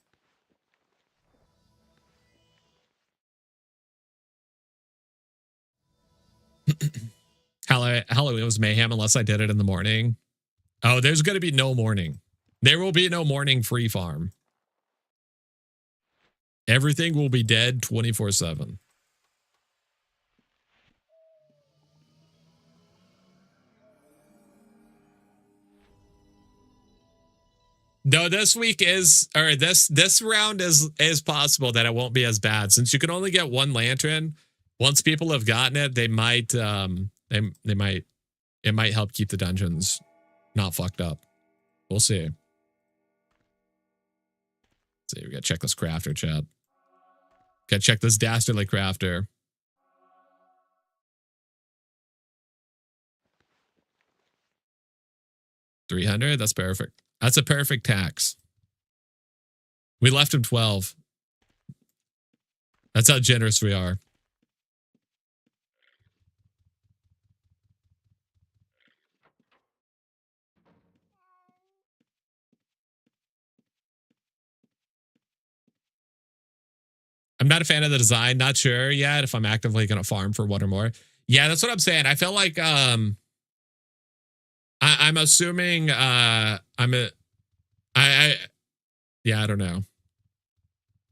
Halloween was mayhem unless I did it in the morning. Oh, there's going to be no morning. There will be no morning free farm. Everything will be dead 24/7. No, this week is, or this round is possible that it won't be as bad since you can only get one lantern. Once people have gotten it, they might it might help keep the dungeons not fucked up. We'll see. Let's see, we gotta check this crafter, chat. Gotta check this dastardly crafter. $300. That's perfect. That's a perfect tax. We left him 12. That's how generous we are. I'm not a fan of the design. Not sure yet if I'm actively going to farm for one or more. Yeah, that's what I'm saying. I feel like I'm assuming yeah, I don't know.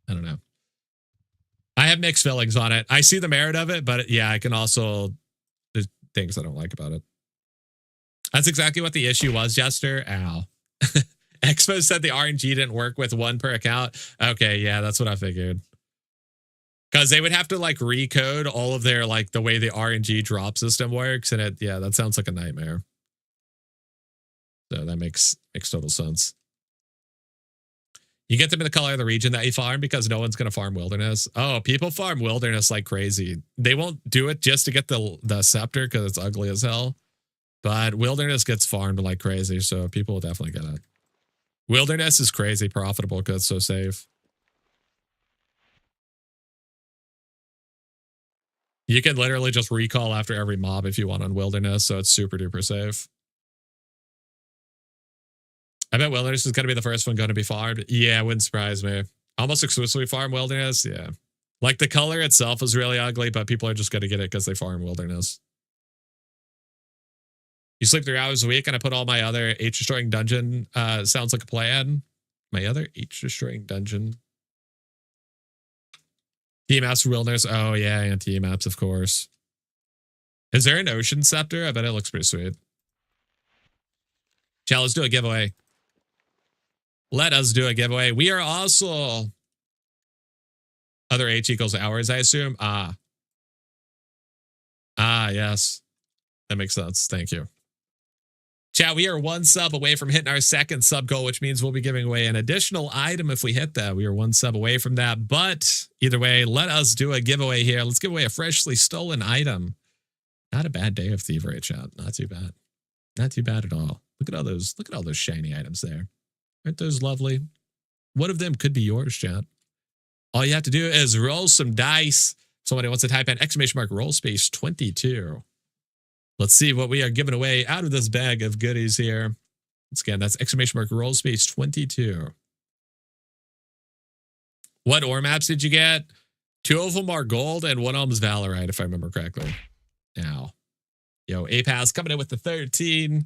I don't know. I have mixed feelings on it. I see the merit of it, but yeah, I can also, there's things I don't like about it. That's exactly what the issue was, Jester. Ow. Expo said the RNG didn't work with one per account. Okay, yeah, that's what I figured. Because they would have to like recode all of their like the way the RNG drop system works, and it, yeah, that sounds like a nightmare. So that makes total sense. You get them in the color of the region that you farm because no one's going to farm wilderness. Oh, people farm wilderness like crazy. They won't do it just to get the scepter because it's ugly as hell. But wilderness gets farmed like crazy, so people will definitely get it. Wilderness is crazy profitable because it's so safe. You can literally just recall after every mob if you want on wilderness, so it's super duper safe. I bet wilderness is going to be the first one going to be farmed. Yeah, it wouldn't surprise me. Almost exclusively farm wilderness. Yeah. Like the color itself is really ugly, but people are just going to get it because they farm wilderness. You sleep 3 hours a week and I put all my other H-destroying dungeon. Sounds like a plan. My other H-destroying dungeon. T-Maps Wilderness. Oh, yeah, and T-Maps, of course. Is there an Ocean Scepter? I bet it looks pretty sweet. Chat, let's do a giveaway. Let us do a giveaway. We are also other H equals hours, I assume. Yes. That makes sense. Thank you. Chat, we are one sub away from hitting our second sub goal, which means we'll be giving away an additional item if we hit that. We are one sub away from that. But either way, let us do a giveaway here. Let's give away a freshly stolen item. Not a bad day of thievery, chat. Not too bad. Not too bad at all. Look at all those shiny items there. Aren't those lovely? One of them could be yours, chat. All you have to do is roll some dice. Somebody wants to type in ! roll space 22. Let's see what we are giving away out of this bag of goodies here. Once again, that's ! roll space 22. What ore maps did you get? 2 of them are gold and 1 of them is Valorite, if I remember correctly. Now, yo, APAS coming in with the 13.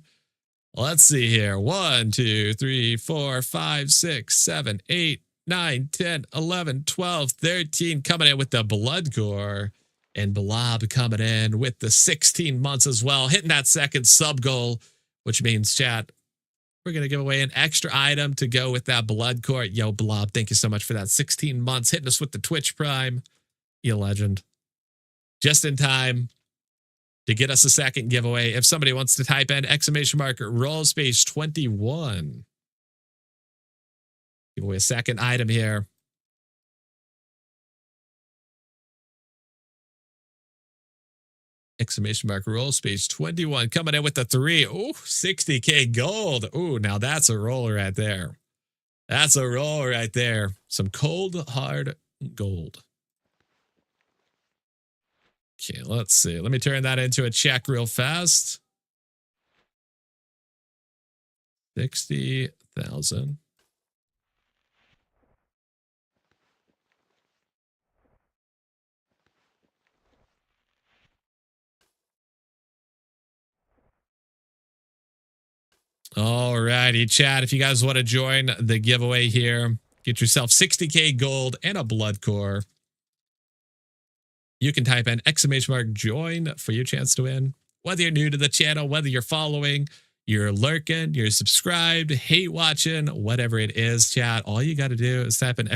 Let's see here. 1, 2, 3, 4, 5, 6, 7, 8, 9, 10, 11, 12, 13. Coming in with the Blood Core. And Blob coming in with the 16 months as well. Hitting that second sub goal, which means, chat, we're going to give away an extra item to go with that Blood Core. Yo, Blob, thank you so much for that 16 months. Hitting us with the Twitch Prime. You legend. Just in time to get us a second giveaway. If somebody wants to type in ! roll space 21. Give away a second item here. ! roll space 21 coming in with the 3. Oh, 60K gold. Oh, now that's a roll right there. That's a roll right there. Some cold, hard gold. Okay, let's see. Let me turn that into a check real fast. 60,000. All righty, chat. If you guys want to join the giveaway here, get yourself 60K gold and a Blood Core. You can type in ! join for your chance to win. Whether you're new to the channel, whether you're following, you're lurking, you're subscribed, hate watching, whatever it is, chat, all you got to do is type in !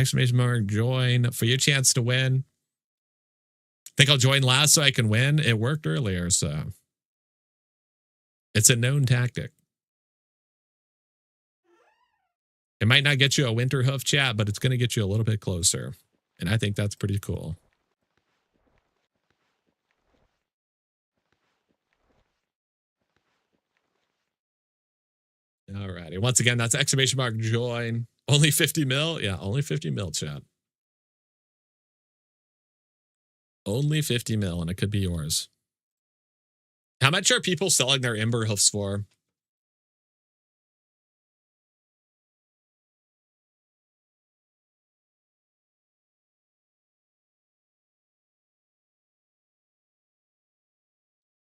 join for your chance to win. Think I'll join last so I can win? It worked earlier, so it's a known tactic. It might not get you a winter hoof, chat, but it's going to get you a little bit closer. And I think that's pretty cool. All righty. Once again, that's ! join. Only 50 mil? Yeah, only 50 mil, chat. Only 50 mil, and it could be yours. How much are people selling their Ember hoofs for?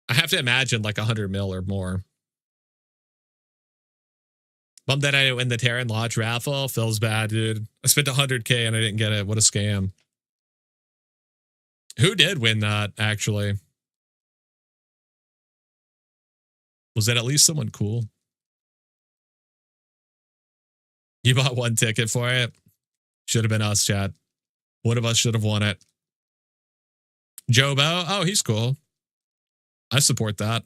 I have to imagine like 100 mil or more. Bummed that I didn't win the Terran Lodge raffle. Feels bad, dude. I spent 100K and I didn't get it. What a scam. Who did win that, actually? Was that at least someone cool? You bought 1 ticket for it? Should have been us, chat. One of us should have won it. Jobo? Oh, he's cool. I support that.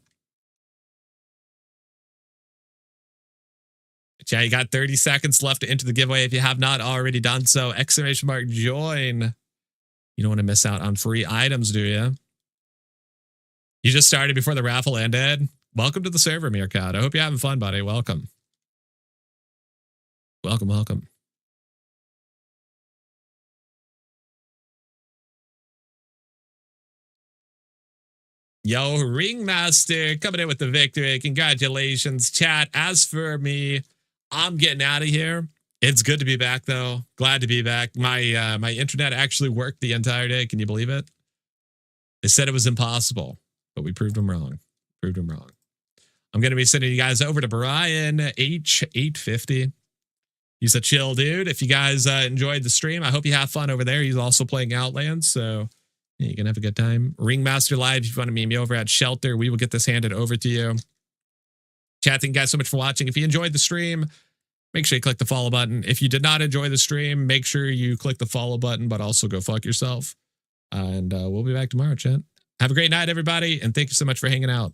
Yeah, you got 30 seconds left to enter the giveaway if you have not already done so. ! join. You don't want to miss out on free items, do you? You just started before the raffle ended? Welcome to the server, Meerkat. I hope you're having fun, buddy. Welcome. Welcome, welcome. Yo, Ringmaster coming in with the victory. Congratulations, chat. As for me, I'm getting out of here. It's good to be back, though. Glad to be back. My my internet actually worked the entire day. Can you believe it? They said it was impossible, but we proved them wrong. Proved them wrong. I'm going to be sending you guys over to Brian H850. He's a chill dude. If you guys enjoyed the stream, I hope you have fun over there. He's also playing Outlands, so yeah, you can have a good time. Ringmaster Live, if you want to meet me over at Shelter, we will get this handed over to you. Chat, thank you guys so much for watching. If you enjoyed the stream, make sure you click the follow button. If you did not enjoy the stream, make sure you click the follow button, but also go fuck yourself. And we'll be back tomorrow, chat. Have a great night, everybody, and thank you so much for hanging out.